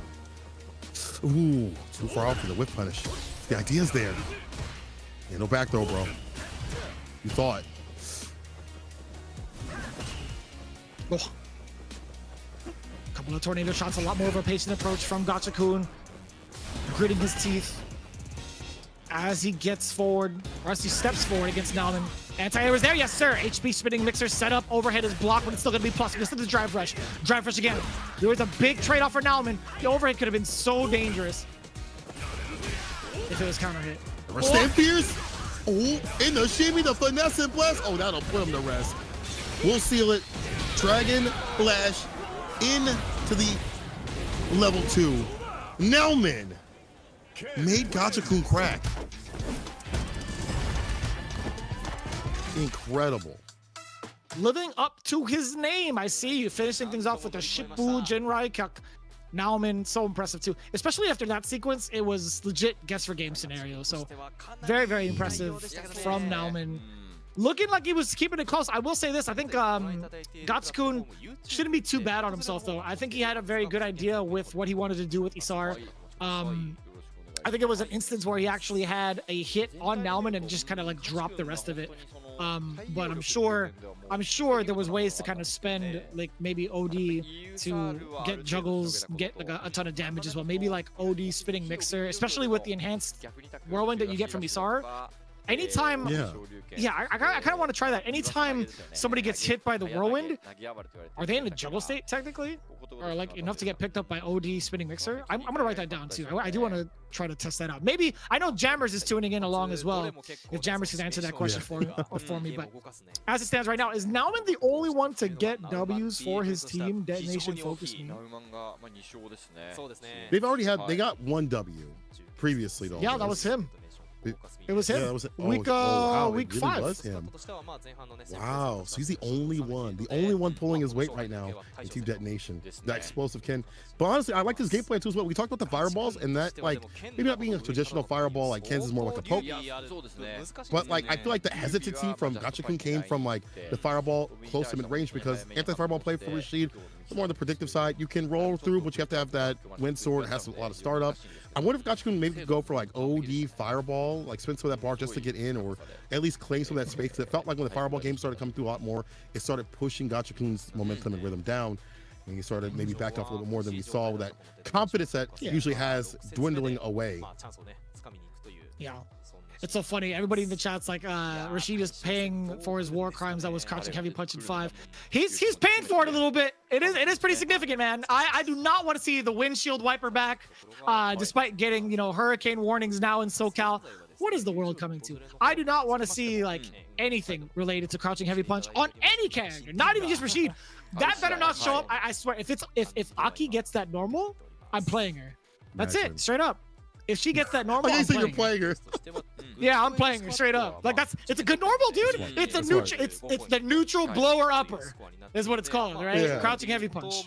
[SPEAKER 1] Ooh, too far off for the whip punish. The idea's there. Yeah, no back throw, bro. You thought.
[SPEAKER 2] Oh. Couple of tornado shots, a lot more of a patient approach from Gachikun. Gritting his teeth as he gets forward, or as he steps forward against Nauman. Anti-air is there, yes sir. HP spinning mixer set up, overhead is blocked, but it's still gonna be plus. Listen to the drive rush. Drive rush again. There was a big trade-off for Nauman. The overhead could have been so dangerous if it was counter hit.
[SPEAKER 1] Stand Pierce. Oh, in the shimmy, the finesse and blast. Oh, that'll put him to rest. We'll seal it. Dragon Flash into the level 2. Nauman made Gachikun crack. Incredible.
[SPEAKER 2] Living up to his name. I see you finishing things off with a Shippu Jinrai Kak. Nauman, so impressive too. Especially after that sequence, it was legit guess for game scenario. So very, very impressive from Nauman. Looking like he was keeping it close. I will say this, I think Gachikun shouldn't be too bad on himself though. I think he had a very good idea with what he wanted to do with Isar. I think it was an instance where he actually had a hit on Nauman and just kind of like dropped the rest of it. But I'm sure there was ways to kind of spend like maybe OD to get juggles, get like a ton of damage as well. Maybe like OD spinning mixer, especially with the enhanced whirlwind that you get from Isar. Anytime, I kind of want to try that. Anytime somebody gets hit by the whirlwind, are they in the juggle state technically, or like enough to get picked up by OD spinning mixer? I'm gonna write that down too. I do want to try to test that out. Maybe I know Jammers is tuning in along as well. If Jammers can answer that question for me, but as it stands right now, is Nauman the only one to get W's for his team? DetonatioN, FocusMe.
[SPEAKER 1] They've already had. They got 1 W previously though.
[SPEAKER 2] Yeah, that was him. It was him.
[SPEAKER 1] Yeah, that was
[SPEAKER 2] week
[SPEAKER 1] wow,
[SPEAKER 2] week
[SPEAKER 1] really
[SPEAKER 2] 5.
[SPEAKER 1] Was him. Wow, so he's the only one pulling his weight right now in Team DetonatioN. That explosive Ken. But honestly, I like his game plan too as well. We talked about the fireballs and that like maybe not being a traditional fireball like Ken's is more like a poke. But like I feel like the hesitancy from Gachikun came from like the fireball close to mid-range because anti-fireball play for Rashid, the more on the predictive side, you can roll through, but you have to have that wind sword. It has a lot of startup. I wonder if Gachikun maybe could go for like OD fireball, like spin some of that bar just to get in, or at least claim some of that space. Because it felt like when the fireball game started coming through a lot more, it started pushing Gachikun's momentum and rhythm down, and he started maybe backed off a little bit more than we saw with that confidence that usually has dwindling away.
[SPEAKER 2] Yeah. It's so funny. Everybody in the chat's like, Rashid is paying for his war crimes that was crouching heavy punch in 5. He's paying for it a little bit. It is pretty significant, man. I do not want to see the windshield wiper back, despite getting, you know, hurricane warnings now in SoCal. What is the world coming to? I do not want to see like anything related to crouching heavy punch on any character, not even just Rashid. That better not show up. I swear, if Aki gets that normal, I'm playing her. That's it, straight up. If she gets that normal, I'm playing her. Yeah, I'm playing her straight up. Like it's a good normal, dude. It's a neutral. It's the neutral blower upper, is what it's called, right? Yeah. Crouching heavy punch.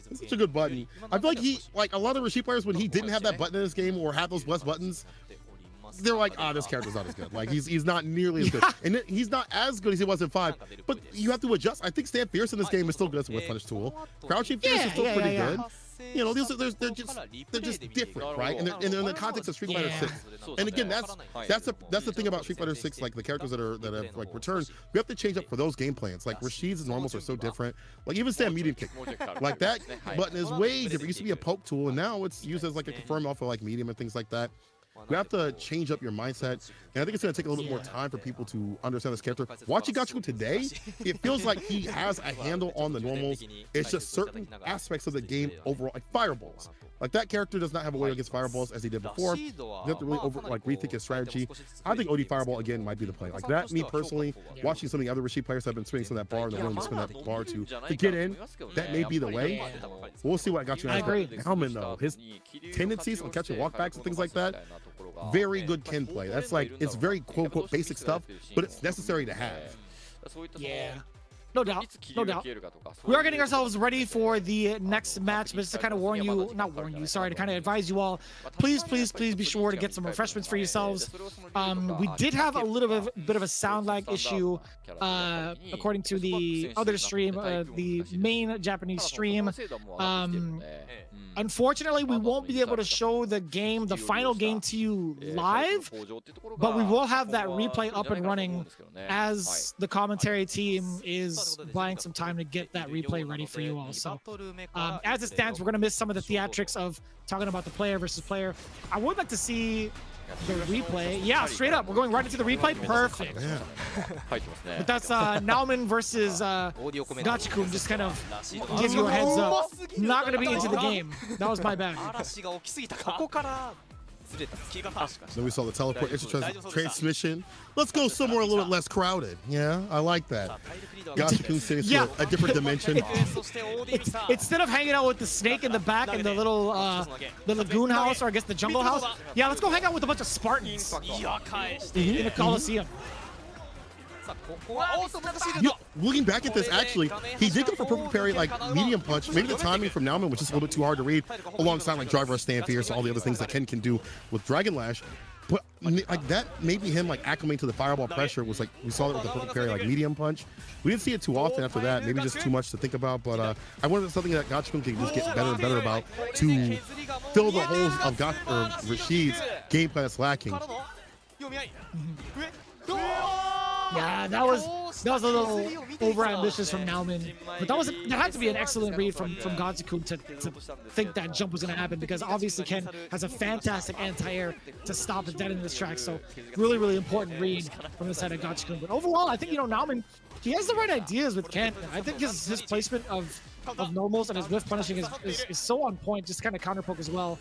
[SPEAKER 1] It's such a good button. I feel like like a lot of Rashid players, when he didn't have that button in his game or have those blessed buttons, they're like, this character's not as good. Like he's not nearly as good, and he's not as good as he was in 5. But you have to adjust. I think Stand Fierce in this game is still good as a whip punish tool. Crouching Fierce is still pretty good. You know, they're just different, right? And they're in the context of Street Fighter 6. And again, that's the thing about Street Fighter 6. Like the characters that have like returned, we have to change up for those game plans. Like Rashid's normals are so different. Like even Stand medium kick, like that button is way different. It used to be a poke tool, and now it's used as like a confirm off of like medium and things like that. You have to change up your mindset, and I think it's going to take a little bit more time for people to understand this character. Watching Gachiku today, it feels like he has a handle on the normals. It's just certain aspects of the game overall, like fireballs. Like that character does not have a way against fireballs as he did before. You have to really rethink his strategy. I think OD Fireball again might be the play. Like that, me personally, watching some of the other Rashid players have been swinging some of that bar and they're willing to spin that bar to get in. That may be the way. We'll see what Gachiku has.
[SPEAKER 2] I agree.
[SPEAKER 1] Nauman though, his tendencies on catching walkbacks and things like that, very good Ken play. That's like, it's very quote unquote basic stuff, but it's necessary to have.
[SPEAKER 2] Yeah. No doubt, no doubt. We are getting ourselves ready for the next match, but just to kind of warn you, not warn you, sorry, to kind of advise you all, please be sure to get some refreshments for yourselves. We did have a little bit of a sound lag issue, according to the other stream, the main Japanese stream. Unfortunately, we won't be able to show the game, the final game to you live, but we will have that replay up and running as the commentary team is buying some time to get that replay ready for you all. So as it stands, we're going to miss some of the theatrics of talking about the player versus player. I would like to see the replay. Yeah, straight up. We're going right into the replay. Perfect.
[SPEAKER 1] Yeah.
[SPEAKER 2] But that's Nauman versus Gachiku. Just kind of give you a heads up. Not going to be into the game. That was my bad.
[SPEAKER 1] Then we saw the teleport transmission. Let's go somewhere a little bit less crowded. Yeah, I like that. Gachiku sitting to a different dimension.
[SPEAKER 2] Instead of hanging out with the snake in the back and the little the lagoon house, or I guess the jungle house, yeah, let's go hang out with a bunch of Spartans in the Coliseum.
[SPEAKER 1] Looking back at this, actually, he did go for perfect parry, like medium punch. Maybe the timing from Nauman was just a little bit too hard to read, alongside like drive rush, stand fierce, all the other things that Ken can do with Dragon Lash. But like that, maybe him like acclimating to the fireball pressure was like, we saw it with the perfect parry, like medium punch. We didn't see it too often after that. Maybe just too much to think about. But I wanted something that Gachiku can just get better and better about to fill the holes of Rashid's gameplay that's lacking.
[SPEAKER 2] Yeah, that was a little over-ambitious from Nauman, but that had to be an excellent read from Gachiku to think that jump was going to happen, because obviously Ken has a fantastic anti-air to stop it dead in this track. So really important read from the side of Gachiku. But overall, I think, Nauman, he has the right ideas with Ken. I think his placement of normals and his whiff punishing is so on point, just kind of counter poke as well.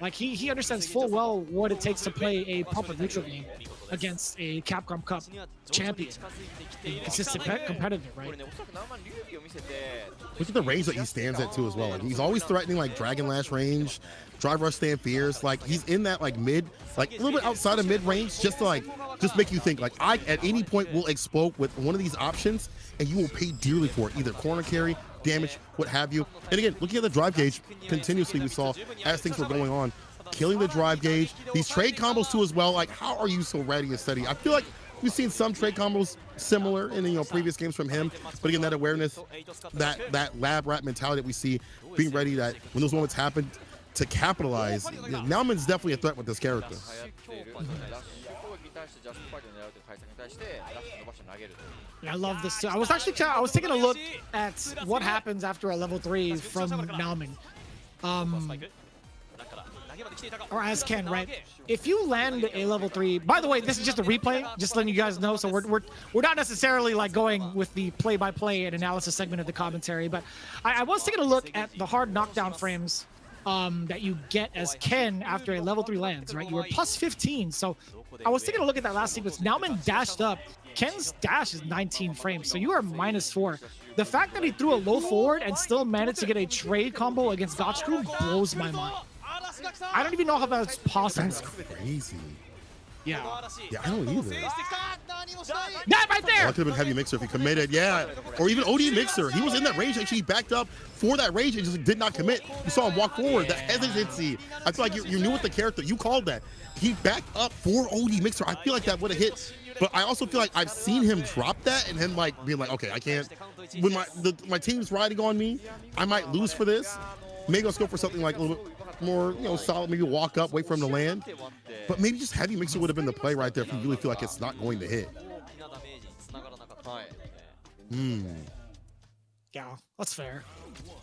[SPEAKER 2] Like he understands full well what it takes to play a proper neutral game against a Capcom Cup champion, a consistent competitor, right?
[SPEAKER 1] Look at the range that he stands at too as well. Like, he's always threatening like Dragon Lash range, drive rush, stand fierce. Like he's in that like mid, like a little bit outside of mid range, just to just make you think like I at any point will explode with one of these options, and you will pay dearly for it, either corner carry, damage, what have you. And again, looking at the drive gauge continuously, we saw as things were going on, killing the drive gauge, these trade combos too as well. Like, how are you so ready and steady? I feel like we've seen some trade combos similar in previous games from him, but again, that awareness, that lab rat mentality that we see, being ready that when those moments happen to capitalize. Nauman's definitely a threat with this character.
[SPEAKER 2] Yeah, I love this too. I was taking a look at what happens after a level 3 from Nauman. Or as Ken, right? If you land a level 3, by the way, this is just a replay, just letting you guys know. So we're not necessarily like going with the play-by-play and analysis segment of the commentary, but I was taking a look at the hard knockdown frames that you get as Ken after a level 3 lands, right? You were plus 15. So I was taking a look at that last sequence. Nauman dashed up. Ken's dash is 19 frames, so you are -4. The fact that he threw a low forward and still managed to get a trade combo against Gachiku blows my mind. I don't even know how that's possible.
[SPEAKER 1] That's crazy.
[SPEAKER 2] Yeah,
[SPEAKER 1] I don't either.
[SPEAKER 2] That right there!
[SPEAKER 1] That could have been Heavy Mixer if he committed, yeah. Or even OD Mixer. He was in that range, actually backed up for that range and just did not commit. You saw him walk forward, that hesitancy. I feel like you knew with the character, you called that. He backed up for OD Mixer. I feel like that would have hit. But I also feel like I've seen him drop that and him like being like, okay, I can't. When my team's riding on me, I might lose for this. Maybe let's go for something like a little bit more, solid. Maybe walk up, wait for him to land. But maybe just Heavy Mixer would have been the play right there if you really feel like it's not going to hit.
[SPEAKER 2] Yeah, that's fair.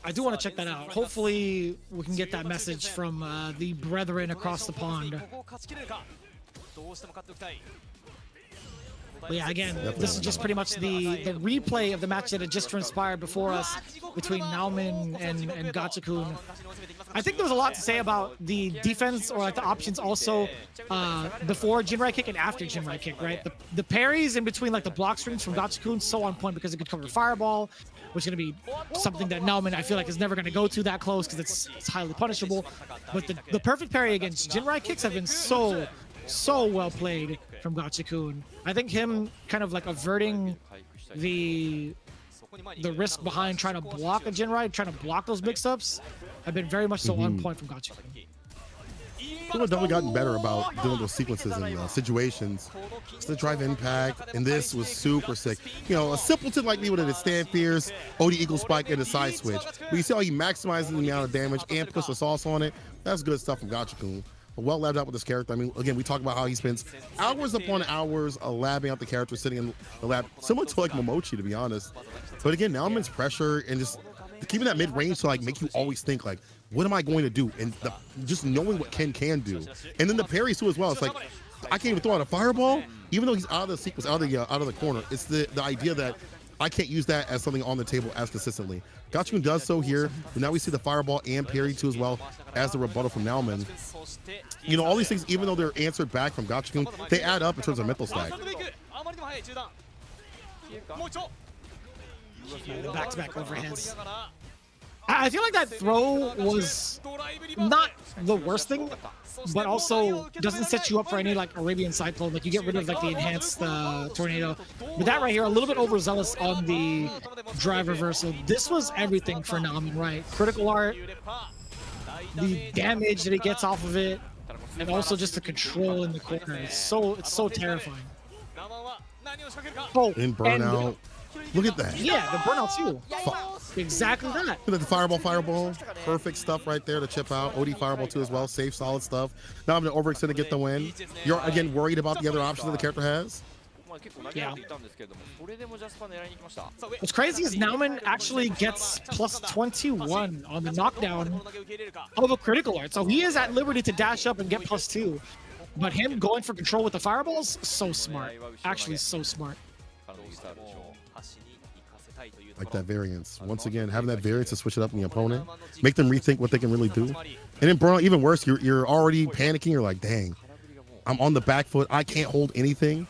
[SPEAKER 2] I do want to check that out. Hopefully, we can get that message from the brethren across the pond. But yeah, again, this is just pretty much the replay of the match that had just transpired before us between Nauman and Gachikun. I think there was a lot to say about the defense or like the options also before Jinrai kick and after Jinrai kick, right? The parries in between like the block strings from Gachikun so on point because it could cover fireball, which is going to be something that Nauman I feel like is never going to go to that close because it's highly punishable. But the perfect parry against Jinrai kicks have been so well played from Gachikun. I think him kind of like averting the risk behind trying to block a Jinrai, trying to block those mix-ups, have been very much so on point from Gachikun.
[SPEAKER 1] People have definitely gotten better about doing those sequences and situations. Just the drive impact, and this was super sick. You know, a simpleton like me with a stand fierce, OD eagle spike, and a side switch. But you see how he maximizes the amount of damage and puts the sauce on it. That's good stuff from Gachikun. Well labbed out with this character. I mean, again, we talk about how he spends hours upon hours labbing out the character, sitting in the lab, similar to like Momochi, to be honest. But again, Nauman's pressure and just keeping that mid-range to like make you always think like, what am I going to do? And just knowing what Ken can do. And then the parries too as well. It's like, I can't even throw out a fireball, even though he's out of the sequence, out of the corner. It's the idea that I can't use that as something on the table as consistently. Gachikun does so here, but now we see the fireball and parry too as well as the rebuttal from Nauman. You know, all these things, even though they're answered back from Gachikun, they add up in terms of mental stack.
[SPEAKER 2] Back-to-back overheads. I feel like that throw was not the worst thing, but also doesn't set you up for any like Arabian Cyclone. Like you get rid of like the enhanced tornado. But that right here, a little bit overzealous on the drive reversal. This was everything for Nauman, right? Critical art, the damage that he gets off of it, and also just the control in the corner. It's so terrifying. Oh,
[SPEAKER 1] in burnout. Look at that.
[SPEAKER 2] Yeah, the burnout too. Exactly that.
[SPEAKER 1] Look at the fireball. Perfect stuff right there to chip out. OD fireball too as well. Safe, solid stuff. Now I'm going to overextend to get the win. You're again worried about the other options that the character has.
[SPEAKER 2] Yeah. What's crazy is Nauman actually gets plus 21 on the knockdown of a critical art. So he is at liberty to dash up and get plus 2. But him going for control with the fireballs, so smart. Actually so smart.
[SPEAKER 1] Like that variance. Once again, having that variance to switch it up in the opponent, make them rethink what they can really do. And then burnout, even worse, you're already panicking. You're like, dang, I'm on the back foot. I can't hold anything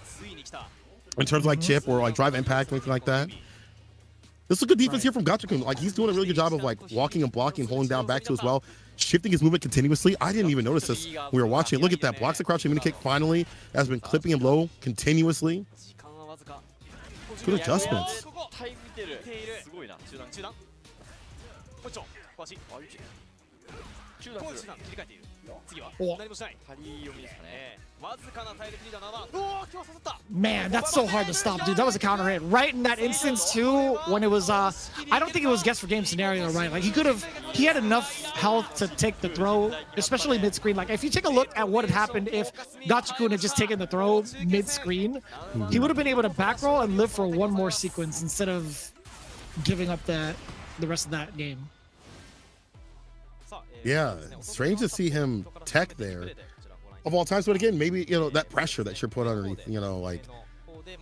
[SPEAKER 1] in terms of like chip or like drive impact or anything like that. This is a good defense here from Gachikun. Like he's doing a really good job of like walking and blocking, holding down back two as well, shifting his movement continuously. I didn't even notice this when we were watching. Look at that. Blocks the crouching mini kick finally. Has been clipping him low continuously. Good adjustments.
[SPEAKER 2] Man, that's so hard to stop, dude. That was a counter hit right in that instance too. When it was, I don't think it was guess for game scenario, right? Like he had enough health to take the throw, especially mid screen. Like if you take a look at what had happened if Gachikun had just taken the throw mid screen, he would have been able to back roll and live for one more sequence instead of giving up the rest of that game.
[SPEAKER 1] Yeah, strange to see him tech there of all times. But again, maybe, you know, that pressure that you're put underneath, you know, like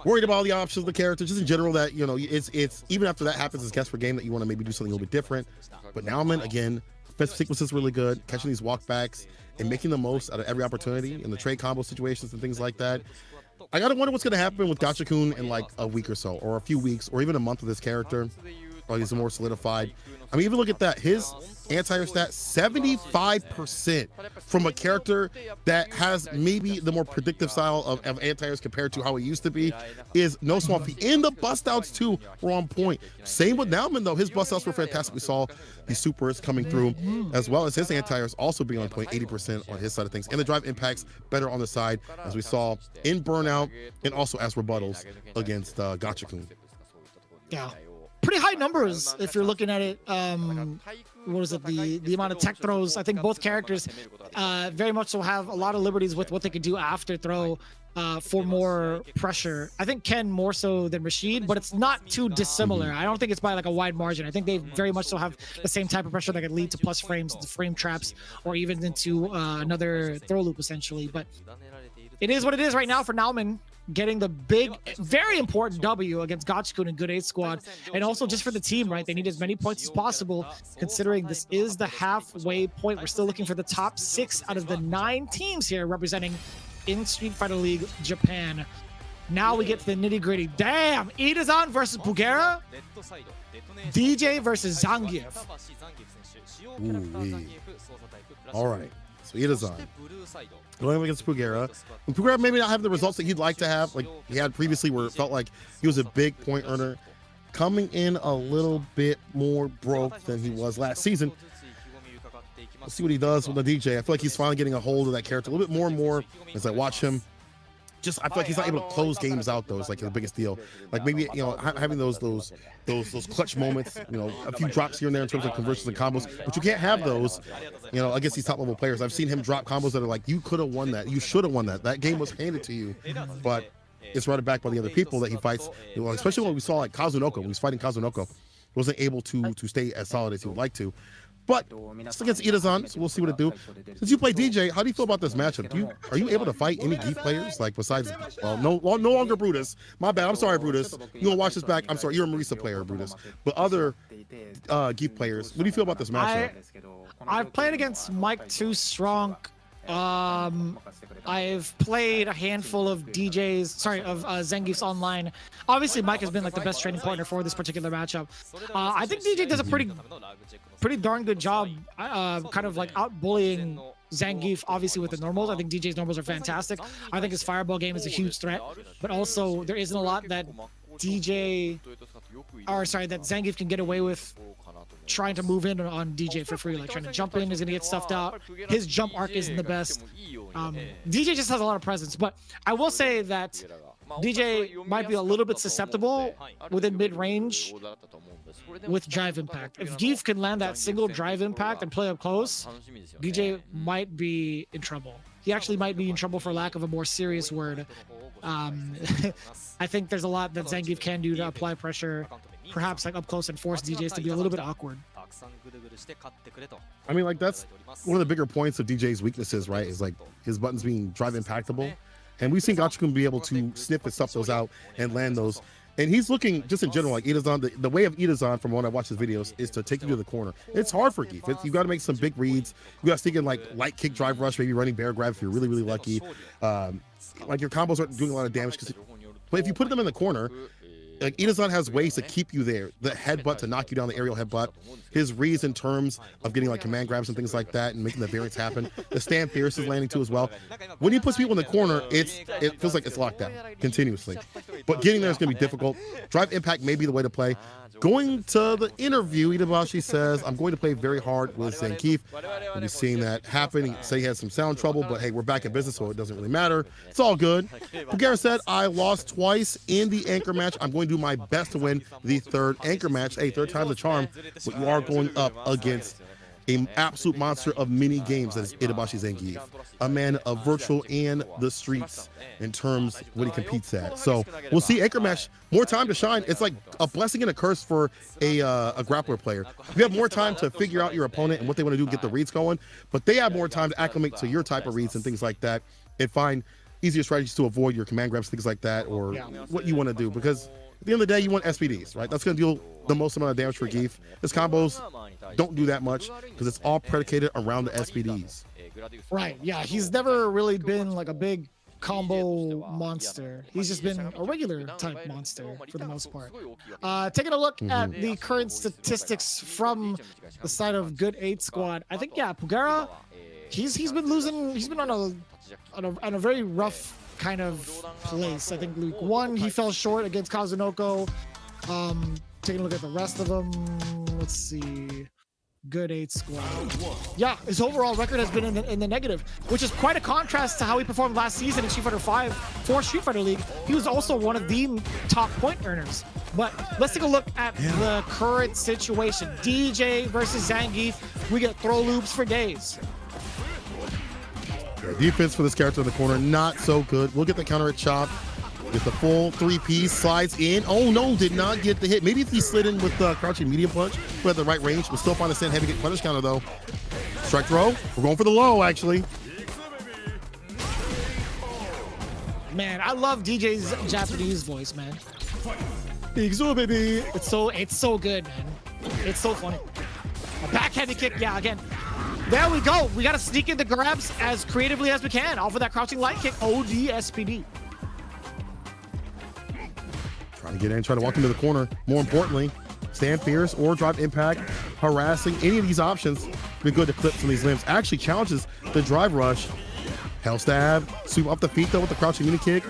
[SPEAKER 1] worried about all the options of the character, just in general, that, you know, it's even after that happens, it's guess for game that you want to maybe do something a little bit different. But Nauman, again, defensive sequence is really good, catching these walkbacks and making the most out of every opportunity in the trade combo situations and things like that. I gotta wonder what's gonna happen with Gachikun in like a week or so, or a few weeks, or even a month of this character. Or he's more solidified. I mean, even look at that. His anti-air stat, 75% from a character that has maybe the more predictive style of anti-airs compared to how it used to be, is no swamp feet. And the bust outs too were on point. Same with Nauman though. His bust outs were fantastic. We saw the supers coming through, as well as his anti-airs also being on point, 80% on his side of things. And the drive impacts better on the side, as we saw in burnout and also as rebuttals against Gachikun.
[SPEAKER 2] Yeah. pretty high numbers if you're looking at it. What is it? The amount of tech throws. I think both characters very much so have a lot of liberties with what they could do after throw for more pressure. I think Ken more so than Rashid, but it's not too dissimilar. I don't think it's by like a wide margin. I think they very much so have the same type of pressure that could lead to plus frames, into frame traps, or even into another throw loop essentially. But it is what it is right now for Nauman, getting the big, very important W against Gachikun and Good 8 Squad. And also just for the team, right? They need as many points as possible, considering this is the halfway point. We're still looking for the top 6 out of the 9 teams here representing in Street Fighter League Japan. Now we get to the nitty gritty. Damn! Itazan versus Bugera. DJ versus Zangief.
[SPEAKER 1] All right. So Itazan going against Bugera. And Bugera maybe not have the results that he'd like to have, like he had previously, where it felt like he was a big point earner. Coming in a little bit more broke than he was last season. We'll see what he does with the DJ. I feel like he's finally getting a hold of that character a little bit more and more as I watch him. Just I feel like he's not able to close games out though. It's like the biggest deal. Like maybe, you know, having those clutch moments, you know, a few drops here and there in terms of conversions and combos, but you can't have those, you know, against these top level players. I've seen him drop combos that are like, you could have won that, you should have won that. That game was handed to you, but it's run back by the other people that he fights. You know, especially when we saw like Kazunoko, when he was fighting Kazunoko, wasn't able to stay as solid as he would like to. But it's against Itazan, so we'll see what it do. Since you play DJ, how do you feel about this matchup? Are you able to fight any Geef players? Like besides, no longer Brutus. My bad. I'm sorry, Brutus. You gonna watch this back? I'm sorry. You're a Marisa player, Brutus. But other Geef players, what do you feel about this matchup?
[SPEAKER 2] I've played against Mike Too Strong. I've played a handful of Zangief's online. Obviously, Mike has been like the best training partner for this particular matchup. I think DJ does a pretty darn good job, kind of like out-bullying Zangief, obviously with the normals. I think DJ's normals are fantastic. I think his fireball game is a huge threat, but also there isn't a lot that that Zangief can get away with trying to move in on DJ for free, like trying to jump in is gonna get stuffed out. His jump arc isn't the best. DJ just has a lot of presence, but I will say that DJ might be a little bit susceptible within mid-range with drive impact. If Geef can land that single drive impact and play up close, DJ might be in trouble. He actually might be in trouble, for lack of a more serious word. I think there's a lot that Zangief can do to apply pressure, perhaps like up close, and force DJs to be a little bit awkward.
[SPEAKER 1] I mean, like that's one of the bigger points of DJ's weaknesses, right? Is like his buttons being drive impactable. And we've seen Gachikun be able to sniff and stuff those out and land those. And he's looking, just in general, like Itazan, the way of Itazan from when I watch his videos is to take you to the corner. It's hard for Geef. You got to make some big reads. You got to stick in like light kick, drive rush, maybe running bear grab if you're really, really lucky. Like your combos aren't doing a lot of damage. But if you put them in the corner, like Itazan has ways to keep you there. The headbutt to knock you down, the aerial headbutt. His reads in terms of getting like command grabs and things like that and making the variants happen. The stand fierce is landing too as well. When he puts people in the corner, it feels like it's locked down continuously. But getting there is going to be difficult. Drive impact may be the way to play. Going to the interview, Itabashi says, I'm going to play very hard with Zangief. We'll be seeing that happen. He said he had some sound trouble, but hey, we're back in business, so it doesn't really matter. It's all good. Bugera said, I lost twice in the anchor match. I'm going to do my best to win the third anchor match. Hey, third time's a charm, but you are going up against an absolute monster of many games that is Itabashi Zangief, a man of virtual and the streets in terms of what he competes at. So we'll see anchor match, more time to shine. It's like a blessing and a curse for a grappler player. You have more time to figure out your opponent and what they want to do, get the reads going, but they have more time to acclimate to your type of reads and things like that and find easier strategies to avoid your command grabs, things like that, or what you want to do, because at the end of the day, you want SPDs, right? That's going to deal the most amount of damage for Geef. His combos don't do that much because it's all predicated around the SPDs.
[SPEAKER 2] Right, yeah. He's never really been like a big combo monster. He's just been a regular type monster for the most part. Taking a look at the current statistics from the side of Good 8 Squad, I think, yeah, Bugera, he's been losing. He's been on a very rough kind of place. I think Luke 1, he fell short against Kazunoko. Taking a look at the rest of them, let's see. Good 8 squad. Yeah, his overall record has been in the negative, which is quite a contrast to how he performed last season in Street Fighter 5 for Street Fighter League. He was also one of the top point earners. But let's take a look at the current situation. DJ versus Zangief. We get throw loops for days.
[SPEAKER 1] Defense for this character in the corner, not so good. We'll get the counter at Chop. Get the full 3-piece, slides in. Oh no, did not get the hit. Maybe if he slid in with the crouching medium punch, we had the right range. We'll still find a send heavy get punish counter though. Strike throw. We're going for the low actually.
[SPEAKER 2] Man, I love DJ's Japanese voice, man. Bigzo baby. It's so good, man. It's so funny. A back heavy kick, yeah, again. There we go. We gotta sneak in the grabs as creatively as we can. Off of that crouching light kick, OD SPD.
[SPEAKER 1] Trying to get in, trying to walk into the corner. More importantly, stand fierce or drive impact, harassing. Any of these options be good to clip some of these limbs. Actually challenges the drive rush. Hell stab, sweep up the feet though with the crouching mini kick.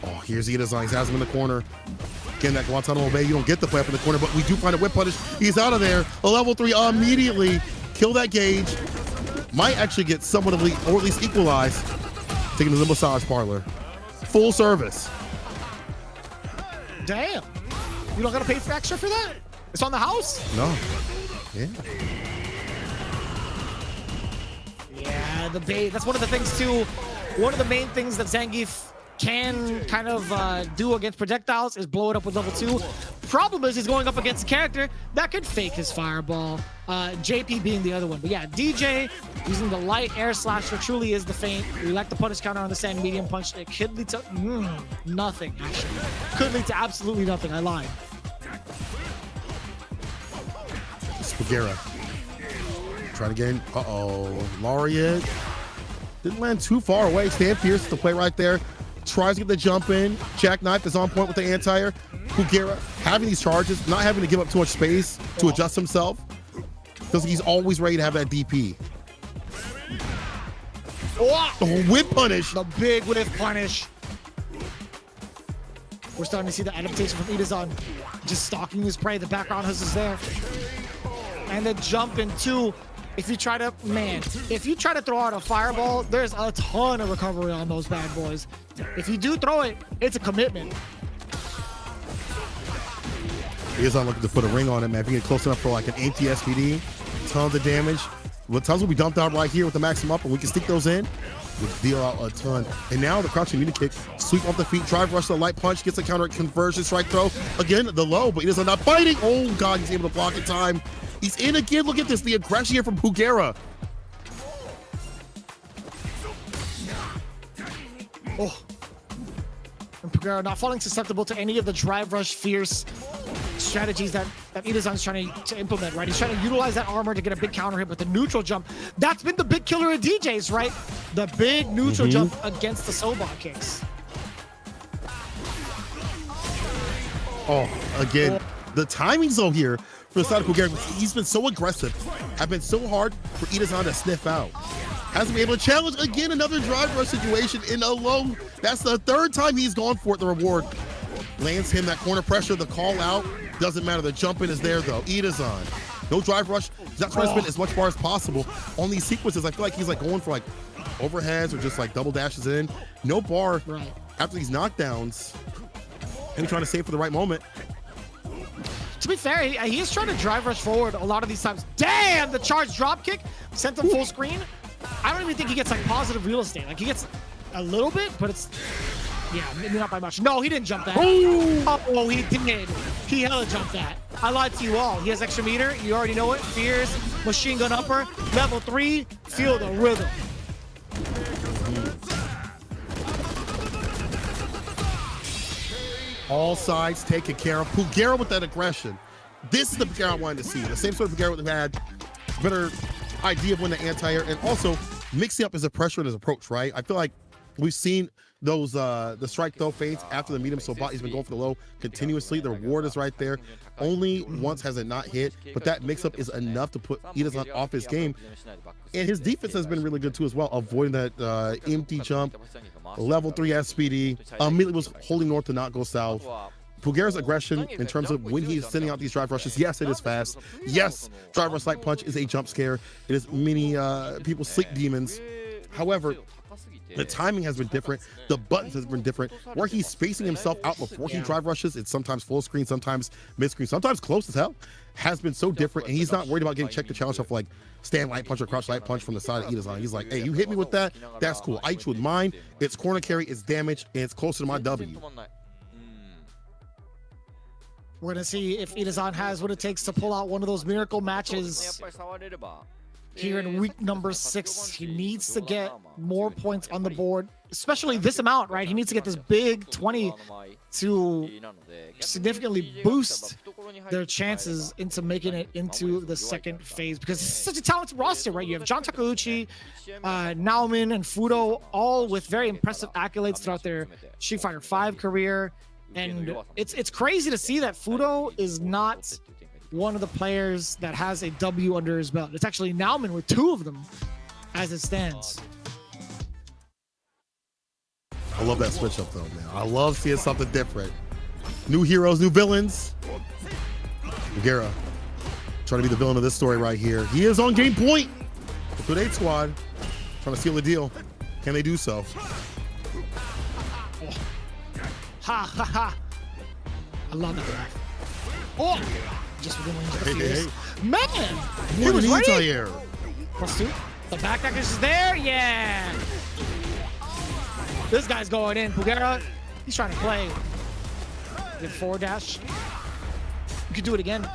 [SPEAKER 1] Oh, here's Ida-san. He has him in the corner. Again, that Guantanamo Bay, you don't get the play up in the corner, but we do find a whip punish. He's out of there. A level 3 immediately. Kill that gauge. Might actually get somewhat of or at least equalize. Taking to the massage parlor. Full service.
[SPEAKER 2] Damn. You don't gotta pay for extra for that? It's on the house?
[SPEAKER 1] No. Yeah.
[SPEAKER 2] Yeah, the bait. That's one of the things too. One of the main things that Zangief can kind of do against projectiles is blow it up with level 2. Problem is he's going up against a character that could fake his fireball. JP being the other one. But yeah, DJ using the light air slasher truly is the feint. We like the punish counter on the sand medium punch. It could lead to nothing, actually. Could lead to absolutely nothing. I lied.
[SPEAKER 1] Spagera. Trying to get in. Uh-oh. Laureate. Didn't land too far away. Stand fierce the play right there. Tries to get the jump in. Jackknife is on point with the anti-air. Kugera having these charges, not having to give up too much space to adjust himself. Because he's always ready to have that DP. Oh, whip punish.
[SPEAKER 2] The big whip punish. We're starting to see the adaptation from Ida-san. Just stalking his prey. The background hustle is there. And the jump in two. If you try to throw out a fireball, there's a ton of recovery on those bad boys. If you do throw it, it's a commitment.
[SPEAKER 1] He is not looking to put a ring on it, man. If you get close enough for like an empty SPD, tons of damage. What tons will be dumped out right here with the maximum up, and we can stick those in. We deal out a ton. And now the crouching mini kick, sweep off the feet, drive rush the light punch, gets a counter conversion, strike throw. Again, the low, but he does not fighting. Oh God, he's able to block in time. He's in again. Look at this, the aggression here from Kugera.
[SPEAKER 2] Oh. And Kugera not falling susceptible to any of the drive rush fierce strategies that Ida-san's trying to implement, right? He's trying to utilize that armor to get a big counter hit with the neutral jump. That's been the big killer of DJs, right? The big neutral jump against the Soba kicks.
[SPEAKER 1] Oh, again, the timing's though here for the side of Kugera. He's been so aggressive. Have been so hard for Ida-san to sniff out. Hasn't been able to challenge again another drive rush situation in a low. That's the third time he's gone for it. The reward lands him that corner pressure, the call out. Doesn't matter. The jump in is there though. Ida-san. No drive rush. He's not trying to spin as much bar as possible on these sequences. I feel like he's like going for like overheads or just like double dashes in. No bar after these knockdowns. And he's trying to save for the right moment.
[SPEAKER 2] To be fair, he is trying to drive rush forward a lot of these times. Damn, the charge drop kick sent him full screen. I don't even think he gets like positive real estate. Like he gets a little bit, but it's, yeah, maybe not by much. No, he didn't jump that. Oh, he did. He hella jumped that. I lied to you all. He has extra meter. You already know it. Fierce, machine gun upper, level 3, feel the rhythm.
[SPEAKER 1] All sides taken care of. Kugera with that aggression. This is the Kugera I wanted to see. The same sort of Kugera that had better idea of when the anti-air and also mixing up his pressure and his approach, right? I feel like we've seen those the strike throw feints after the medium so he's been going for the low continuously. The reward is right there. Only once has it not hit, but that mix-up is enough to put Ida-san off his game. And his defense has been really good too as well, avoiding that empty jump, level 3 SPD. Immediately was holding north to not go south. Pugera's aggression in terms of when he's sending out these drive rushes, yes, it is fast. Yes, drive rush light punch is a jump scare. It is many people sleep demons. However, the timing has been different. The buttons has been different. Where he's spacing himself out before he drive rushes, it's sometimes full screen, sometimes mid screen, sometimes close as hell, has been so different. And he's not worried about getting checked to challenge off like stand light punch or crouch light punch from the side of Edazan. He's like, hey, you hit me with that, that's cool. I hit you with mine. It's corner carry, it's damage, and it's closer to my W.
[SPEAKER 2] We're going to see if Edazan has what it takes to pull out one of those miracle matches here in week number 6. He needs to get more points on the board, especially this amount, right? He needs to get this big 20 to significantly boost their chances into making it into the second phase, because it's such a talented roster, right? You have John Takeuchi, Naomin, and Fudo, all with very impressive accolades throughout their Street Fighter V career. And it's crazy to see that Fudo is not one of the players that has a W under his belt. It's actually Nauman with 2 of them as it stands.
[SPEAKER 1] I love that switch up though, man. I love seeing something different. New heroes, new villains. Pugera trying to be the villain of this story right here. He is on game point with 8 squad, trying to seal the deal. Can they do so?
[SPEAKER 2] Ha ha ha. I love that. Oh! Just within range of the fuse. Man! He was ready!
[SPEAKER 1] Here.
[SPEAKER 2] +2. The back deck is there. Yeah! This guy's going in. Pugera, he's trying to play. Good forward dash. You could do it again.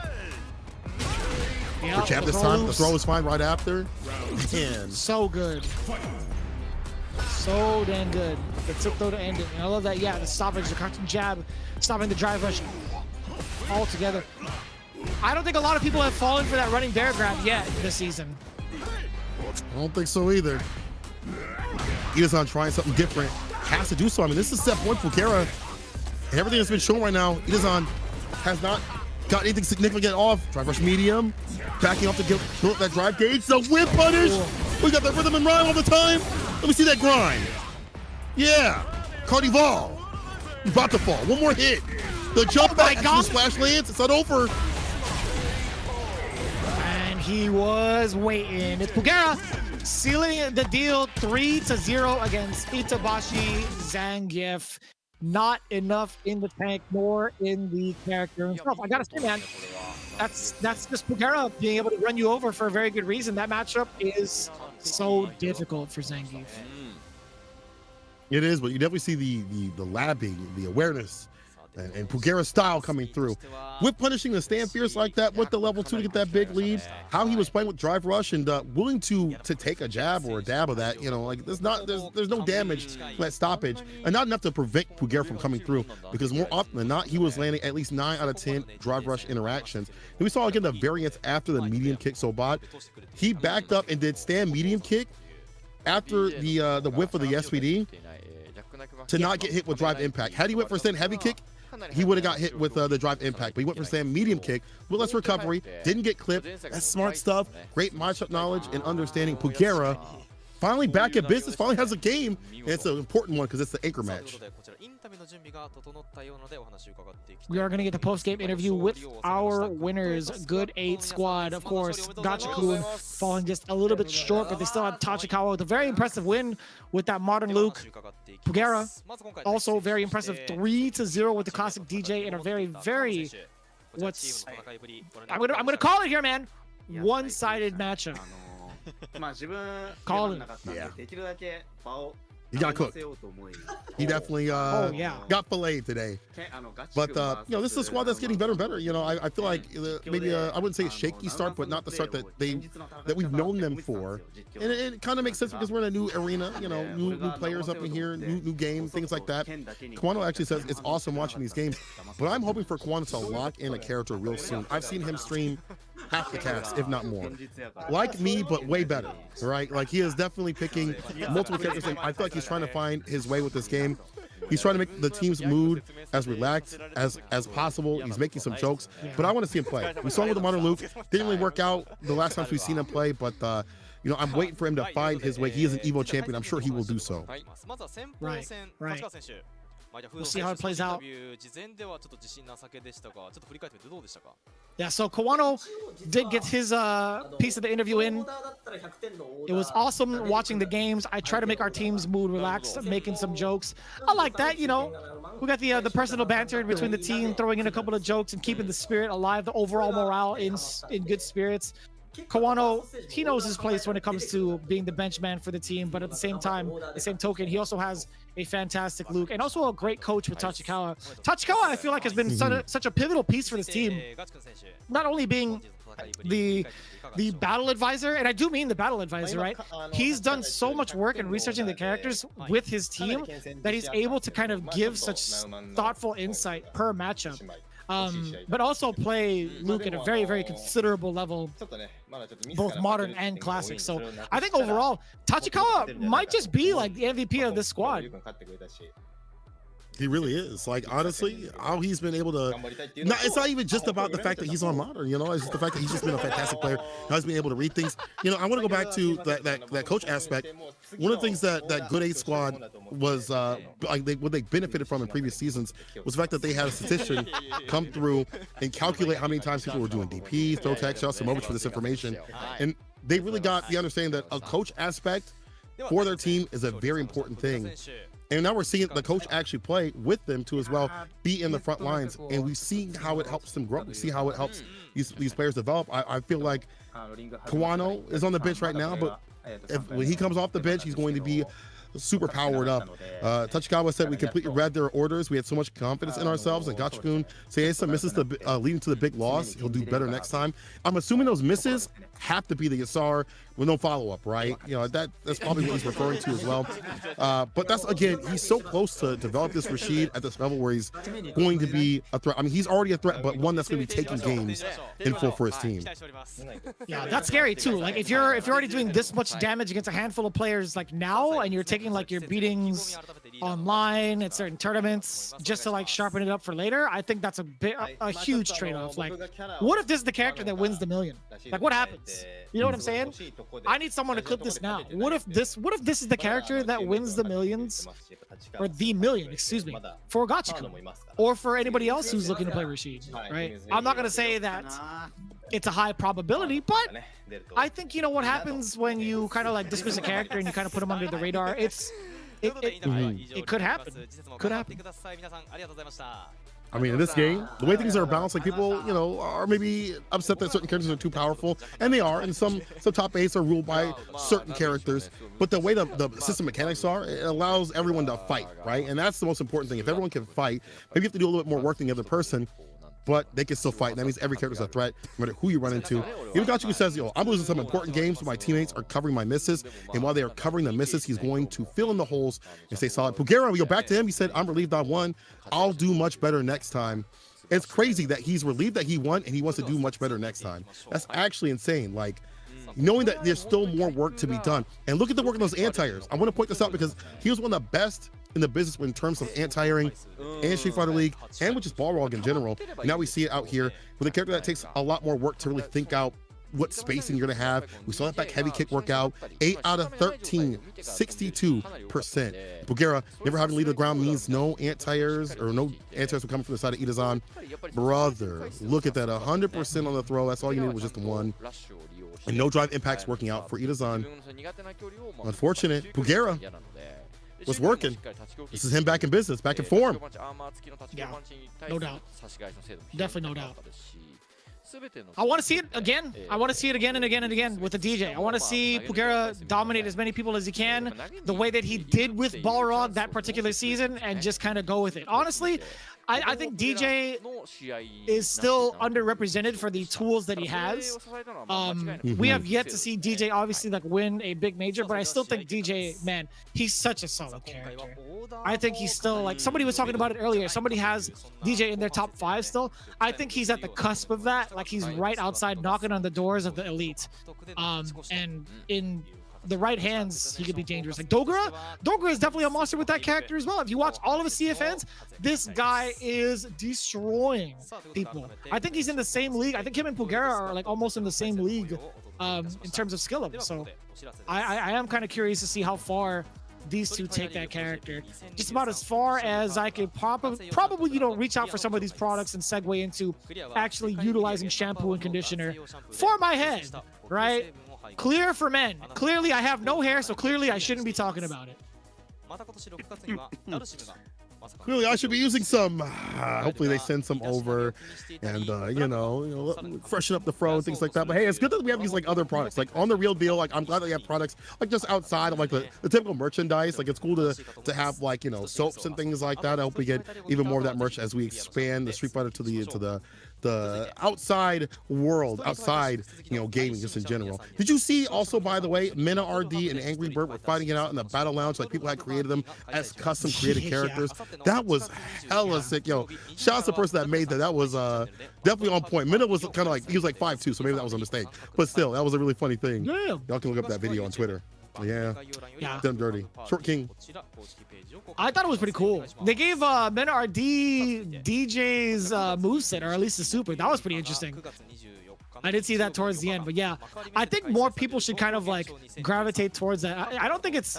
[SPEAKER 1] For Chap this time, the throw is fine right after. Man.
[SPEAKER 2] So good. So damn good. The tip throw to end it. And I love that. Yeah, the stoppage, the crouching jab, stopping the drive rush all together. I don't think a lot of people have fallen for that running bear grab yet this season.
[SPEAKER 1] I don't think so either. Edazan trying something different. Has to do so. I mean, this is step 1 for Pugera. Everything that's been shown right now, Edazan has not got anything significant off. Drive rush medium, backing off to build up that drive gauge. The whip punish. We got that rhythm and rhyme all the time. Let me see that grind. Yeah. Carnival. He's about to fall. One more hit. The jump back. The splash lands. It's not over.
[SPEAKER 2] And he was waiting. It's Pugera sealing the deal 3-0 against Itabashi Zangief. Not enough in the tank, more in the character himself. I gotta say, man, that's just Pugera being able to run you over for a very good reason. That matchup is so difficult for Zangief.
[SPEAKER 1] It is, but you definitely see the labbing, the awareness, and Pugera's style coming through. With punishing the stand fierce like that with the level 2 to get that big lead, how he was playing with drive rush and willing to take a jab or a dab of that, you know, like there's no damage to that stoppage, and not enough to prevent Pugera from coming through, because more often than not, he was landing at least 9 out of 10 drive rush interactions. And we saw again the variance after the medium kick Sobat. He backed up and did stand medium kick after the whiff of the SPD to not get hit with drive impact. Had he went for stand heavy kick, he would have got hit with the drive impact, but he went for stand medium kick with less recovery, didn't get clipped. That's smart stuff. Great matchup knowledge and understanding. Pugera finally back at business, finally has a game, and it's an important one because it's the anchor match.
[SPEAKER 2] We are going to get the post-game interview with our winners. Good 8 squad, of course. Gachikun falling just a little bit short, but they still have Tachikawa with a very impressive win with that Modern Luke. Pugera also very impressive 3-0 with the classic DJ, and a very I'm gonna call it here, man. One-sided matchup. Call it.
[SPEAKER 1] Yeah. He got cooked. He definitely got filleted today. But you know, this is a squad that's getting better and better. You know, I feel like maybe I wouldn't say a shaky start, but not the start that we've known them for. And it kind of makes sense because we're in a new arena. You know, new players up in here, new game, things like that. Kwano actually says it's awesome watching these games, but I'm hoping for Kwano to lock in a character real soon. I've seen him stream half the cast, if not more. Like me, but way better, right? Like he is definitely picking multiple characters, and I feel like he's trying to find his way with this game. He's trying to make the team's mood as relaxed as possible. He's making some jokes, but I want to see him play. We saw him with the Modern Luke. Didn't really work out the last times we've seen him play, but you know, I'm waiting for him to find his way. He is an Evo champion. I'm sure he will do so.
[SPEAKER 2] Right. we'll see how it plays out. Yeah, so Kawano did get his piece of the interview in. It was awesome watching the games. I try to make our team's mood relaxed, making some jokes. I like that, you know. We got the personal banter in between the team, throwing in a couple of jokes and keeping the spirit alive, the overall morale in good spirits. Kawano, he knows his place when it comes to being the bench man for the team, but at the same time, the same token, he also has a fantastic look and also a great coach with Tachikawa. Tachikawa, I feel like, has been such a pivotal piece for this team, not only being the battle advisor, and I do mean the battle advisor, right? He's done so much work in researching the characters with his team that he's able to kind of give such thoughtful insight per matchup. But also play Luke at a very, very considerable level, both modern and classic. So I think overall, Tachikawa might just be like the MVP of this squad.
[SPEAKER 1] He really is. Like, honestly, how he's been able to... No, it's not even just about the fact that he's on modern, you know? It's just the fact that he's just been a fantastic player. How he's been able to read things. You know, I want to go back to that coach aspect. One of the things that Good 8 squad was, what they benefited from in previous seasons was the fact that they had a statistician come through and calculate how many times people were doing DP, throw tech shots, and moments for this information. And they really got the understanding that a coach aspect for their team is a very important thing. And now we're seeing the coach actually play with them too as well, be in the front lines, and we see how it helps them grow. We see how it helps these players develop. I feel like Kawano is on the bench right now, but when he comes off the bench, he's going to be super powered up. Tachikawa said we completely read their orders. We had so much confidence in ourselves, and Gachikun Seiesa misses the leading to the big loss. He'll do better next time. I'm assuming those misses have to be the Yasar with no follow-up, right? You know, that's probably what he's referring to as well. But that's, again, he's so close to develop this Rashid at this level where he's going to be a threat. I mean, he's already a threat, but one that's going to be taking games in full for his team.
[SPEAKER 2] Yeah, that's scary too. Like, if you're already doing this much damage against a handful of players like now, and you're taking like your beatings online at certain tournaments just to like sharpen it up for later, I think that's a huge trade-off. Like, what if this is the character that wins the million? Like, what happens? You know what I'm saying? I need someone to clip this now. What if this is the character that wins the millions, or the million, excuse me, for Gachikun, or for anybody else who's looking to play Rashid, right? I'm not gonna say that it's a high probability, but I think, you know, what happens when you kind of like dismiss a character and you kind of put him under the radar, it could happen. Could happen.
[SPEAKER 1] I mean, in this game, the way things are balanced, like, people, you know, are maybe upset that certain characters are too powerful, and they are, and some top 8s are ruled by certain characters, but the way the system mechanics are, it allows everyone to fight, right? And that's the most important thing. If everyone can fight, maybe you have to do a little bit more work than the other person, but they can still fight. And that means every character's a threat, no matter who you run into. Even Gachikun says, yo, I'm losing some important games, but my teammates are covering my misses. And while they are covering the misses, he's going to fill in the holes and stay solid. Pugera, we go back to him. He said, I'm relieved I won. I'll do much better next time. It's crazy that he's relieved that he won and he wants to do much better next time. That's actually insane. Like, knowing that there's still more work to be done. And look at the work of those anti-airs. I want to point this out because he was one of the best in the business in terms of anti-airing and Street Fighter League, and with just Balrog in general. And now we see it out here with a character that takes a lot more work to really think out what spacing you're going to have. We saw that back heavy kick workout. 8 out of 13, 62%. Pugera, never having to leave the ground means no anti-airs, or no anti-airs will come from the side of Itazan. Brother, look at that, 100% on the throw. That's all you needed was just one. And no drive impacts working out for Itazan. Unfortunate. Pugera was working. This is him back in business, back in form.
[SPEAKER 2] Yeah, no doubt. Definitely no doubt. I want to see it again. I want to see it again and again and again with the DJ. I want to see Pugera dominate as many people as he can, the way that he did with Balrog that particular season, and just kind of go with it. Honestly, I think DJ is still underrepresented for the tools that he has. We have yet to see DJ obviously like win a big major, but I still think DJ, man, he's such a solid character. I think he's still, like, somebody was talking about it earlier. Somebody has DJ in their top 5 still. I think he's at the cusp of that. Like, he's right outside knocking on the doors of the elite. And in the right hands, he could be dangerous. Like Dogra is definitely a monster with that character as well. If you watch all of his CFNs, this guy is destroying people. I think he's in the same league. I think him and Pugera are like almost in the same league in terms of skill level. So I am kind of curious to see how far these two take that character. Just about as far as I could probably you know, reach out for some of these products and segue into actually utilizing shampoo and conditioner for my head, right? Clear for men. Clearly, I have no hair, so clearly I shouldn't be talking about it.
[SPEAKER 1] Clearly, I should be using some. Hopefully, they send some over, and you know, freshen up the fro and things like that. But hey, it's good that we have these like other products, like on the real deal. Like I'm glad that we have products like just outside of like the typical merchandise. Like it's cool to have like, you know, soaps and things like that. I hope we get even more of that merch as we expand the Street Fighter to the outside world, outside, you know, gaming just in general. Did you see also, by the way, Mena RD and Angry Bird were fighting it out in the battle lounge? Like people had created them as custom created characters. That was hella sick. Yo, shout out to the person that made that. That was definitely on point. Mena was kind of like, he was like 5'2", so maybe that was a mistake. But still, that was a really funny thing.
[SPEAKER 2] Yeah.
[SPEAKER 1] Y'all can look up that video on Twitter. Yeah. Done dirty. Short King.
[SPEAKER 2] I thought it was pretty cool. They gave Mena RD DJ's moveset, or at least the super. That was pretty interesting. I did see that towards the end, but yeah, I think more people should kind of like gravitate towards that. I don't think it's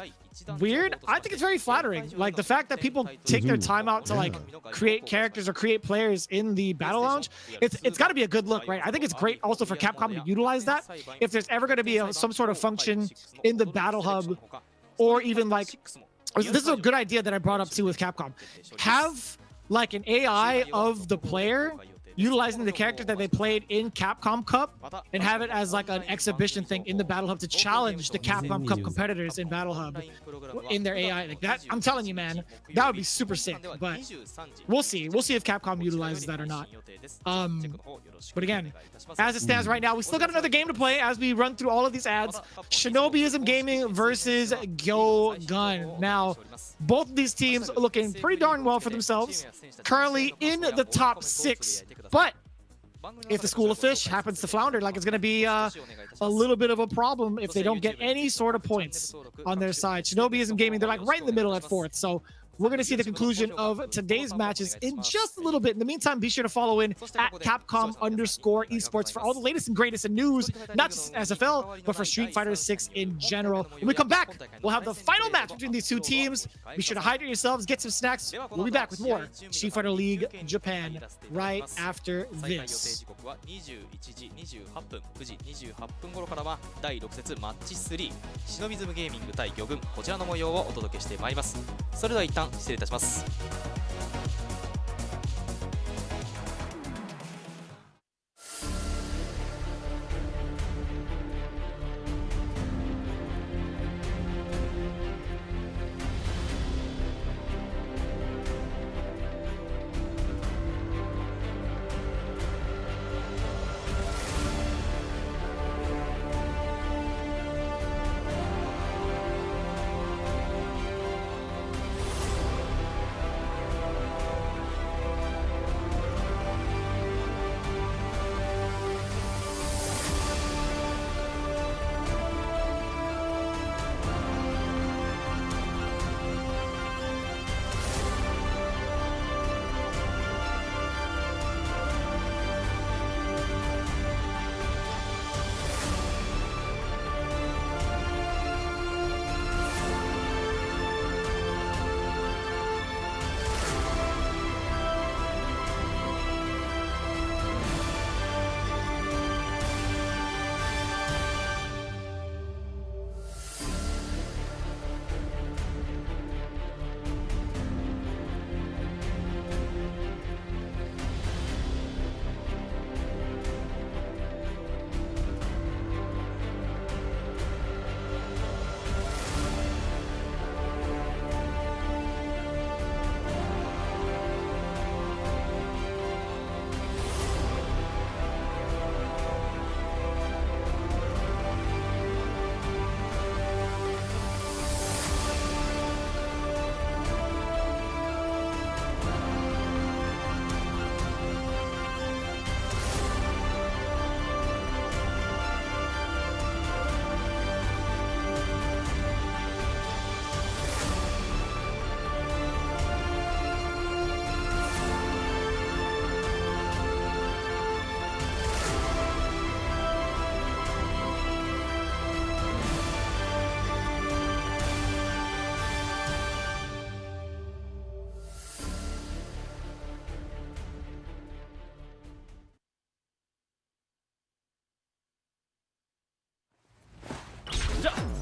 [SPEAKER 2] weird. I think it's very flattering. Like the fact that people take their time out to like create characters or create players in the battle lounge. It's got to be a good look, right? I think it's great also for Capcom to utilize that. If there's ever going to be some sort of function in the battle hub, or even like, this is a good idea that I brought up too with Capcom. Have like an AI of the player utilizing the characters that they played in Capcom Cup and have it as like an exhibition thing in the Battle Hub to challenge the Capcom Cup competitors in Battle Hub in their AI. Like that, I'm telling you, man, that would be super sick. But we'll see. We'll see if Capcom utilizes that or not. But again, as it stands right now, we still got another game to play as we run through all of these ads. Shinobism Gaming versus GyoGun. Now, both of these teams looking pretty darn well for themselves. Currently in the top 6. But if the School of Fish happens to flounder, like it's going to be a little bit of a problem if they don't get any sort of points on their side. Shinobism Gaming, they're like right in the middle at 4th. So we're going to see the conclusion of today's matches in just a little bit. In the meantime, be sure to follow in at Capcom_esports for all the latest and greatest in news, not just SFL, but for Street Fighter 6 in general. When we come back, we'll have the final match between these two teams. Be sure to hydrate yourselves, get some snacks. We'll be back with more Street Fighter League Japan right after this.
[SPEAKER 4] シノビズムゲーミング対魚群、こちらの模様をお届けしてまいります。それでは一旦失礼いたします。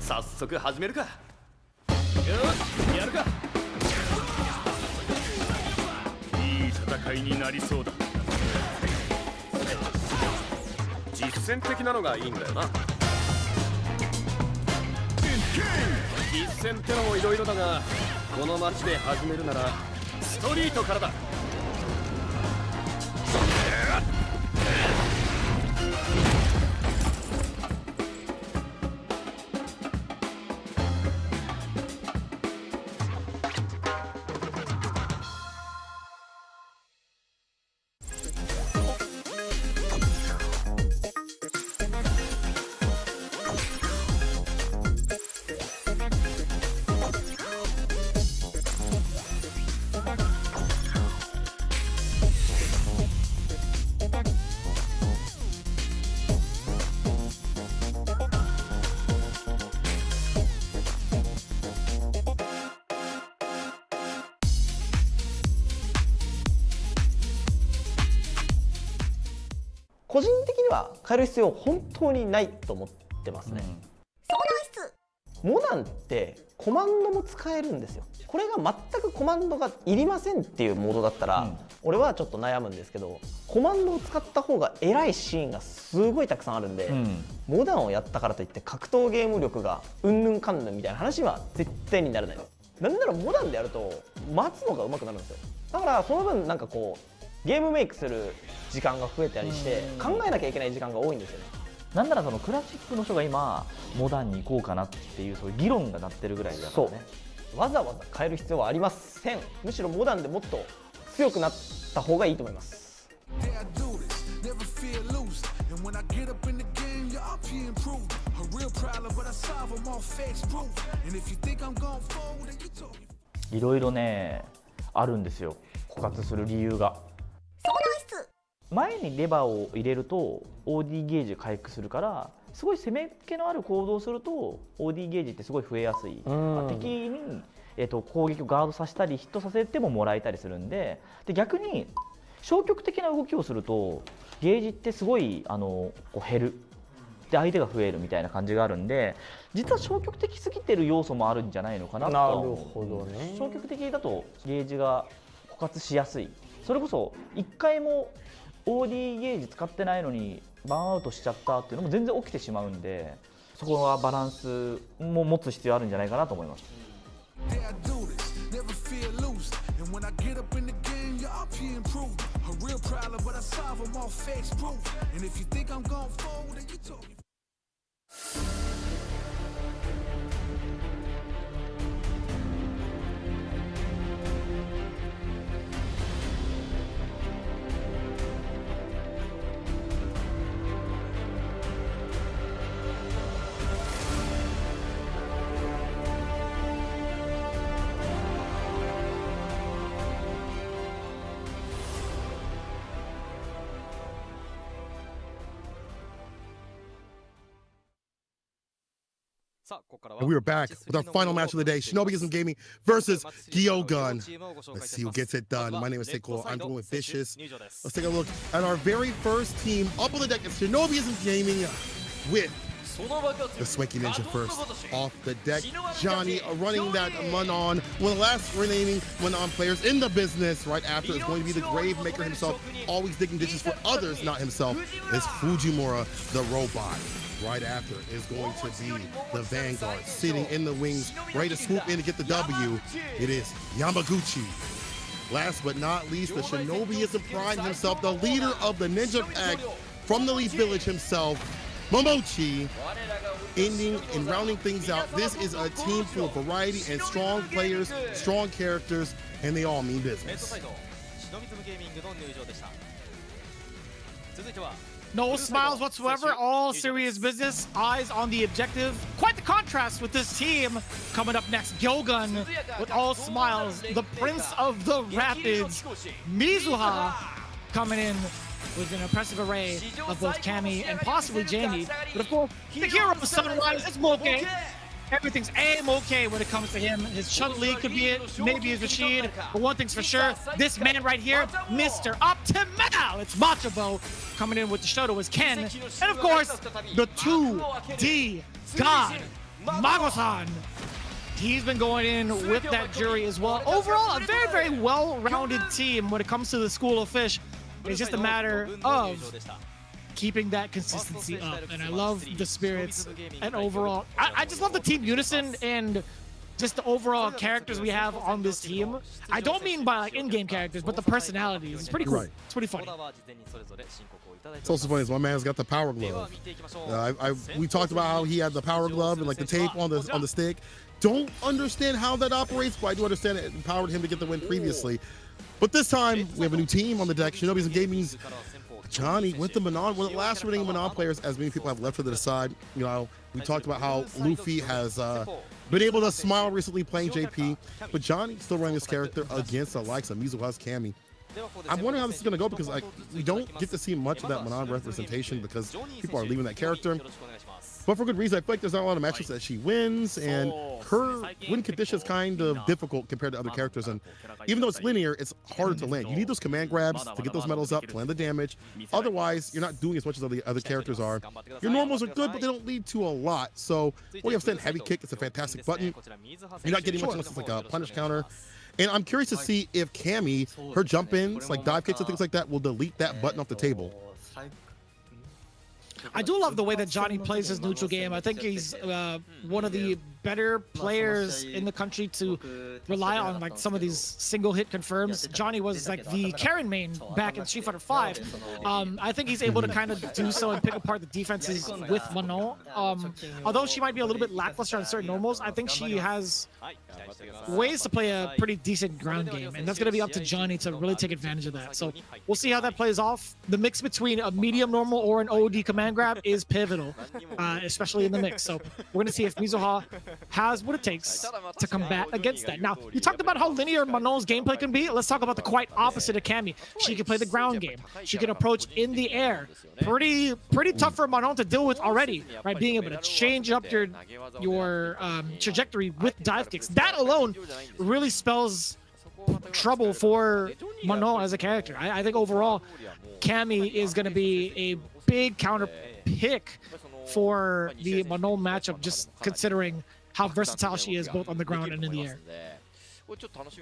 [SPEAKER 8] 早速始めるか。よしやるか。いい戦いになりそうだ。実践的なのがいいんだよな。実践ってのもいろいろだが、この街で始めるならストリートからだ。
[SPEAKER 7] 個人的には変える必要本当にないと思ってますね。モダンってコマンドも使えるんですよ。これが全くコマンドがいりませんっていうモードだったら、俺はちょっと悩むんですけど、コマンドを使った方が偉いシーンがすごいたくさんあるんで、モダンをやったからといって格闘ゲーム力がうんぬんかんぬんみたいな話は絶対にならない。なんならモダンでやると待つのが上手くなるんですよ。だからその分なんかこうゲームメイクする時間が増えたりして考えなきゃいけない時間が多いんですよね。
[SPEAKER 9] なんならそのクラシックの人が今モダンに行こうかなっていうそういう議論がなってるぐらいだからね。
[SPEAKER 7] わざわざ変える必要はありません。むしろモダンでもっと強くなった方がいいと思います。
[SPEAKER 9] いろいろねあるんですよ、枯渇する理由が。前にレバーを入れると OD ゲージ回復するから、すごい攻めっ気のある行動をすると OD ゲージってすごい増えやすい。敵に、攻撃をガードさせたりヒットさせてももらえたりするんで、逆に消極的な動きをするとゲージってすごいこう減る。で相手が増えるみたいな感じがあるんで、実は消極的すぎてる要素もあるんじゃないのかなと。
[SPEAKER 7] なるほどね。
[SPEAKER 9] 消極的だとゲージが枯渇しやすい。それこそ1回も OD ゲージ使ってないのにバーンアウトしちゃったっていうのも全然起きてしまうんで、そこはバランスも持つ必要あるんじゃないかなと思います。
[SPEAKER 1] And we are back with our final match of the day, Shinobism Gaming versus GyoGun. Let's see who gets it done. My name is Seiko. I'm going with Vicious. Let's take a look at our very first team up on the deck. It's Shinobism Gaming with the Swanky Ninja first off the deck. Johnny running that Manon, one of the last remaining Manon players in the business. Right after is going to be the Grave Maker himself, always digging ditches for others, not himself, is Fujimura the robot. Right after is going to be the Vanguard sitting in the wings, ready to swoop in to get the W. It is Yamaguchi. Last but not least, the Shinobism Prime himself, the leader of the Ninja Pack from the Leaf Village himself, Momochi, ending and rounding things out. This is a team full of variety and strong players, strong characters, and they all mean business.
[SPEAKER 2] No smiles whatsoever, all serious business, eyes on the objective. Quite the contrast with this team. Coming up next, GyoGun with all smiles. The Prince of the Rapids, Mizuha, coming in with an impressive array of both Cammy and possibly Jamie. But of course, the hero of Sunrise is Moke. Everything's A-okay when it comes to him. His Chun-Li could be it, maybe his Rashid, but one thing's for sure, this man right here, Mr. Optimal! It's Machobo coming in with the Shoto as Ken, and of course, the 2D God, Mago-san. He's been going in with that jury as well. Overall, a very, very well-rounded team when it comes to the School of Fish. It's just a matter of keeping that consistency up. And I love the spirits and overall. I just love the team unison and just the overall characters we have on this team. I don't mean by like in-game characters, but the personalities. It's pretty cool.
[SPEAKER 1] Right.
[SPEAKER 2] It's pretty funny.
[SPEAKER 1] It's also funny is my man's got the power glove. We talked about how he had the power glove and like the tape on the stick. Don't understand how that operates, but I do understand it empowered him to get the win previously. But this time we have a new team on the deck. Shinobism Gaming's Johnny with the Manon, one of the last remaining Manon players, as many people have left to the side. You know, we talked about how Luffy has been able to smile recently playing JP, but Johnny still running his character against the likes of Mizuha's Cammy. I'm wondering how this is going to go because like we don't get to see much of that Manon representation because people are leaving that character. But for good reason. I feel like there's not a lot of matches that she wins, and her win condition is kind of difficult compared to other characters. And even though it's linear, it's harder to land. You need those command grabs to get those medals up, to land the damage. Otherwise, you're not doing as much as the other characters are. Your normals are good, but they don't lead to a lot. So what you have said, heavy kick, it's a fantastic button. You're not getting much unless it's like a punish counter. And I'm curious to see if Cammy, her jump ins, like dive kicks and things like that, will delete that button off the table.
[SPEAKER 2] I do love the way that Johnny plays his neutral game. I think he's one of the better players in the country to rely on like some of these single hit confirms. Johnny was like the Karen main back in Street Fighter 5. I think he's able to kind of do so and pick apart the defenses with Manon. Although she might be a little bit lackluster on certain normals, I think she has ways to play a pretty decent ground game, and that's going to be up to Johnny to really take advantage of that. So we'll see how that plays off. The mix between a medium normal or an OD command grab is pivotal, especially in the mix. So we're going to see if Mizuha has what it takes to combat against that. Now, you talked about how linear Manon's gameplay can be. Let's talk about the quite opposite of Cammy. She can play the ground game. She can approach in the air. Pretty tough for Manon to deal with already, right? Being able to change up your trajectory with dive kicks. That alone really spells trouble for Manon as a character. I think overall, Cammy is going to be a big counter pick for the Manon matchup, just considering how versatile she is both on the ground and in the air.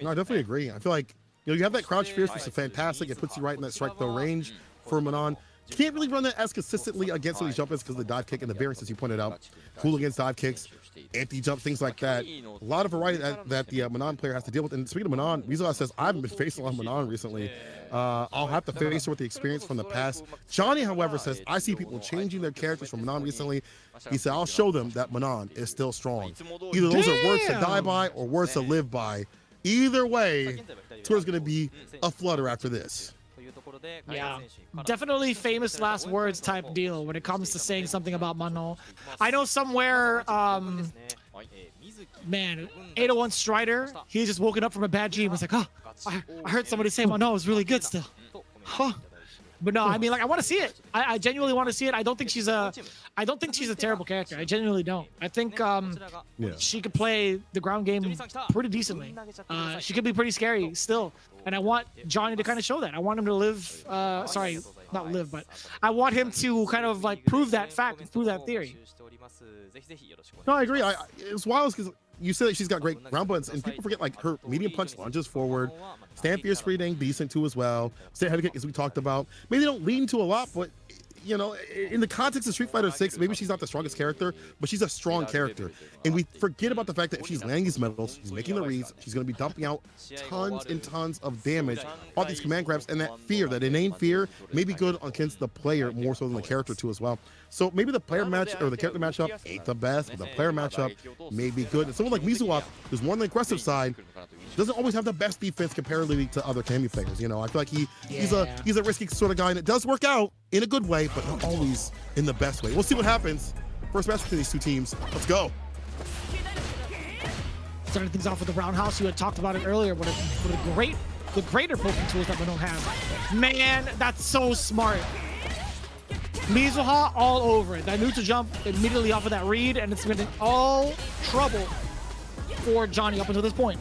[SPEAKER 1] No, I definitely agree. I feel like you have that crouch fierce, which is fantastic. It puts you right in that strike throw range for Manon. You can't really run that as consistently against these jump ins because of the dive kick and the variance, as you pointed out. Cool against dive kicks, anti-jump, things like that. A lot of variety that the Manon player has to deal with. And speaking of Manon, Mizuha says, I haven't been facing a lot of Manon recently. I'll have to face her with the experience from the past. Johnny, however, says, I see people changing their characters from Manon recently. He said, I'll show them that Manon is still strong. Either those are words to die by or words to live by. Either way, Tour's going to be a flutter after this.
[SPEAKER 2] Yeah, definitely famous last words type deal when it comes to saying something about Manon. I know somewhere, man, 801 Strider, he's just woken up from a bad dream. He's like, oh, I heard somebody say Manon is really good still. Huh. But no, I mean, like, I want to see it. I genuinely want to see it. I don't think she's a terrible character. I genuinely don't. I think she could play the ground game pretty decently. She could be pretty scary still. And I want Johnny to kind of show that. I want him to live, sorry, not live, but I want him to kind of like prove that fact and prove that theory.
[SPEAKER 1] No, I agree. It's wild because you said that she's got great ground buttons, and people forget like her medium punch lunges forward. Stand fierce pretty dang decent too as well. Stand head kick as we talked about. Maybe they don't lean to a lot, but you know, in the context of Street Fighter 6, maybe she's not the strongest character, but she's a strong character. And we forget about the fact that if she's landing these medals, she's making the reads, she's going to be dumping out tons and tons of damage on these command grabs, and that fear, that inane fear, may be good against the player more so than the character too as well. So maybe the player match or the character matchup ain't the best, but the player matchup may be good. And someone like Mizuha, who's more on the aggressive side, doesn't always have the best defense comparatively to other Cammy players. You know, I feel like he's a risky sort of guy, and it does work out in a good way, but not always in the best way. We'll see what happens. First match between these two teams. Let's go.
[SPEAKER 2] Starting things off with the roundhouse. You had talked about it earlier. What the greater poking tools that we don't have. Man, that's so smart. Mizuha all over it. That neutral jump immediately off of that read, and it's been all trouble for Johnny up until this point.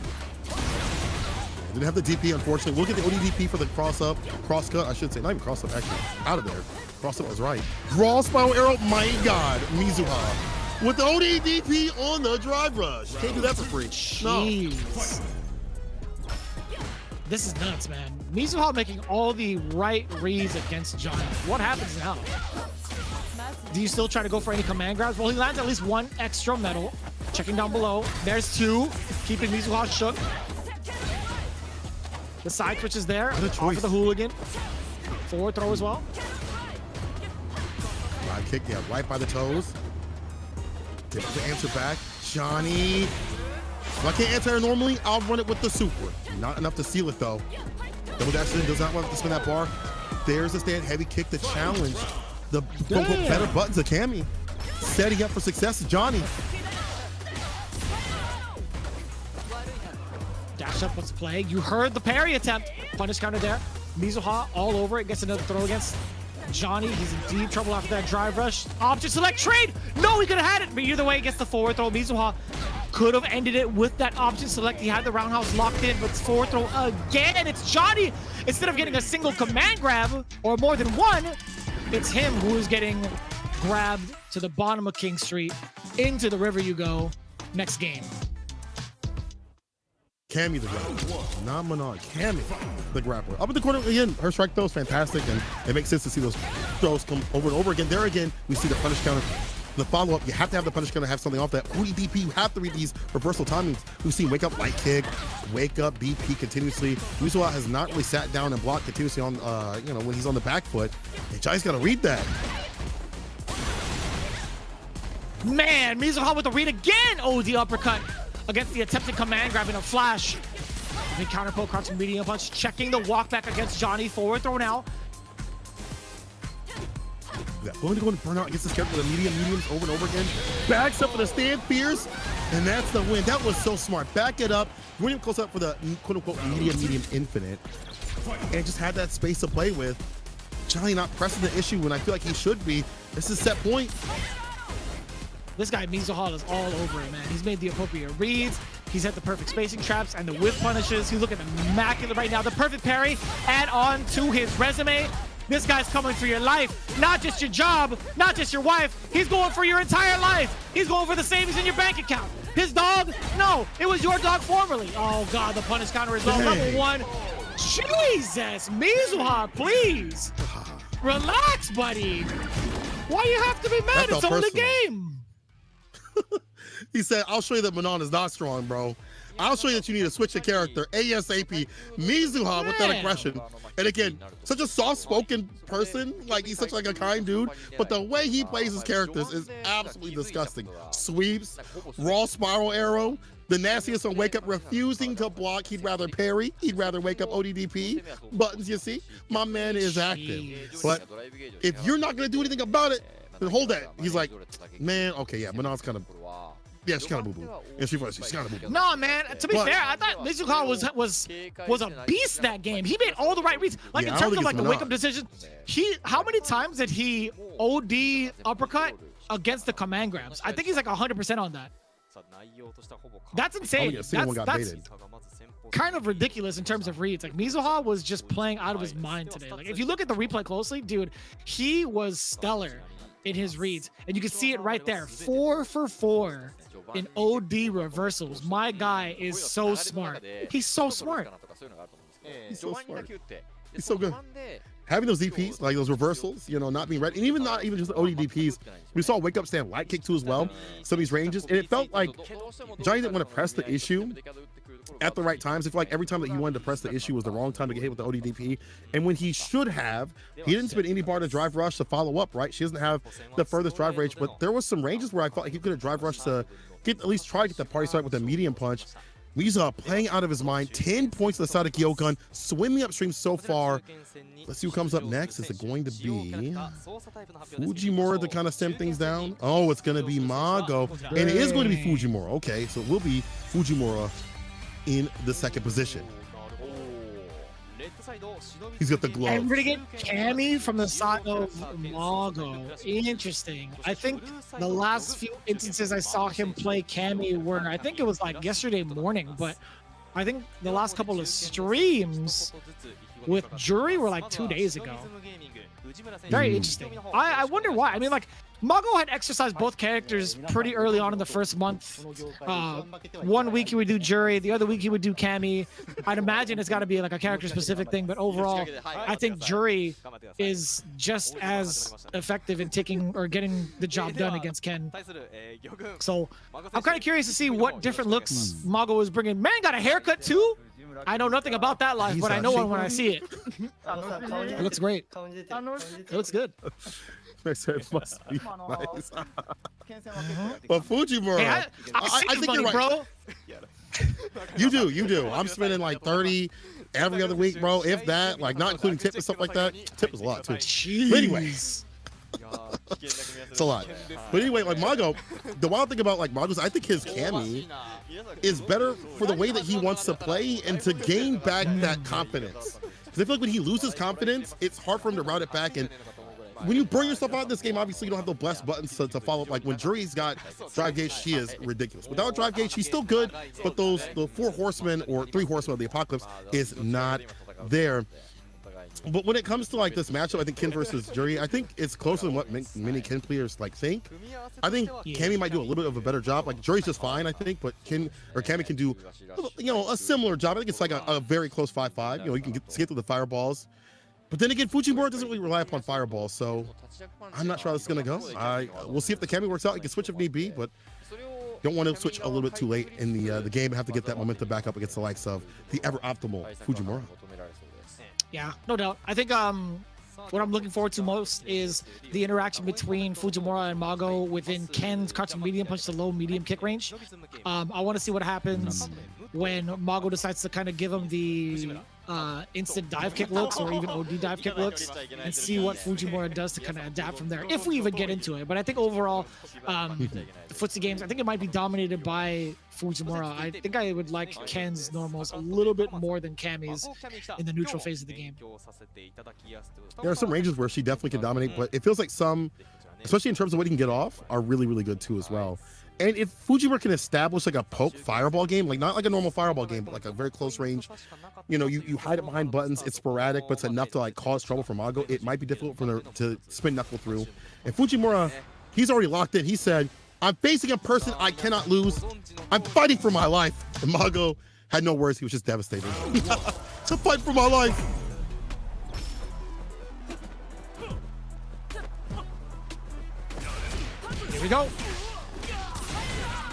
[SPEAKER 1] Didn't have the DP, unfortunately. We'll get the ODDP for the cross cut, I should say. Not even cross up, actually. Out of there. Cross up was right. Raw spiral arrow, my God. Mizuha with the ODDP on the drive rush. Can't do that for free.
[SPEAKER 2] Jeez. This is nuts, man. Mizuha making all the right reads against Johnny. What happens now? Do you still try to go for any command grabs? Well, he lands at least one extra metal. Checking down below. There's two, keeping Mizuha shook. The side switch is there. Off for the hooligan. Forward throw as well.
[SPEAKER 1] Live kick, yeah, right by the toes. Get the answer back. Johnny. If I can't answer her normally, I'll run it with the super. Not enough to seal it though. Double dash in, does not want to spin that bar. There's a stand heavy kick to challenge the quote-unquote better buttons of Cammy. Setting up for success is Johnny.
[SPEAKER 2] Dash up, what's the play? You heard the parry attempt. Punish counter there. Mizuha all over it. Gets another throw against Johnny. He's in deep trouble after that drive rush. Option select trade. No, he could have had it, but either way, he gets the forward throw. Mizuha could have ended it with that option select. He had the roundhouse locked in, but it's forward throw again. It's Johnny. Instead of getting a single command grab or more than one, it's him who is getting grabbed to the bottom of King Street. Into the river you go. Next game.
[SPEAKER 1] Cammy the grappler, not Manon. Cammy the grappler. Up in the corner again, her strike throw is fantastic, and it makes sense to see those throws come over and over again. There again, we see the punish counter. The follow-up, you have to have the punish counter, have something off that. ODDP, you have to read these reversal timings. We've seen wake up light kick, wake up BP continuously. Mizuha has not really sat down and blocked continuously on, when he's on the back foot. And Jai's got to read that.
[SPEAKER 2] Man, Mizuha with the read again. Oh, the uppercut against the attempted command grab in a flash. The counter poke, crouching medium punch, checking the walk back against Johnny. Forward throw now.
[SPEAKER 1] Going to go and burn out against this character with the mediums over and over again. Backs up for the stand fierce, and that's the win. That was so smart. Back it up, bring him close up for the quote-unquote medium infinite, and just had that space to play with. Johnny not pressing the issue when I feel like he should be. This is set point.
[SPEAKER 2] This guy, Mizuha, is all over it, man. He's made the appropriate reads. He's had the perfect spacing traps and the whip punishes. He's looking immaculate right now. The perfect parry, add on to his resume. This guy's coming for your life, not just your job, not just your wife. He's going for your entire life. He's going for the savings in your bank account. His dog? No, it was your dog formerly. Oh, God, the punish counter is on level one. Jesus, Mizuha, please. Relax, buddy. Why you have to be mad? It's only a game.
[SPEAKER 1] He said, I'll show you that Manon is not strong, bro. I'll show you that you need to switch your character ASAP. Mizuha with that aggression. And again, such a soft-spoken person. Like, he's such like a kind dude. But the way he plays his characters is absolutely disgusting. Sweeps, raw spiral arrow, the nastiest on wake up, refusing to block. He'd rather parry. He'd rather wake up ODDP. Buttons, you see? My man is active. But if you're not going to do anything about it, then hold that. He's like, man, okay, yeah, Manon's kind of... Yeah, she's kind of boo-boo. Yeah, she's kind of boo-boo.
[SPEAKER 2] No, man. To be fair, I thought Mizuha was a beast that game. He made all the right reads. Like, in terms of like the wake-up decision, how many times did he OD uppercut against the command grabs? I think he's like 100% on that. That's insane. That's kind of ridiculous in terms of reads. Like, Mizuha was just playing out of his mind today. Like, if you look at the replay closely, dude, he was stellar in his reads. And you can see it right there. 4 for 4 in OD reversals. My guy is so smart. He's so smart.
[SPEAKER 1] He's so smart. He's so good. Having those DPs, like those reversals, not being ready, and even not even just the ODDPs. We saw wake up stand light kick too as well. Some of these ranges, and it felt like Johnny didn't want to press the issue at the right times. I feel like every time that he wanted to press the issue was the wrong time to get hit with the ODDP. And when he should have, he didn't spend any bar to drive rush to follow up, right? She doesn't have the furthest drive range, but there was some ranges where I felt like he could have drive rushed to at least try to get the party started with a medium punch. Mizuha playing out of his mind, 10 points to the side of GyoGun, swimming upstream so far. Let's see who comes up next. Is it going to be Fujimura to kind of stem things down? Oh, it's going to be Mago. And it is going to be Fujimura. Okay, so it will be Fujimura in the second position. He's got the gloves.
[SPEAKER 2] And we're gonna get Cammy from the side of Mago. Interesting. I think the last few instances I saw him play Cammy were, I think it was like yesterday morning, but I think the last couple of streams with Jury were like 2 days ago. Very interesting. I wonder why. I mean, like, Mago had exercised both characters pretty early on in the first month. 1 week he would do Jury, the other week he would do Cammy. I'd imagine it's got to be like a character-specific thing, but overall, I think Jury is just as effective in taking or getting the job done against Ken. So I'm kind of curious to see what different looks Mago is bringing. Man got a haircut too? I know nothing about that life, but I know it when I see it. It looks great. It looks good.
[SPEAKER 1] Must be nice. But Fujimura,
[SPEAKER 2] hey, I think you're right,
[SPEAKER 1] bro. You do. I'm spending like 30 every other week, bro. If that, like not including tip and stuff like that. Tip is a lot too. But anyways, it's a lot. But anyway, like Mago, the wild thing about like Mago is I think his Cammy is better for the way that he wants to play and to gain back that confidence. Because I feel like when he loses confidence, it's hard for him to route it back. And when you burn yourself out in this game, obviously you don't have the blessed buttons to follow up. Like when Jury's got drive gauge, she is ridiculous. Without drive gauge, she's still good, but the 4 horsemen or 3 horsemen of the apocalypse is not there. But when it comes to like this matchup, I think Ken versus Jury, I think it's closer than what many Ken players like think. I think Cammy might do a little bit of a better job. Like Jury's just fine, I think, but Cammy can do, a similar job. I think it's like a very close 5-5. You can get through the fireballs. But then again, Fujimura doesn't really rely upon fireballs, so I'm not sure how this is gonna go. We'll see if the Cammy works out. You can switch if need be, but don't want to switch a little bit too late in the game. Have to get that momentum back up against the likes of the ever optimal Fujimura.
[SPEAKER 2] Yeah, no doubt. I think what I'm looking forward to most is the interaction between Fujimura and Mago within Ken's crouching medium punch to low medium kick range. I want to see what happens when Mago decides to kind of give him the instant dive kick looks or even OD dive kick looks and see what Fujimura does to kind of adapt from there, if we even get into it. But I think overall, the footsie games, I think it might be dominated by Fujimura. I think I would like Ken's normals a little bit more than Cammy's in the neutral phase of the game.
[SPEAKER 1] There are some ranges where she definitely can dominate, but it feels like some, especially in terms of what he can get off, are really, really good too as well. And if Fujimura can establish like a poke fireball game, like not like a normal fireball game, but like a very close range, you hide it behind buttons, it's sporadic, but it's enough to like cause trouble for Mago. It might be difficult for her to spin knuckle through. And Fujimura, he's already locked in. He said, I'm facing a person I cannot lose. I'm fighting for my life. And Mago had no words. He was just devastated. To fight for my life.
[SPEAKER 2] Here we go.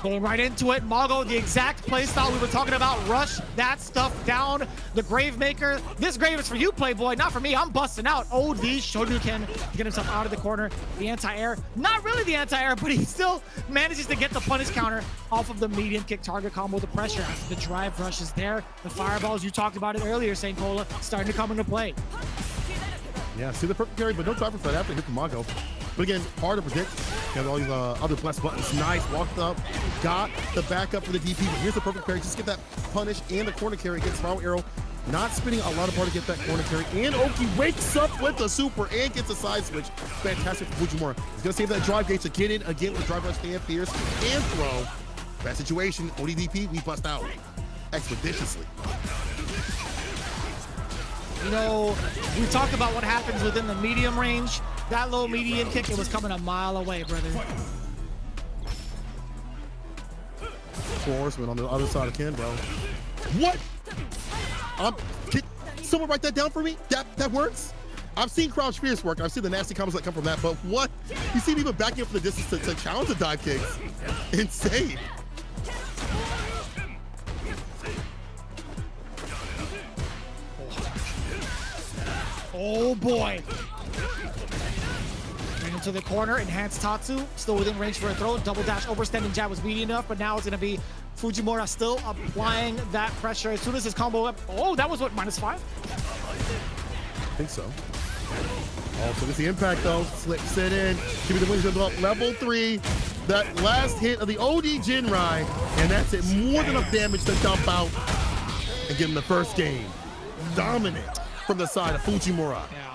[SPEAKER 2] Going right into it. Mago, the exact playstyle we were talking about. Rush that stuff down. The Gravemaker. This grave is for you, Playboy, not for me. I'm busting out. OD Shoryuken to get himself out of the corner. The anti-air. Not really the anti-air, but he still manages to get the punish counter off of the medium kick target combo. The pressure. The drive rush is there. The fireballs, you talked about it earlier, St. Cola, starting to come into play.
[SPEAKER 1] Yeah, see the perfect carry, but no driver for that after hit from Mago. But again, hard to predict. Got all these other blessed buttons. Nice, walked up, got the backup for the DP. But here's the perfect parry. Just get that punish and the corner carry. Gets Spiral Arrow. Not spinning a lot of bar to get that corner carry. And Oki wakes up with the super and gets a side switch. Fantastic for Fujimura. He's going to save that drive gate to get in again with drive rush and fierce and throw. Bad situation. ODDP, we bust out expeditiously.
[SPEAKER 2] We talked about what happens within the medium range. That low medium kick, it was coming a mile away, brother.
[SPEAKER 1] 4 horsemen on the other side of Ken, bro. What? Can someone write that down for me? That works? I've seen Crouch Fierce work. I've seen the nasty combos that come from that, but what? You see him even backing up from the distance to challenge the dive kicks. Insane.
[SPEAKER 2] Oh boy. Right into the corner, enhanced Tatsu, still within range for a throw. Double dash overstanding jab was beating enough, but now it's gonna be Fujimura still applying that pressure. As soon as his combo up, oh, that was what, -5?
[SPEAKER 1] I think so. Oh, so it's the impact though. Slips it in. Give me the wins up level 3. That last hit of the OD Jinrai, and that's it. More than enough damage to dump out and give him the first game. Dominant from the side of Fujimura.
[SPEAKER 2] Yeah.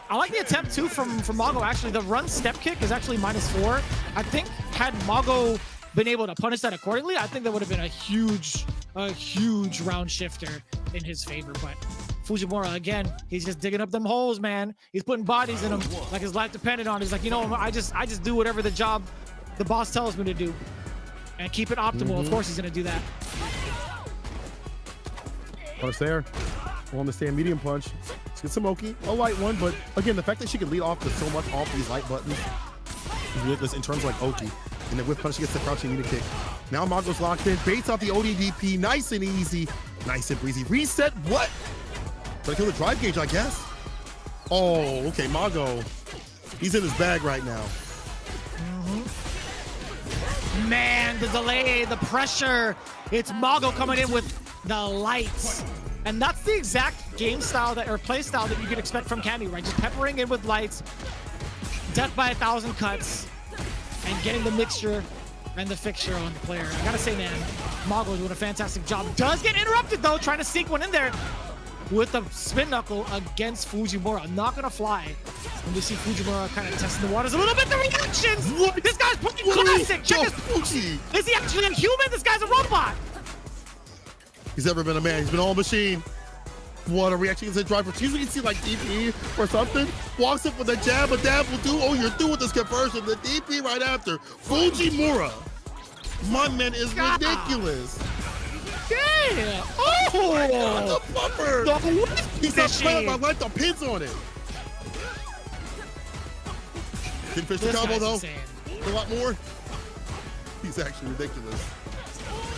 [SPEAKER 2] I like the attempt too from Mago. Actually, the run step kick is actually -4. I think had Mago been able to punish that accordingly, I think that would have been a huge round shifter in his favor. But Fujimura, again, he's just digging up them holes, man. He's putting bodies in them like his life depended on it. He's like, you know, I just do whatever the job the boss tells me to do and keep it optimal. Of course he's gonna do that.
[SPEAKER 1] Punch there. We'll understand medium punch. Let's get some Oki. A light one, but again, the fact that she can lead off with so much off these light buttons is ridiculous in terms of like Oki. And then with punch, she gets the crouching unit kick. Now Mago's locked in. Baits out the ODDP. Nice and easy. Nice and breezy. Reset. What? Trying to kill the drive gauge, I guess. Oh, okay. Mago. He's in his bag right now.
[SPEAKER 2] Man, the delay, the pressure. It's Mago coming in with the lights. And that's the exact game style that, or play style that you could expect from Cammy, right? Just peppering in with lights, death by 1,000 cuts, and getting the mixture and the fixture on the player. I gotta say, man, Mago's doing a fantastic job. Does get interrupted though, trying to sneak one in there with the spin knuckle against Fujimura. Not gonna fly. When we see Fujimura kind of testing the waters a little bit, the reactions!
[SPEAKER 1] What?
[SPEAKER 2] This guy's playing classic! Check this! Is he actually a human? This guy's a robot!
[SPEAKER 1] He's never been a man. He's been all machine. What a reaction against the driver. Usually you see like DP or something. Walks up with a jab, a dab will do. Oh, you're through with this conversion. The DP right after. Fujimura. My man is ridiculous.
[SPEAKER 2] Yeah! Oh!
[SPEAKER 1] The bumper! He's not playing my life. The pins on it. Didn't finish the combo though. A lot more. He's actually ridiculous.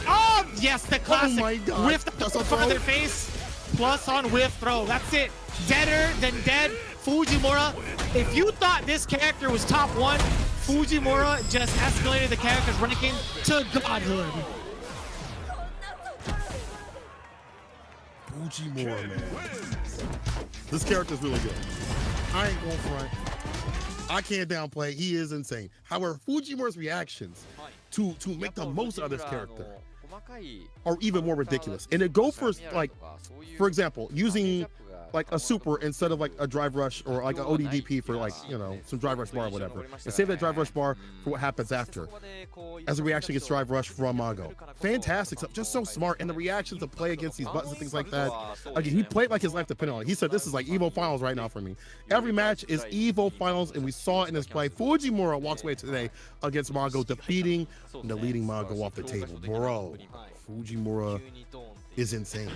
[SPEAKER 2] Oh, yes, the classic
[SPEAKER 1] oh my God.
[SPEAKER 2] whiff the front of their face, plus on whiff throw. That's it. Deader than dead. Fujimura. If you thought this character was top 1, Fujimura just escalated the character's ranking to godhood.
[SPEAKER 1] Fujimura, man. This character's really good. I ain't going front. I can't downplay. He is insane. However, Fujimura's reactions to make the most out of this character are even more ridiculous. And it go for, like, for example, using like a super instead of like a drive rush or like an ODDP for like, you know, some drive rush bar or whatever. And save that drive rush bar for what happens after. As a reaction against drive rush from Mago. Fantastic stuff. Just so smart. And the reaction to play against these buttons and things like that. Again, he played like his life depended on it. He said, this is like Evo Finals right now for me. Every match is Evo Finals, and we saw it in this play. Fujimura walks away today against Mago, defeating and deleting Mago off the table. Bro, Fujimura is insane.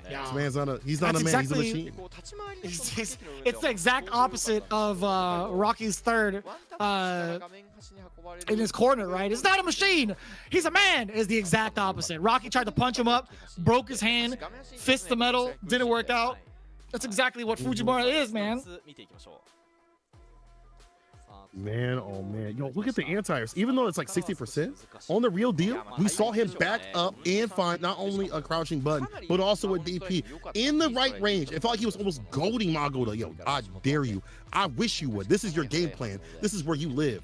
[SPEAKER 2] Yeah.
[SPEAKER 1] This man's not a, he's not a man, he's a machine.
[SPEAKER 2] It's the exact opposite of Rocky's third in his corner, right? It's not a machine. He's a man is the exact opposite. Rocky tried to punch him up, broke his hand, fist the metal, didn't work out. That's exactly what Fujimura is, man.
[SPEAKER 1] Man, oh man. Yo, look at the anti-airs. Even though it's like 60%, on the real deal, we saw him back up and find not only a crouching button, but also a DP in the right range. It felt like he was almost goading Mago to, yo, I dare you. I wish you would. This is your game plan. This is where you live.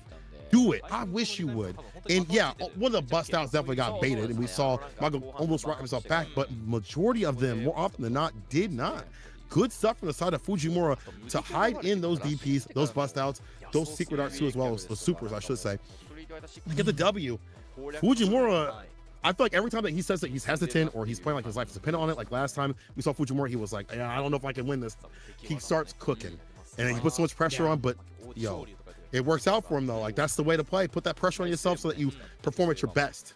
[SPEAKER 1] Do it. I wish you would. And yeah, one of the bust outs definitely got baited, and we saw Mago almost rock himself back, but majority of them, more often than not, did not. Good stuff from the side of Fujimura to hide in those DPs, those bust outs, those secret arts too, as well as the supers, I should say. To get the W, Fujimura, I feel like every time that he says that he's hesitant or he's playing like his life is dependent on it, like last time we saw Fujimura, he was like, yeah, I don't know if I can win this. He starts cooking, and then he puts so much pressure on, but yo, it works out for him though. Like, that's the way to play. Put that pressure on yourself so that you perform at your best.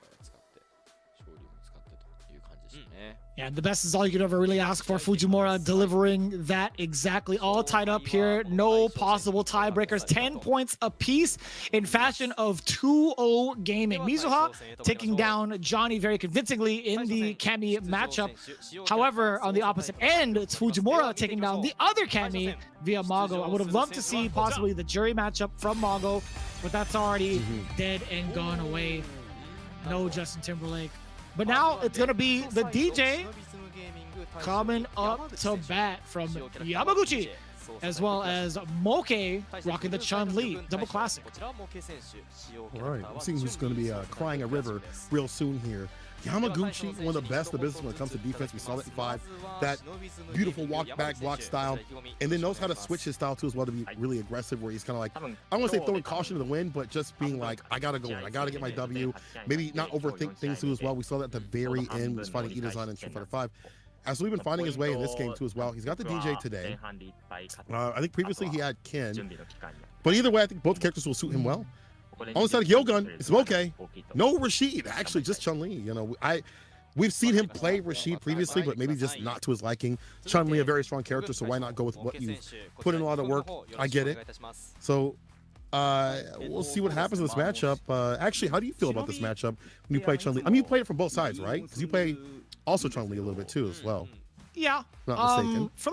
[SPEAKER 2] Yeah, the best is all you could ever really ask for. Fujimura delivering that exactly. All tied up here. No possible tiebreakers. 10 points apiece in fashion of 2-0 gaming. Mizuha taking down Johnny very convincingly in the Cammy matchup. However, on the opposite end, it's Fujimura taking down the other Cammy via Mago. I would have loved to see possibly the jury matchup from Mago, but that's already dead and gone away. No Justin Timberlake. But now it's going to be the DJ coming up to bat from Yamaguchi, as well as Moke rocking the Chun-Li double classic.
[SPEAKER 1] All right, I'm seeing who's going to be crying a river real soon here. Yamaguchi, one of the best in the business when it comes to defense. We saw that in 5. That beautiful walk back block style, and then knows how to switch his style too as well to be really aggressive, where he's kind of like, I don't want to say throwing caution to the wind, but just being like, I gotta go in, I gotta get my W. Maybe not overthink things too as well. We saw that at the very end when he was fighting Itazan in Street Fighter 5. has really been finding his way in this game too as well. He's got the DJ today. I think previously he had Ken. But either way, I think both characters will suit him well. On the side of GyoGun, it's okay. No Rashid, actually, just Chun-Li. You know, we've seen him play Rashid previously, but maybe just not to his liking. Chun-Li, a very strong character, so why not go with what you put in a lot of work? I get it. So we'll see what happens in this matchup. Actually, how do you feel about this matchup when you play Chun-Li? I mean, you play it from both sides, right? Because you play also Chun-Li a little bit too as well.
[SPEAKER 2] Yeah.
[SPEAKER 1] Not mistaken.
[SPEAKER 2] For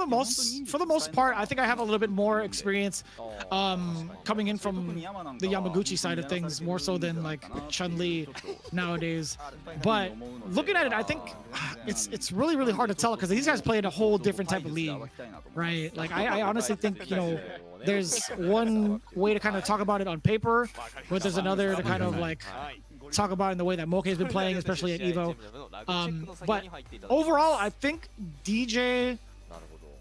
[SPEAKER 2] the most part, I think I have a little bit more experience coming in from the Yamaguchi side of things, more so than like Chun-Li nowadays. But looking at it, I think it's really, really hard to tell because these guys play in a whole different type of league, right? Like I honestly think, you know, there's one way to kind of talk about it on paper, but there's another to kind of like talk about in the way that Moke has been playing, especially at Evo. But overall, I think DJ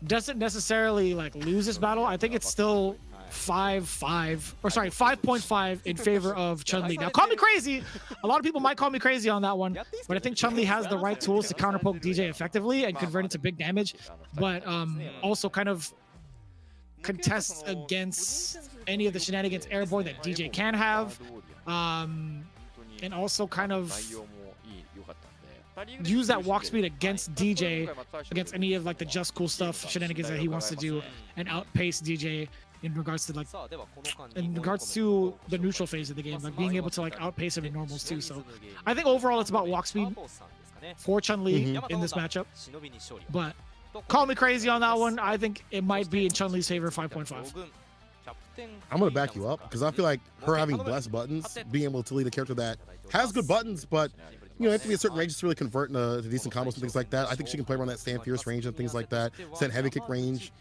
[SPEAKER 2] doesn't necessarily like lose this battle. I think it's still 5.5 in favor of Chun-Li. Now, call me crazy. A lot of people might call me crazy on that one, but I think Chun-Li has the right tools to counterpoke DJ effectively and convert it to big damage, but also kind of contest against any of the shenanigans airborne that DJ can have. And also kind of use that walk speed against DJ, against any of like the just cool stuff, shenanigans that he wants to do, and outpace DJ in regards to the neutral phase of the game, like being able to like outpace him in normals too. So I think overall it's about walk speed for Chun-Li in this matchup. But call me crazy on that one. I think it might be in Chun-Li's favor, 5.5.
[SPEAKER 1] I'm going to back you up because I feel like her having blessed buttons, being able to lead a character that has good buttons, but you know, have to be a certain range to really convert into decent combos and things like that. I think she can play around that stand fierce range and things like that, stand heavy kick range.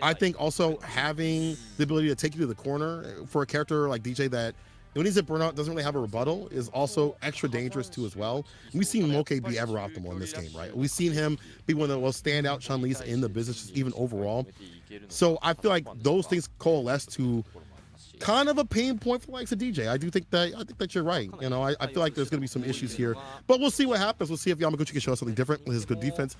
[SPEAKER 1] I think also having the ability to take you to the corner for a character like DJ that when he's at burnout doesn't really have a rebuttal is also extra dangerous too as well. We've seen Moke be ever optimal in this game, right? We've seen him be one of the most standout Chun-Li's in the business, even overall. So I feel like those things coalesce to kind of a pain point for likes of DJ. I think that you're right. You know, I feel like there's going to be some issues here, but we'll see what happens. We'll see if Yamaguchi can show us something different with his good defense.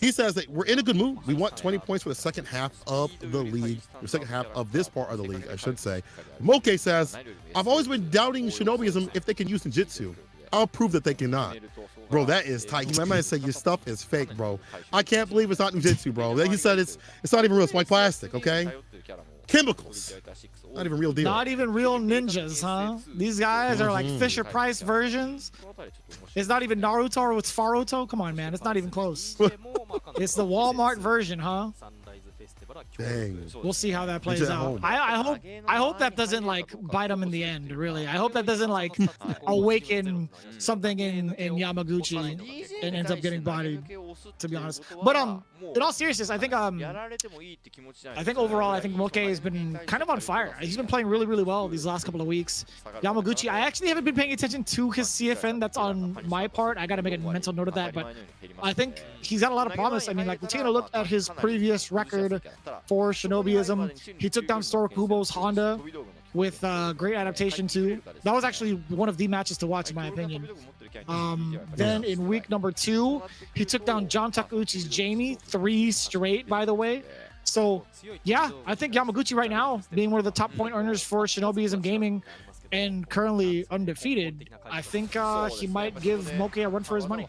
[SPEAKER 1] He says that we're in a good mood. We want 20 points for the second half of the league, the second half of this part of the league, I should say. Moke says, I've always been doubting Shinobism if they can use ninjutsu. I'll prove that they cannot. Bro, that is tight. You might say your stuff is fake, bro. I can't believe it's not ninjutsu, bro. Like you said, it's not even real. It's like plastic, okay? Chemicals. Not even real deal.
[SPEAKER 2] Not even real ninjas, huh? These guys are like Fisher-Price versions. It's not even Naruto or it's Faruto. Come on, man. It's not even close. It's the Walmart version, huh?
[SPEAKER 1] Dang.
[SPEAKER 2] We'll see how that plays out. I hope that doesn't like bite them in the end, really. I hope that doesn't like awaken something in Yamaguchi and ends up getting bodied, to be honest. But in all seriousness, I think overall I think Moke has been kind of on fire. He's been playing really, really well these last couple of weeks. Yamaguchi, I actually haven't been paying attention to his CFN. That's on my part. I gotta make a mental note of that, but I think he's got a lot of promise. I mean, like, we're taking a look at his previous record for Shinobism. He took down Sorokubo's Honda with great adaptation too. That was actually one of the matches to watch in my opinion. Then in week number 2, he took down John Takeuchi's Jamie, 3 straight, by the way. So yeah, I think Yamaguchi right now, being one of the top point earners for Shinobism Gaming and currently undefeated, I think he might give Moke a run for his money.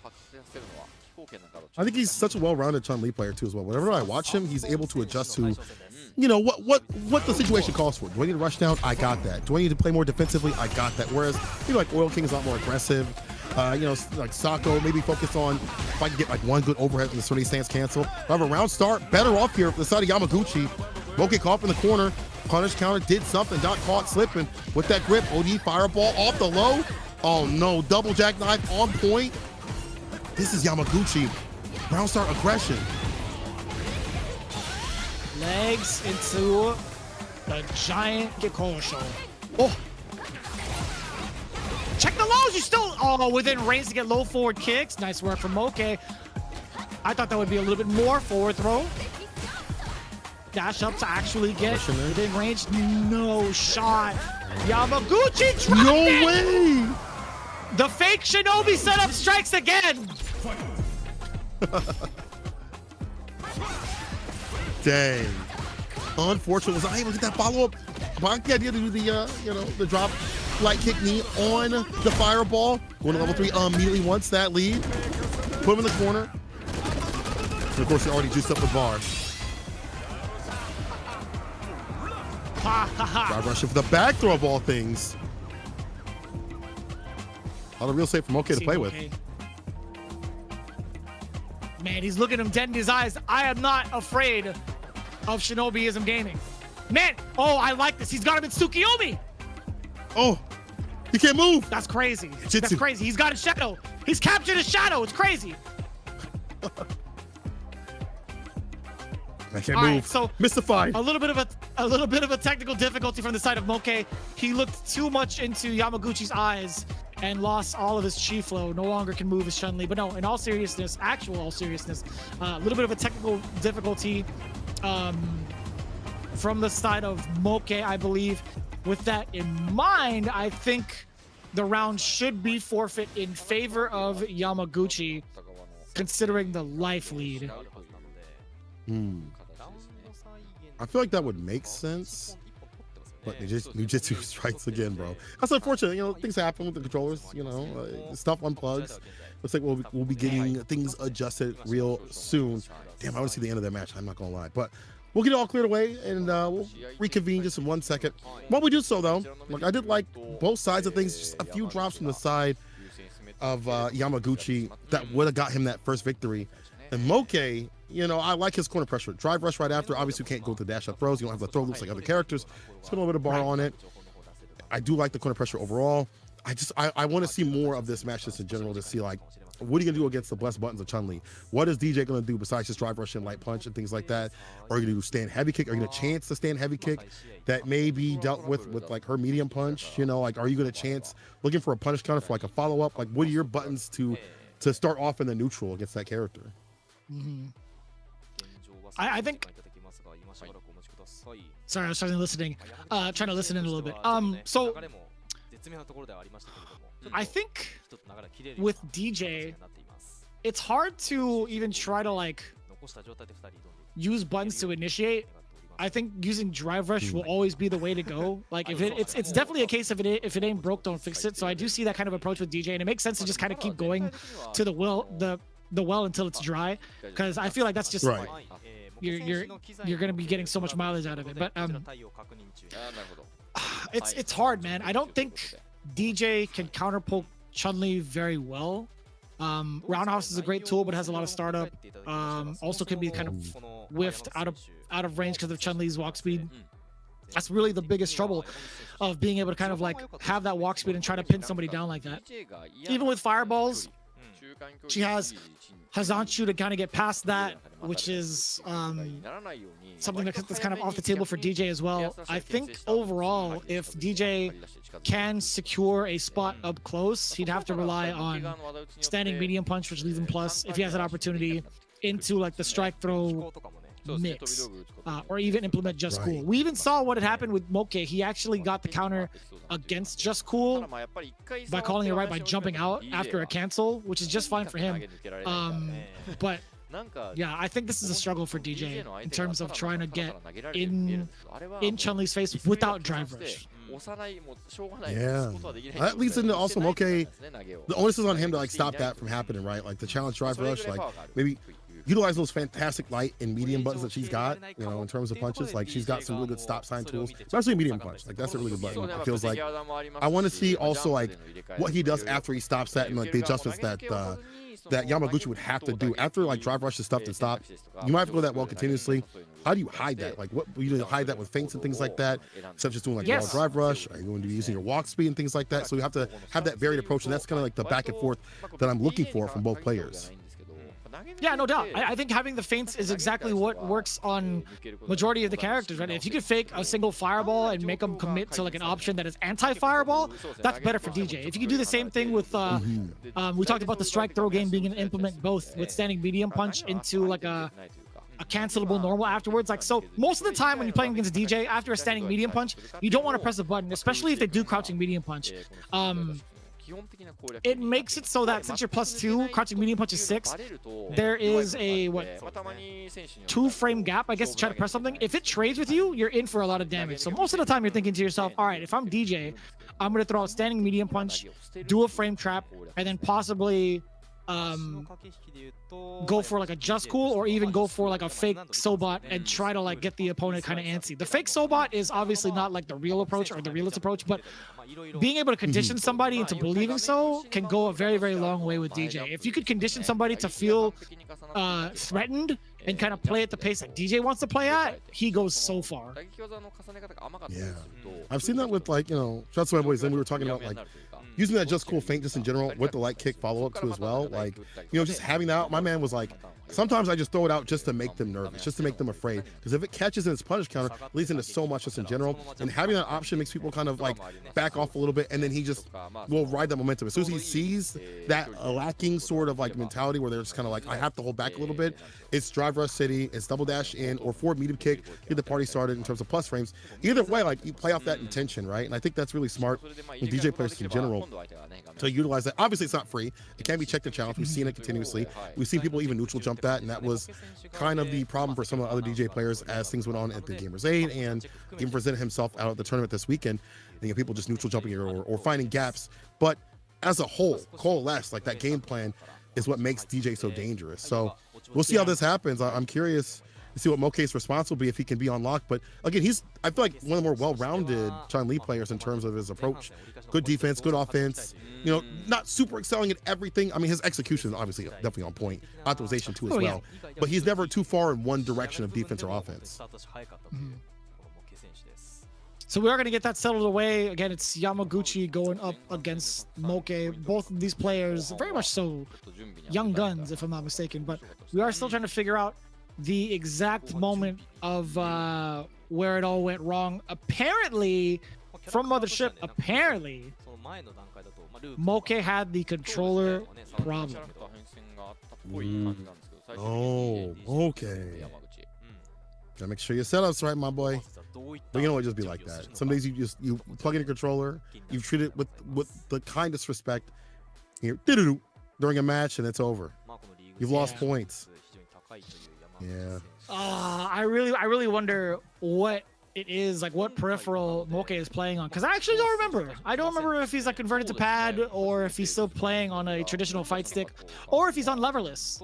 [SPEAKER 1] I think he's such a well-rounded Chun-Li player too as well. Whenever I watch him, he's able to adjust to, you know, what the situation calls for. Do I need to rush down? I got that. Do I need to play more defensively? I got that. Whereas, you know, like Oil King is a lot more aggressive. You know, like Sako, maybe focus on if I can get like one good overhead and the Sony stance cancel. I have a round start, better off here for the side of Yamaguchi. Moke caught up in the corner, punish counter, did something, not caught slipping with that grip. OD fireball off the low. Oh no, double jackknife on point. This is Yamaguchi. Round start aggression.
[SPEAKER 2] Legs into the giant Gekosho. Oh. Check the lows. You still within range to get low forward kicks. Nice work from Moke. I thought that would be a little bit more forward throw. Dash up to actually get within range. No shot. Yamaguchi dropped it.
[SPEAKER 1] No way.
[SPEAKER 2] The fake Shinobi setup strikes again.
[SPEAKER 1] Dang. Unfortunate, was I able to get that follow-up? But I like the idea to do the, you know, the drop light kick knee on the fireball. Going to level 3 immediately once that lead. Put him in the corner. And of course, he already juiced up with bar. Drive rush for the back throw of all things. A lot of real estate for Moke to play with.
[SPEAKER 2] Man, he's looking him dead in his eyes. I am not afraid of Shinobism Gaming. Man, oh, I like this. He's got him in Tsukiyomi.
[SPEAKER 1] Oh, he can't move.
[SPEAKER 2] That's crazy.
[SPEAKER 1] Jitsu.
[SPEAKER 2] That's crazy. He's got a shadow. He's captured a shadow. It's crazy.
[SPEAKER 1] I can't
[SPEAKER 2] All
[SPEAKER 1] move.
[SPEAKER 2] right, so
[SPEAKER 1] mystified.
[SPEAKER 2] A little bit of a technical difficulty from the side of Moke. He looked too much into Yamaguchi's eyes and lost all of his chi flow. No longer can move his Chun-Li. But no, in all seriousness, all seriousness, a little bit of a technical difficulty from the side of Moke, I believe. With that in mind, I think the round should be forfeit in favor of Yamaguchi, considering the life lead.
[SPEAKER 1] I feel like that would make sense, but Nujitsu strikes again, bro. That's unfortunate. You know, things happen with the controllers. You know, stuff unplugs. Looks like we'll be getting things adjusted real soon. Damn, I want to see the end of that match. I'm not gonna lie, but we'll get it all cleared away and we'll reconvene just in 1 second. While we do so, though, like I did like both sides of things. Just a few drops from the side of Yamaguchi that would have got him that first victory. And Moke, you know, I like his corner pressure. Drive rush right after. Obviously, you can't go to dash up throws. You don't have the throw loops like other characters. Spend a little bit of bar on it. I do like the corner pressure overall. I want to see more of this match just in general to see, like, what are you going to do against the blessed buttons of Chun-Li? What is DJ going to do besides just drive rush and light punch and things like that? Are you going to do stand heavy kick? Are you going to chance the stand heavy kick that may be dealt with like her medium punch? You know, like, are you going to chance looking for a punish counter for like a follow-up? Like, what are your buttons to start off in the neutral against that character?
[SPEAKER 2] I think. Sorry, I was trying to listen in a little bit. So I think with DJ, it's hard to even try to like use buttons to initiate. I think using drive rush will always be the way to go. Like if it's definitely a case of if it ain't broke, don't fix it. So I do see that kind of approach with DJ, and it makes sense to just kind of keep going to the well until it's dry, because I feel like that's just
[SPEAKER 1] right.
[SPEAKER 2] You're gonna be getting so much mileage out of it. But it's hard, man. I don't think DJ can counter poke Chun-Li very well. Roundhouse is a great tool, but has a lot of startup. Also can be kind of whiffed out of range because of Chun-Li's walk speed. That's really the biggest trouble of being able to kind of like have that walk speed and try to pin somebody down like that. Even with fireballs, she has Hazanchu to kind of get past that, which is something that's kind of off the table for DJ as well. I think overall, if DJ can secure a spot up close, he'd have to rely on standing medium punch, which leaves him plus, if he has an opportunity, into like the strike throw mix, or even implement Just Cool. We even saw what had happened with Moke. He actually got the counter against Just Cool by calling it right by jumping out after a cancel, which is just fine for him. But yeah, I think this is a struggle for DJ in terms of trying to get in Chun-Li's face without drive rush.
[SPEAKER 1] Yeah, that leads into also Moke. The onus is on him to like stop that from happening, right? Like the challenge drive rush, like maybe utilize those fantastic light and medium buttons that she's got, you know, in terms of punches. Like she's got some really good stop sign tools, especially medium punch. Like that's a really good button. It feels like I want to see also like what he does after he stops that and like the adjustments that that Yamaguchi would have to do after like drive rush is stuffed and stop. You might have to go that well continuously. How do you hide that? Like what you hide that with feints and things like that, instead of just doing like wall drive rush? Are you going to be using your walk speed and things like that? So you have to have that varied approach, and that's kind of like the back and forth that I'm looking for from both players.
[SPEAKER 2] Yeah, no doubt. I think having the feints is exactly what works on majority of the characters, right? If you could fake a single fireball and make them commit to like an option that is anti-fireball, that's better for DJ. If you could do the same thing with, we talked about the strike throw game being able to implement both with standing medium punch into like a cancelable normal afterwards. Like, so most of the time when you're playing against DJ, after a standing medium punch, you don't want to press a button, especially if they do crouching medium punch. it makes it so that since you're +2, crouching medium punch is 6, there is a 2-frame gap, I guess, to try to press something. If it trades with you, you're in for a lot of damage. So most of the time you're thinking to yourself, all right, if I'm DJ, I'm going to throw out standing medium punch, do a frame trap, and then possibly go for like a just cool, or even go for like a fake Sobot and try to like get the opponent kind of antsy. The fake Sobot is obviously not like the real approach or the realist approach, but being able to condition somebody into believing so can go a very, very long way with DJ. If you could condition somebody to feel threatened and kind of play at the pace that DJ wants to play at, he goes so far.
[SPEAKER 1] Yeah, I've seen that with, like, you know, shots to my boys. Then we were talking about like using that just cool feint just in general with the light kick follow up too as well. Like, you know, just having that out. My man was like, sometimes I just throw it out just to make them nervous, just to make them afraid. Because if it catches in its punish counter, it leads into so much just in general. And having that option makes people kind of like back off a little bit, and then he just will ride that momentum. As soon as he sees that lacking sort of like mentality where they're just kind of like, I have to hold back a little bit, it's drive rush city, it's double dash in, or forward medium kick, get the party started in terms of plus frames. Either way, like, you play off that intention, right? And I think that's really smart with DJ players in general to utilize that. Obviously, it's not free. It can be checked and challenged. We've seen it continuously. We've seen people even neutral jump that, and that was kind of the problem for some of the other DJ players as things went on at the Gamers 8, and even presented himself out at the tournament this weekend. You know, people just neutral jumping or finding gaps. But as a whole, coalesce, like, that game plan is what makes DJ so dangerous. So we'll see how this happens. I'm curious to see what Moke's response will be if he can be unlocked. But again, I feel like one of the more well-rounded Chun-Li players in terms of his approach. Good defense, good offense. You know, not super excelling at everything. I mean, his execution is obviously definitely on point. Optimization too as well. But he's never too far in one direction of defense or offense.
[SPEAKER 2] So we are going to get that settled away. Again, it's Yamaguchi going up against Moke. Both of these players, very much so young guns, if I'm not mistaken. But we are still trying to figure out the exact moment of where it all went wrong. Apparently, from Mothership, Moke had the controller problem.
[SPEAKER 1] Oh, okay. Gotta make sure your setup's right, my boy. But you know, it just be like that. Some days you plug in a controller, you treat it with the kindest respect here during a match, and it's over. You've lost points. Yeah.
[SPEAKER 2] I really wonder what it is, like what peripheral Moke is playing on, because I actually don't remember. I don't remember if he's like converted to pad, or if he's still playing on a traditional fight stick, or if he's on leverless.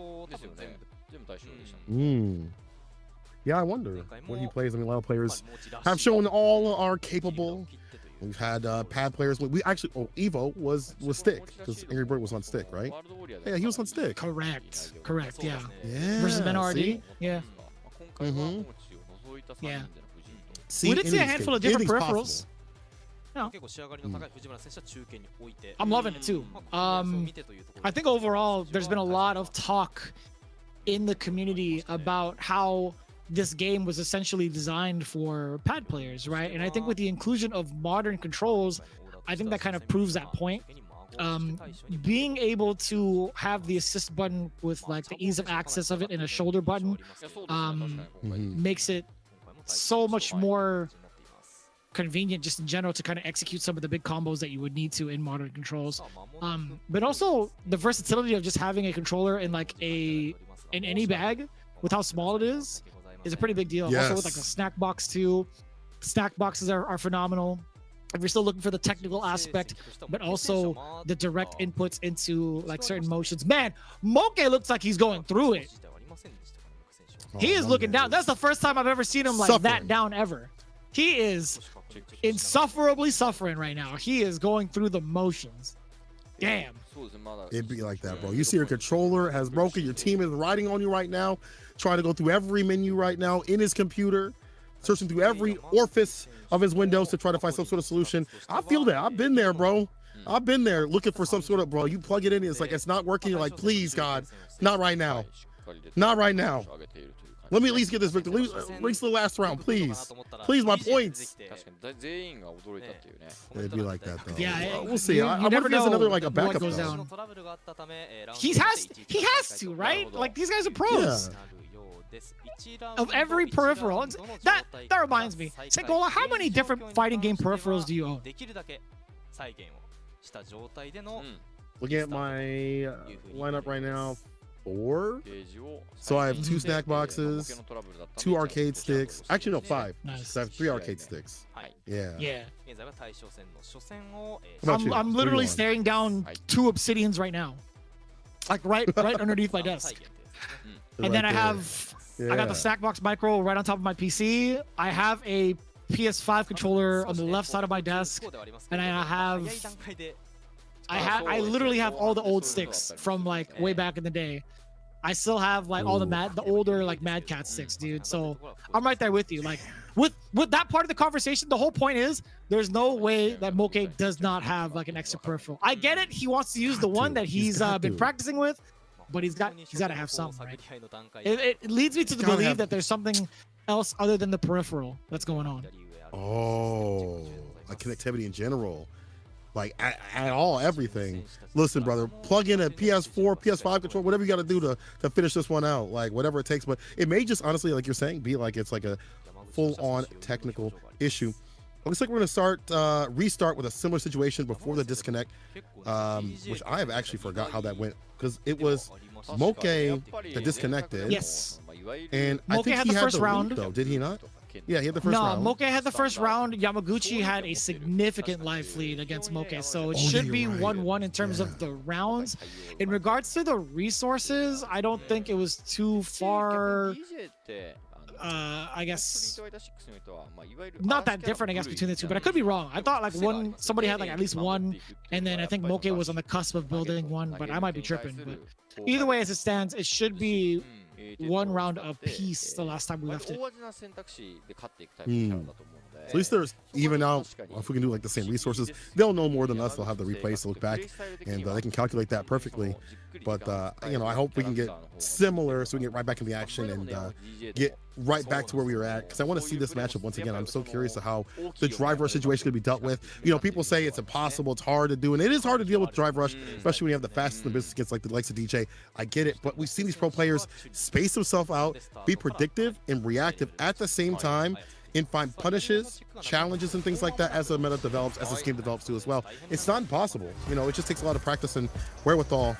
[SPEAKER 1] Yeah, I wonder what he plays. I mean, a lot of players have shown all are capable. We've had pad players. We actually, Evo was stick, because Angry Bird was on stick, right? Yeah, he was on stick.
[SPEAKER 2] Correct. Yeah.
[SPEAKER 1] Yeah.
[SPEAKER 2] Versus BenRD.
[SPEAKER 1] See?
[SPEAKER 2] Yeah. Yeah.
[SPEAKER 1] See,
[SPEAKER 2] We did see a handful of different peripherals. No. I'm loving it too. I think overall there's been a lot of talk in the community about how this game was essentially designed for pad players, right? And I think with the inclusion of modern controls, I think that kind of proves that point. Being able to have the assist button with like the ease of access of it in a shoulder button makes it so much more convenient just in general to kind of execute some of the big combos that you would need to in modern controls. But also the versatility of just having a controller in like in any bag with how small it is a pretty big deal.
[SPEAKER 1] Yes.
[SPEAKER 2] Also with like a snack box too. Snack boxes are phenomenal. If you're still looking for the technical aspect, but also the direct inputs into like certain motions. Man, Moke looks like he's going through it. He is looking down. That's the first time I've ever seen him like that down ever. He is insufferably suffering right now. He is going through the motions. Damn.
[SPEAKER 1] It'd be like that, bro. You see your controller has broken. Your team is riding on you right now, trying to go through every menu right now in his computer, searching through every orifice of his windows to try to find some sort of solution. I feel that. I've been there, bro. I've been there looking for some sort of, bro. You plug it in, it's like it's not working. You're like, please, God, not right now. Not right now. Let me at least get this victory. At least the last round, please. Please, my points. It'd be like that, though.
[SPEAKER 2] Yeah,
[SPEAKER 1] we'll see.
[SPEAKER 2] You
[SPEAKER 1] I wonder
[SPEAKER 2] never
[SPEAKER 1] if there's
[SPEAKER 2] know
[SPEAKER 1] another like a
[SPEAKER 2] what
[SPEAKER 1] backup.
[SPEAKER 2] goes down. He has to, right? Like these guys are pros. Of every peripheral. That reminds me. Segola, how many different fighting game peripherals do you own?
[SPEAKER 4] した状態での
[SPEAKER 1] Looking at my lineup right now, 4. So I have 2 snack boxes, 2 arcade sticks. Actually, no, 5.
[SPEAKER 2] Nice.
[SPEAKER 1] So I have 3 arcade sticks. Yeah.
[SPEAKER 2] Yeah.
[SPEAKER 4] 現在は対象戦の初戦を
[SPEAKER 1] How about you?
[SPEAKER 2] I'm
[SPEAKER 1] What do you
[SPEAKER 2] literally
[SPEAKER 1] want?
[SPEAKER 2] staring down 2 obsidians right now, like right underneath my desk. And then I
[SPEAKER 1] Right
[SPEAKER 2] have
[SPEAKER 1] there.
[SPEAKER 2] I got
[SPEAKER 1] Yeah.
[SPEAKER 2] the Stackbox Micro right on top of my PC. I have a PS5 controller on the left side of my desk, and I literally have all the old sticks from like way back in the day. I still have like all the older like Mad Cat sticks, dude. So I'm right there with you. Like with that part of the conversation, the whole point is there's no way that Moke does not have like an extra peripheral. I get it. He wants to use the one that he's been practicing with, but he's got to have some, right? It leads me to believe that there's something else other than the peripheral that's going on.
[SPEAKER 1] Oh, like connectivity in general. Like at all, everything. Listen, brother, plug in a PS4, PS5 controller, whatever you got to do to finish this one out, like whatever it takes. But it may just honestly, like you're saying, be like it's like a full-on technical issue. Looks like we're gonna restart with a similar situation before the disconnect, which I have actually forgot how that went because it was Moke that disconnected.
[SPEAKER 2] Yes.
[SPEAKER 1] And I
[SPEAKER 2] Moke
[SPEAKER 1] think
[SPEAKER 2] had
[SPEAKER 1] he
[SPEAKER 2] the
[SPEAKER 1] had
[SPEAKER 2] first
[SPEAKER 1] the lead,
[SPEAKER 2] round.
[SPEAKER 1] though, did he not? Yeah, he had the first
[SPEAKER 2] No,
[SPEAKER 1] round.
[SPEAKER 2] Moke had the first round. Yamaguchi had a significant life lead against Moke, so it should be 1-1 in terms of the rounds. In regards to the resources, I don't think it was too far. I guess not that different, I guess, between the two, but I could be wrong. I thought like somebody had like at least one, and then I think Moke was on the cusp of building one, but I might be tripping. But either way, as it stands, it should be 1 round apiece the last time we left it.
[SPEAKER 1] At least there's even out. If we can do like the same resources, they'll know more than us. They'll have the replays to look back, and they can calculate that perfectly. But you know, I hope we can get similar so we can get right back in the action and get right back to where we were at. Because I want to see this matchup once again. I'm so curious to how the drive rush situation could be dealt with. You know, people say it's impossible, it's hard to do, and it is hard to deal with drive rush, especially when you have the fastest in the business against like the likes of DJ. I get it, but we've seen these pro players space themselves out, be predictive and reactive at the same time, and find punishes, challenges, and things like that as the meta develops, as this game develops too as well. It's not impossible. You know, it just takes a lot of practice and wherewithal.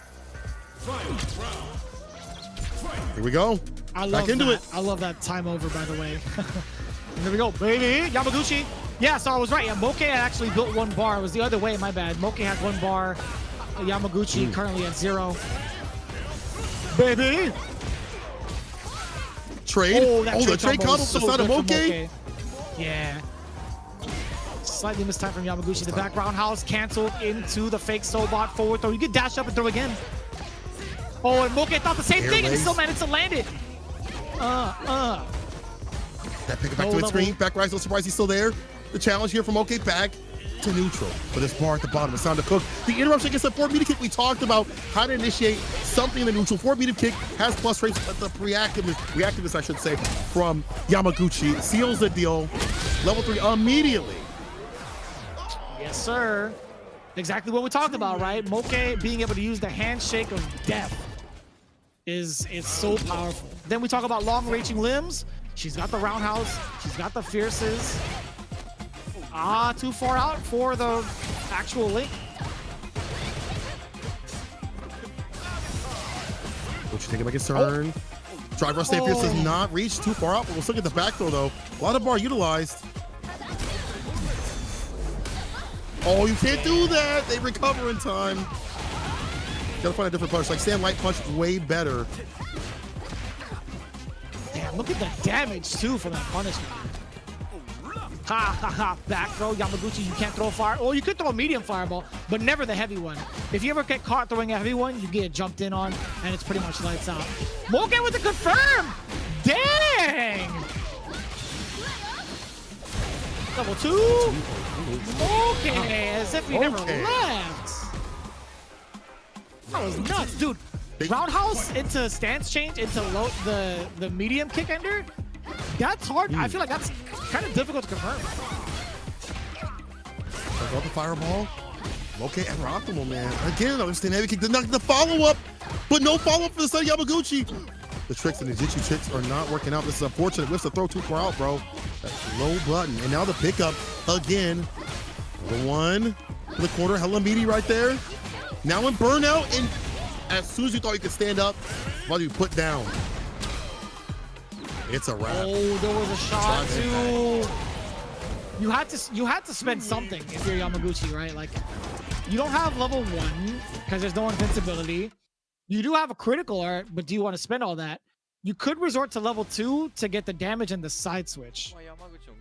[SPEAKER 1] Here we go. Back into it.
[SPEAKER 2] I love that time over, by the way. Here we go, baby. Yamaguchi. Yeah, so I was right. Yeah, Moke had actually built 1 bar. It was the other way, my bad. Moke had 1 bar. Yamaguchi currently at 0. Baby.
[SPEAKER 1] Trade.
[SPEAKER 2] Oh,
[SPEAKER 1] the trade combo
[SPEAKER 2] so
[SPEAKER 1] beside of Moke.
[SPEAKER 2] Yeah. Slightly missed time from Yamaguchi. The back roundhouse canceled into the fake Sobot forward throw. You can dash up and throw again. Oh, and Moke thought the same thing and he still managed to land it. That
[SPEAKER 1] pick it back to its screen. Back rise, no surprise, he's still there. The challenge here from OK back to neutral. But this bar at the bottom, it's time to cook. The interruption against the forward meter kick, we talked about how to initiate something in the neutral. Forward meter kick has plus rates, but the reactiveness, I should say, from Yamaguchi seals the deal. Level 3 immediately.
[SPEAKER 2] Yes, sir. Exactly what we talked about, right? Moke being able to use the handshake of death is so powerful. Then we talk about long-reaching limbs. She's got the roundhouse. She's got the fierces. Too far out for the actual link.
[SPEAKER 1] What you think about his turn? Drive rush fierce does not reach too far out, but let's look at the back throw though. A lot of bar utilized. Oh, you can't do that. They recover in time. Gotta find a different punch. Like Stand Light Punch, way better.
[SPEAKER 2] Damn, look at the damage too from that punishment. Ha ha ha, back throw, Yamaguchi, you can't throw fire. Oh, you could throw a medium fireball, but never the heavy one. If you ever get caught throwing a heavy one, you get jumped in on, and it's pretty much lights out. Moke with the confirm! Dang! Double 2! Moke, as if he never left. That was nuts, dude. Roundhouse into stance change into the medium kick ender. That's hard. I feel like that's kind of difficult to confirm.
[SPEAKER 1] Got the fireball. Okay, ever optimal, man. Again, understand heavy kick. The follow-up, but no follow-up for the son of Yamaguchi. The tricks and the Jitsu tricks are not working out. This is unfortunate. Whips the throw too far out, bro. That's low button. And now the pickup again. The 1. to the corner. Hella meaty right there. Now in burnout, and as soon as you thought you could stand up, while you put down. It's a wrap.
[SPEAKER 2] Oh, there was a shot too. You had to spend something if you're Yamaguchi, right? Like, you don't have level 1 because there's no invincibility. You do have a critical art, but do you want to spend all that? You could resort to level 2 to get the damage and the side switch,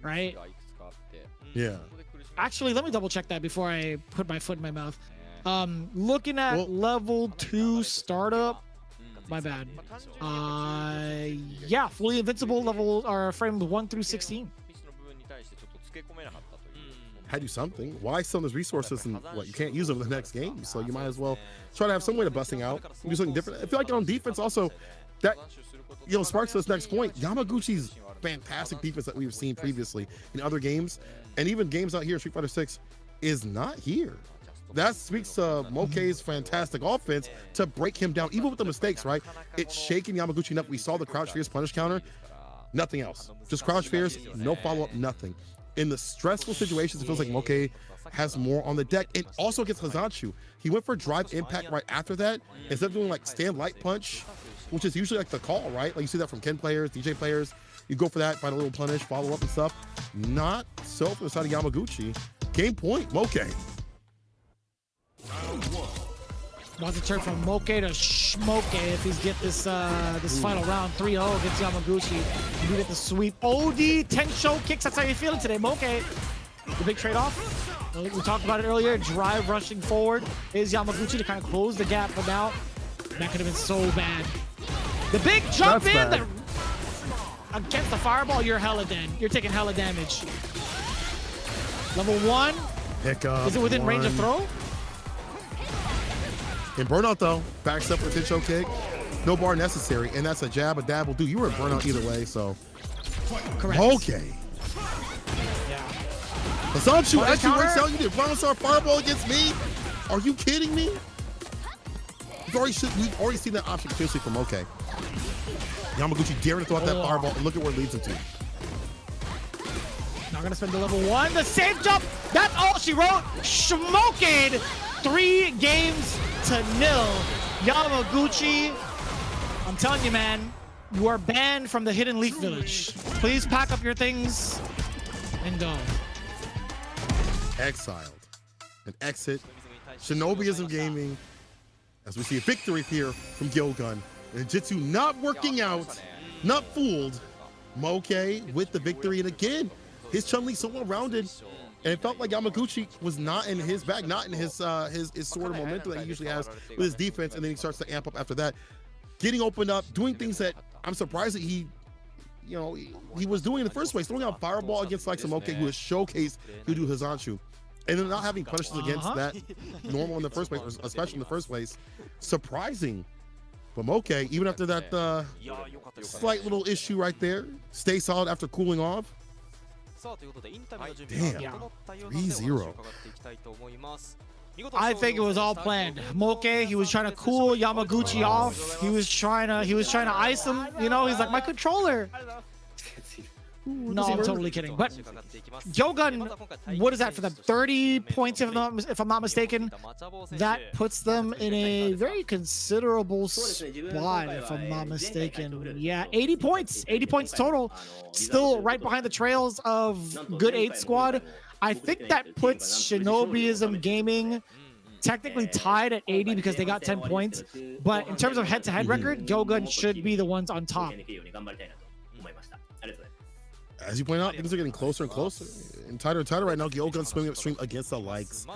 [SPEAKER 2] right?
[SPEAKER 1] Yeah.
[SPEAKER 2] Actually, let me double check that before I put my foot in my mouth. Looking at level 2 startup, my bad. Yeah, fully invincible level are framed 1 through 16.
[SPEAKER 1] Had you something. Why sell those resources and what you can't use them in the next game? So you might as well try to have some way to busting out, do something different. I feel like on defense also, that sparks this next point. Yamaguchi's fantastic defense that we've seen previously in other games, and even games out here in Street Fighter 6, is not here. That speaks to Mokei's fantastic offense to break him down, even with the mistakes, right? It's shaking Yamaguchi enough. We saw the crouch fierce punish counter. Nothing else. Just crouch fierce, no follow-up, nothing. In the stressful situations, it feels like Mokei has more on the deck. And also against Hazanshu, he went for drive impact right after that. Instead of doing like stand light punch, which is usually like the call, right? Like you see that from Ken players, DJ players. You go for that, find a little punish, follow up and stuff. Not so for the side of Yamaguchi. Game point, Mokei.
[SPEAKER 2] Wants to turn from Mokei to Shmokei if he's get this this final round 3-0 against Yamaguchi. You get the sweep. OD 10 show kicks. That's how you're feeling today, Mokei. The big trade-off. We talked about it earlier. Drive rushing forward is Yamaguchi to kind of close the gap, but now that could have been so bad. The big jump against the fireball. You're hella dead. You're taking hella damage. Level 1.
[SPEAKER 1] Pick up.
[SPEAKER 2] Is it within range of throw?
[SPEAKER 1] In burnout though, backs up with a show kick. No bar necessary, and that's a jab, a dab will do. You were in burnout either way, so.
[SPEAKER 2] Correct.
[SPEAKER 1] Okay.
[SPEAKER 2] Yeah.
[SPEAKER 1] Hazanshu actually works out. You did round star fireball against me? Are you kidding me? We've already seen that option potentially from Mokei. Yamaguchi daring to throw out that fireball, and look at where it leads him to.
[SPEAKER 2] Not gonna spend the level 1. The safe jump. That's all she wrote. Smoked 3 games to 0. Yamaguchi, I'm telling you, man, you are banned from the Hidden Leaf Village. Please pack up your things and go.
[SPEAKER 1] Exiled. An exit. Shinobism Gaming. As we see a victory here from GyoGun. And Jitsu not working out, not fooled. Mokei with the victory. And again, his Chun-Li so well-rounded. And it felt like Yamaguchi was not in his bag, not in his sort of momentum that he usually has with his defense, and then he starts to amp up after that. Getting opened up, doing things that I'm surprised that he was doing in the first place. Throwing out fireball against like some Mokei who has showcased who do Hazanshu. And then not having punishes against that normal in the first place, or especially in the first place. Surprising. But Mokei, even after that slight little issue right there, stay solid after cooling off. Damn, 3-0.
[SPEAKER 2] I think it was all planned. Mokei, he was trying to cool Yamaguchi off. He was trying to ice him. You know, he's like, my controller. No, I'm totally kidding. But GyoGun, what is that for them? 30 points, if I'm not mistaken. That puts them in a very considerable spot, if I'm not mistaken. Yeah, 80 points. 80 points total. Still right behind the trails of Good 8 Squad. I think that puts Shinobism Gaming technically tied at 80 because they got 10 points. But in terms of head-to-head record, GyoGun should be the ones on top.
[SPEAKER 1] As you point out, things are getting closer and closer and tighter and tighter right now. GyoGun swimming upstream against the likes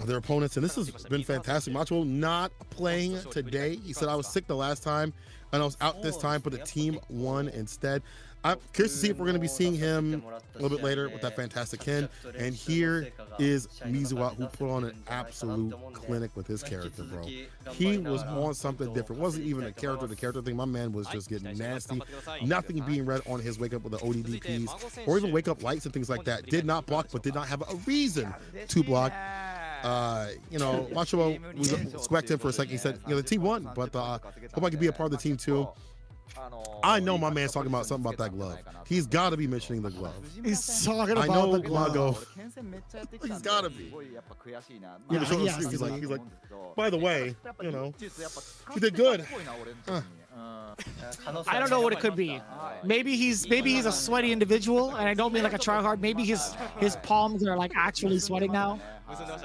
[SPEAKER 1] of their opponents, and this has been fantastic. Macho not playing today. He said, I was sick the last time and I was out this time, but the team won instead. I'm curious to see if we're going to be seeing him a little bit later with that fantastic Ken. And here is Mizuwa, who put on an absolute clinic with his character, bro. He was on something different. It wasn't even a character thing. My man was just getting nasty. Nothing being read on his wake up with the ODDPs or even wake up lights and things like that. Did not block, but did not have a reason to block. Macho, we squacked him for a second. He said, the team won, but hope I could be a part of the team too. I know my man's talking about something about that glove. He's got to be mentioning the glove.
[SPEAKER 2] He's talking about
[SPEAKER 1] I know
[SPEAKER 2] the glove.
[SPEAKER 1] Mago. He's got to be.
[SPEAKER 2] Yeah, he has
[SPEAKER 1] he's
[SPEAKER 2] to
[SPEAKER 1] like,
[SPEAKER 2] be.
[SPEAKER 1] he's like, by the way, you know, he did good.
[SPEAKER 2] I don't know what it could be. Maybe he's a sweaty individual, and I don't mean like a tryhard. Maybe his palms are like actually sweating now.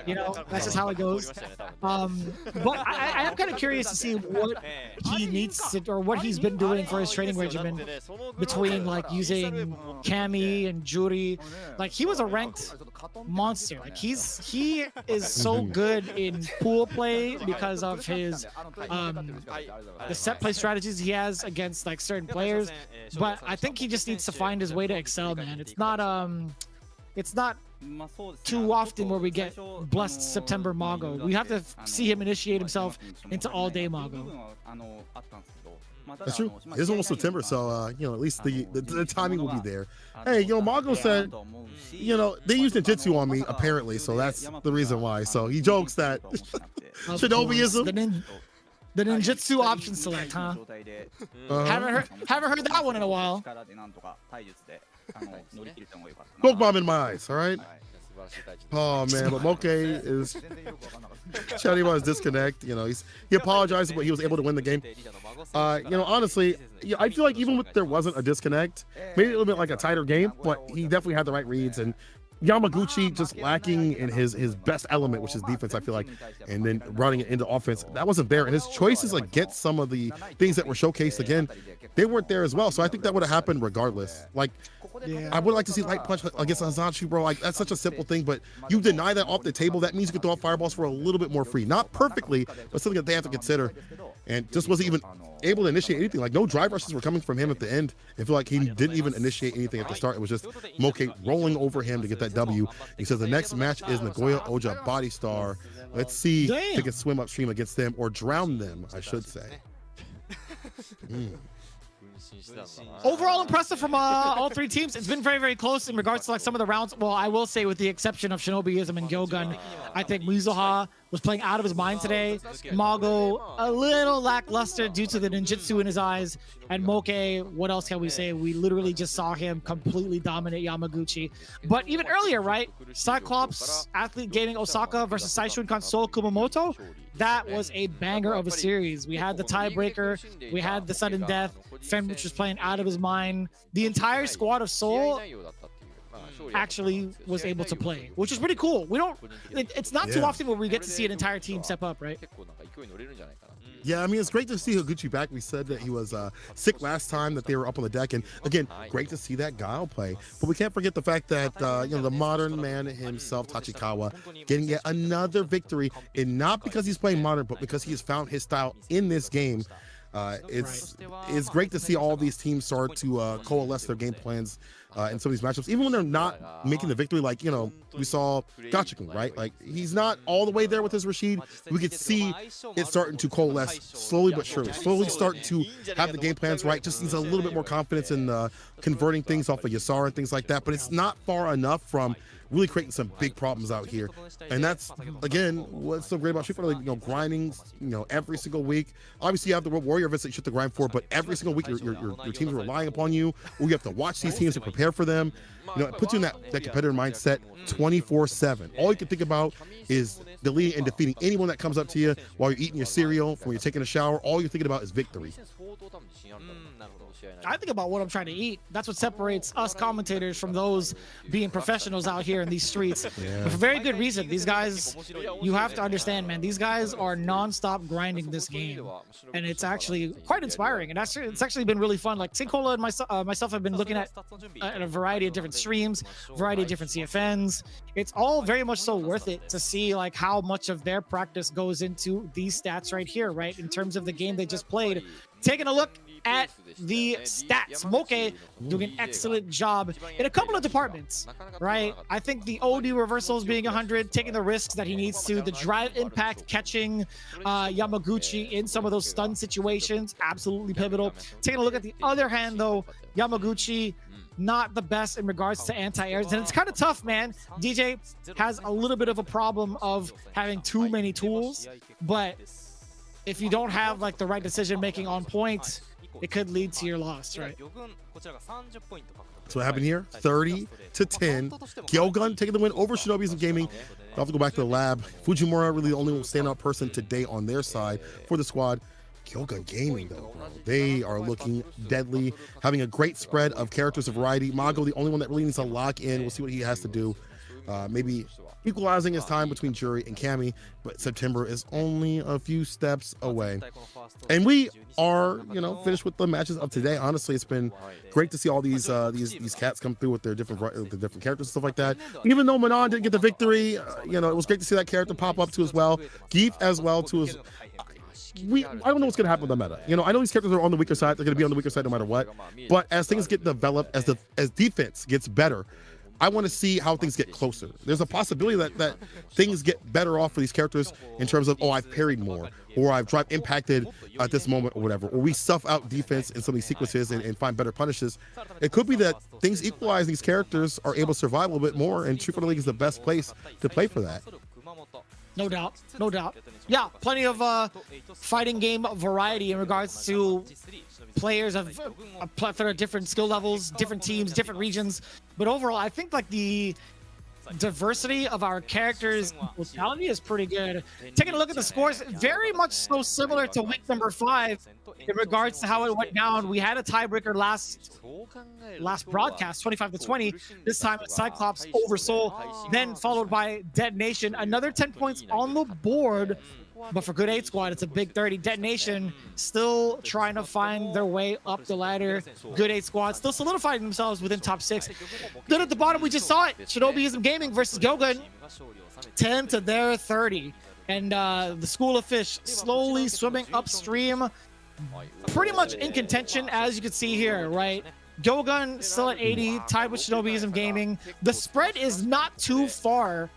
[SPEAKER 2] You know, that's just how it goes. But I am kind of curious to see what he needs to, or what he's been doing for his training regimen between like using Kami and Juri. Like he was a ranked monster. Like he is so good in pool play because of his the set play strategies he has against like certain players. But I think he just needs to find his way to excel, man. It's not too often where we get blessed September Mago. We have to see him initiate himself into all day Mago.
[SPEAKER 1] That's true. It's almost September, so you know, at least the timing will be there. Hey, you know, Mago said, you know, they used ninjutsu on me apparently, so that's the reason why. So he jokes that Shinobism.
[SPEAKER 2] The ninjutsu option select, huh? Haven't heard that one in a while.
[SPEAKER 1] Smoke bomb in my eyes, all right? Oh man, but Moke is chatting about his disconnect. You know, he apologized, but he was able to win the game. You know, honestly, I feel like even if there wasn't a disconnect, maybe a little bit like a tighter game, but he definitely had the right reads. And Yamaguchi just lacking in his best element, which is defense, I feel like, and then running it into offense, that wasn't there. And his choices against some of the things that were showcased again, they weren't there as well. So I think that would have happened regardless. Like, I would like to see light punch against Hazachi, bro. Like, that's such a simple thing, but you deny that off the table. That means you can throw out fireballs for a little bit more free. Not perfectly, but something that they have to consider. And just wasn't even able to initiate anything. Like, no drive rushes were coming from him at the end. I feel like he didn't even initiate anything at the start. It was just Moke rolling over him to get that W. He says the next match is Nagoya Oja Body Star. Let's see if they can swim upstream against them, or drown them, I should say.
[SPEAKER 2] Overall impressive from all three teams. It's been very, very close in regards to like some of the rounds. Well, I will say with the exception of Shinobism and GyoGun, I think Mizuha was playing out of his mind today. Mago, a little lackluster due to the ninjutsu in his eyes. And Moke, what else can we say? We literally just saw him completely dominate Yamaguchi. But even earlier, right? CYCLOPS Athlete Gaming Osaka versus Saishunkan Sol Kumamoto. That was a banger of a series. We had the tiebreaker. We had the sudden death. Fenrich was playing out of his mind. The entire squad of Seoul actually was able to play, which is pretty cool. It's not too often where we get to see an entire team step up, right?
[SPEAKER 1] Yeah, I mean, it's great to see Higuchi back. We said that he was sick last time that they were up on the deck, and again, great to see that Guile play. But we can't forget the fact that you know, the modern man himself, Tachikawa, getting yet another victory, and not because he's playing modern, but because he has found his style in this game. It's great to see all these teams start to coalesce their game plans in some of these matchups, even when they're not making the victory. Like, you know, we saw GyoGun, right? Like, he's not all the way there with his Rashid. We could see it starting to coalesce slowly but surely. Slowly starting to have the game plans right. Just needs a little bit more confidence in converting things off of Yasara and things like that. But it's not far enough from really creating some big problems out here. And that's, again, what's so great about Street Fighter, like, you know, grinding, you know, every single week. Obviously, you have the World Warrior events that you have to grind for, but every single week, your teams are relying upon you, or you have to watch these teams and prepare for them. You know, it puts you in that competitor mindset 24/7. All you can think about is deleting and defeating anyone that comes up to you while you're eating your cereal, when you're taking a shower. All you're thinking about is victory.
[SPEAKER 2] I think about what I'm trying to eat. That's what separates us commentators from those being professionals out here in these streets.
[SPEAKER 1] Yeah.
[SPEAKER 2] But for very good reason. These guys, you have to understand, man, these guys are non-stop grinding this game. And it's actually quite inspiring. And it's actually been really fun. Like, Sinkola and myself have been looking at a variety of different streams, variety of different CFNs. It's all very much so worth it to see like how much of their practice goes into these stats right here, right? In terms of the game they just played. Taking a look at the stats. Moke doing an excellent job in a couple of departments, right? I think the OD reversals being 100, taking the risks that he needs to, the drive impact, catching Yamaguchi in some of those stun situations, absolutely pivotal. Taking a look at the other hand, though, Yamaguchi, not the best in regards to anti-airs, and it's kind of tough, man. DJ has a little bit of a problem of having too many tools, but if you don't have like the right decision making on point, it could lead to your loss, right?
[SPEAKER 1] So what happened here? 30-10. GyoGun taking the win over Shinobism Gaming. I'll have to go back to the lab. Fujimura really the only standout person today on their side for the squad. GyoGun Gaming, though, bro, they are looking deadly, having a great spread of characters of variety. Mago, the only one that really needs to lock in. We'll see what he has to do. Maybe equalizing his time between Jury and Cammy, but September is only a few steps away. And we are, you know, finished with the matches of today. Honestly, it's been great to see all these cats come through with their different characters and stuff like that. Even though Manon didn't get the victory, you know, it was great to see that character pop up too as well. Geef as well too as. I don't know what's going to happen with the meta. You know, I know these characters are on the weaker side. They're going to be on the weaker side no matter what. But as things get developed, as defense gets better, I want to see how things get closer. There's a possibility that things get better off for these characters in terms of, oh, I've parried more, or I've drive impacted at this moment or whatever, or we stuff out defense in some of these sequences and find better punishes. It could be that things equalize, these characters are able to survive a little bit more, and Street Fighter League is the best place to play for that.
[SPEAKER 2] No doubt, no doubt. Yeah, plenty of fighting game variety in regards to players of a plethora of different skill levels, different teams, different regions. But overall, I think like the diversity of our characters' totality is pretty good. Taking a look at the scores, very much so similar to week number 5 in regards to how it went down. We had a tiebreaker last broadcast, 25-20. This time it's Cyclops over Soul, then followed by DetonatioN. Another 10 points on the board. But for Good 8 Squad, it's a big 30. DetonatioN still trying to find their way up the ladder. Good 8 Squad still solidifying themselves within top 6. Then at the bottom, we just saw it. Shinobism Gaming versus GyoGun. 10 to their 30. And the School of Fish slowly swimming upstream. Pretty much in contention, as you can see here, right? GyoGun still at 80, tied with Shinobism Gaming. The spread is not too far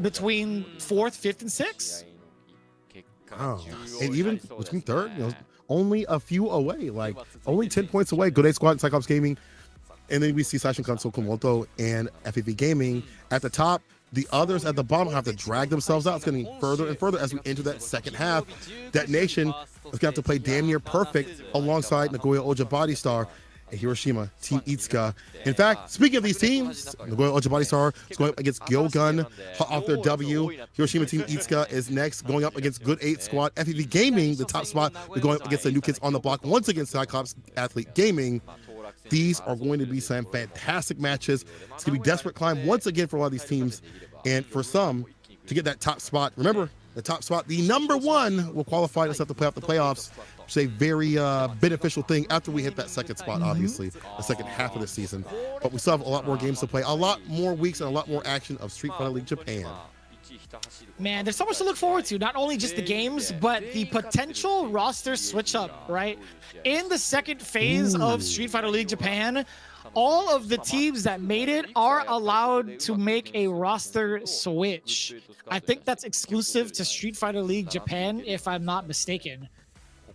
[SPEAKER 2] between 4th, 5th, and 6th.
[SPEAKER 1] Wow. And even between 3rd, you know, only a few away, like only 10 points away. Good 8 Squad and Cyclops Gaming. And then we see Saishunkan Sol Kumamoto and FAV Gaming at the top. The others at the bottom have to drag themselves out. It's getting further and further as we enter that second half. DetonatioN is going to have to play damn near perfect alongside Nagoya Oja Body Star and Hiroshima Team Itsuka. In fact, speaking of these teams, Nagoya Oja Body Star is going up against GyoGun, hot off their W. Hiroshima Team Itsuka is next, going up against Good 8 Squad. FEV Gaming, the top spot, they're going up against the new kids on the block, once against Cyclops Athlete Gaming. These are going to be some fantastic matches. It's going to be desperate climb once again for a lot of these teams. And for some, to get that top spot, remember, the top spot, the number 1 will qualify us to play off the playoffs. It's a very beneficial thing after we hit that second spot, obviously, the second half of the season. But we still have a lot more games to play, a lot more weeks, and a lot more action of Street Fighter League Japan.
[SPEAKER 2] Man, there's so much to look forward to. Not only just the games, but the potential roster switch up, right? In the second phase of Street Fighter League Japan, all of the teams that made it are allowed to make a roster switch. I think that's exclusive to Street Fighter League Japan, if I'm not mistaken.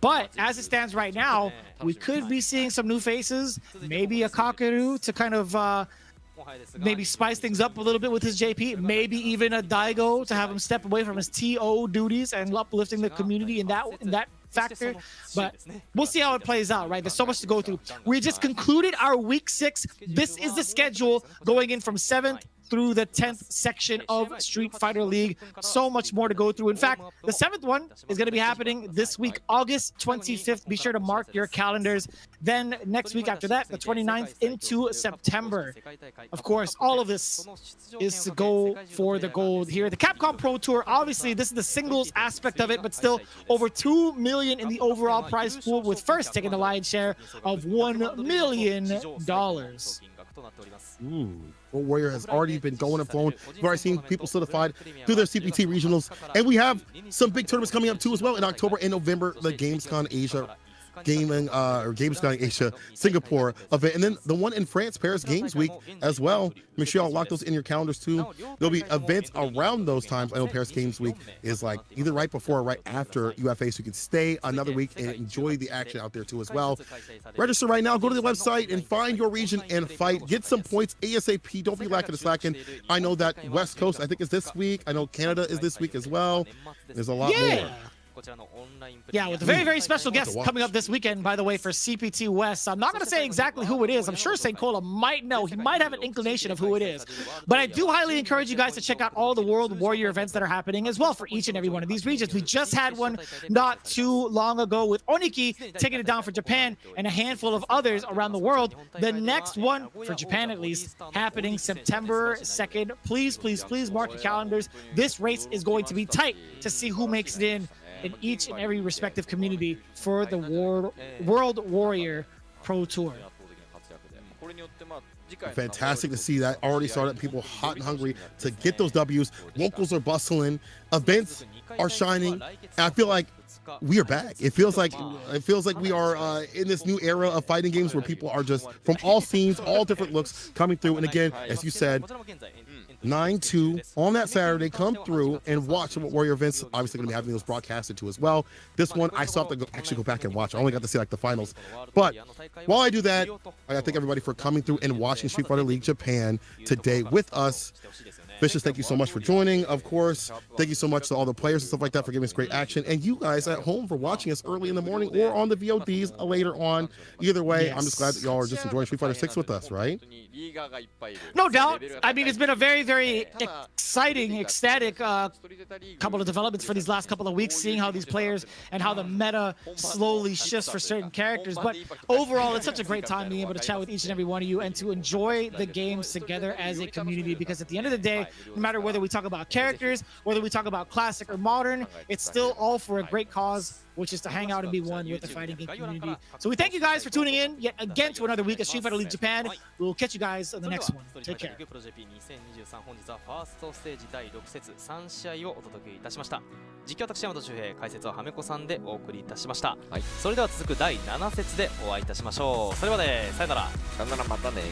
[SPEAKER 2] But as it stands right now, we could be seeing some new faces, maybe a Kakeru to kind of maybe spice things up a little bit with his JP, maybe even a Daigo to have him step away from his TO duties and uplifting the community in that factor. But we'll see how it plays out, right? There's so much to go through. We just concluded our week 6. This is the schedule going in from 7th through the 10th section of Street Fighter League. So much more to go through. In fact, the 7th one is going to be happening this week, August 25th. Be sure to mark your calendars. Then next week after that, the 29th into September. Of course, all of this is to go for the gold here. The Capcom Pro Tour, obviously, this is the singles aspect of it, but still over $2 million in the overall prize pool, with first taking the lion's share of $1 million.
[SPEAKER 1] Warrior has already been going and flowing. We've already seen people solidified through their CPT regionals, and we have some big tournaments coming up too as well in October and November. The Gamescom Asia Gamescom Asia Singapore event, and then the one in France, Paris Games Week as well. Make sure y'all lock those in your calendars too. There'll be events around those times. I know Paris Games Week is like either right before or right after UFA, so you can stay another week and enjoy the action out there too as well. Register right now. Go to the website and find your region and fight. Get some points ASAP. Don't be lacking to slacking. I know that West Coast, I think, is this week. I know Canada is this week as well. There's a lot more.
[SPEAKER 2] Yeah, with a very, very special guest coming up this weekend, by the way, for CPT West. I'm not going to say exactly who it is. I'm sure St. Cola might know. He might have an inclination of who it is. But I do highly encourage you guys to check out all the World Warrior events that are happening as well for each and every one of these regions. We just had one not too long ago with Oniki taking it down for Japan and a handful of others around the world. The next one, for Japan at least, happening September 2nd. Please, please, please mark your calendars. This race is going to be tight to see who makes it in each and every respective community for the World Warrior Pro Tour.
[SPEAKER 1] Fantastic to see that already started. People hot and hungry to get those W's. Locals are bustling. Events are shining. And I feel like we are back. It feels like we are in this new era of fighting games where people are just from all scenes, all different looks coming through. And again, as you said, 9/2 on that Saturday, come through and watch what Warrior events. Obviously, going to be having those broadcasted too as well. This one, I still have to actually go back and watch. I only got to see like the finals. But while I do that, I got to thank everybody for coming through and watching Street Fighter League Japan today with us. Vicious, thank you so much for joining. Of course, thank you so much to all the players and stuff like that for giving us great action. And you guys at home for watching us early in the morning or on the VODs later on. Either way, I'm just glad that y'all are just enjoying Street Fighter 6 with us, right?
[SPEAKER 2] No doubt. I mean, it's been a very, very exciting, ecstatic couple of developments for these last couple of weeks, seeing how these players and how the meta slowly shifts for certain characters. But overall, it's such a great time being able to chat with each and every one of you and to enjoy the games together as a community, because at the end of the day, no matter whether we talk about characters, whether we talk about classic or modern, it's still all for a great cause, which is to hang out and be one with the fighting game community. So we thank you guys for tuning in yet again to another week of Street Fighter League Japan. We will catch you guys in the next one. Take care.
[SPEAKER 4] Pro-JP 2023本日はファーストステージ第6節3試合をお届けいたしました。実況私山田周平、解説ははめこさんでお送りいたしました。それでは続く第7節でお会いいたしましょう。それまでさよなら。
[SPEAKER 3] さよなら、またね。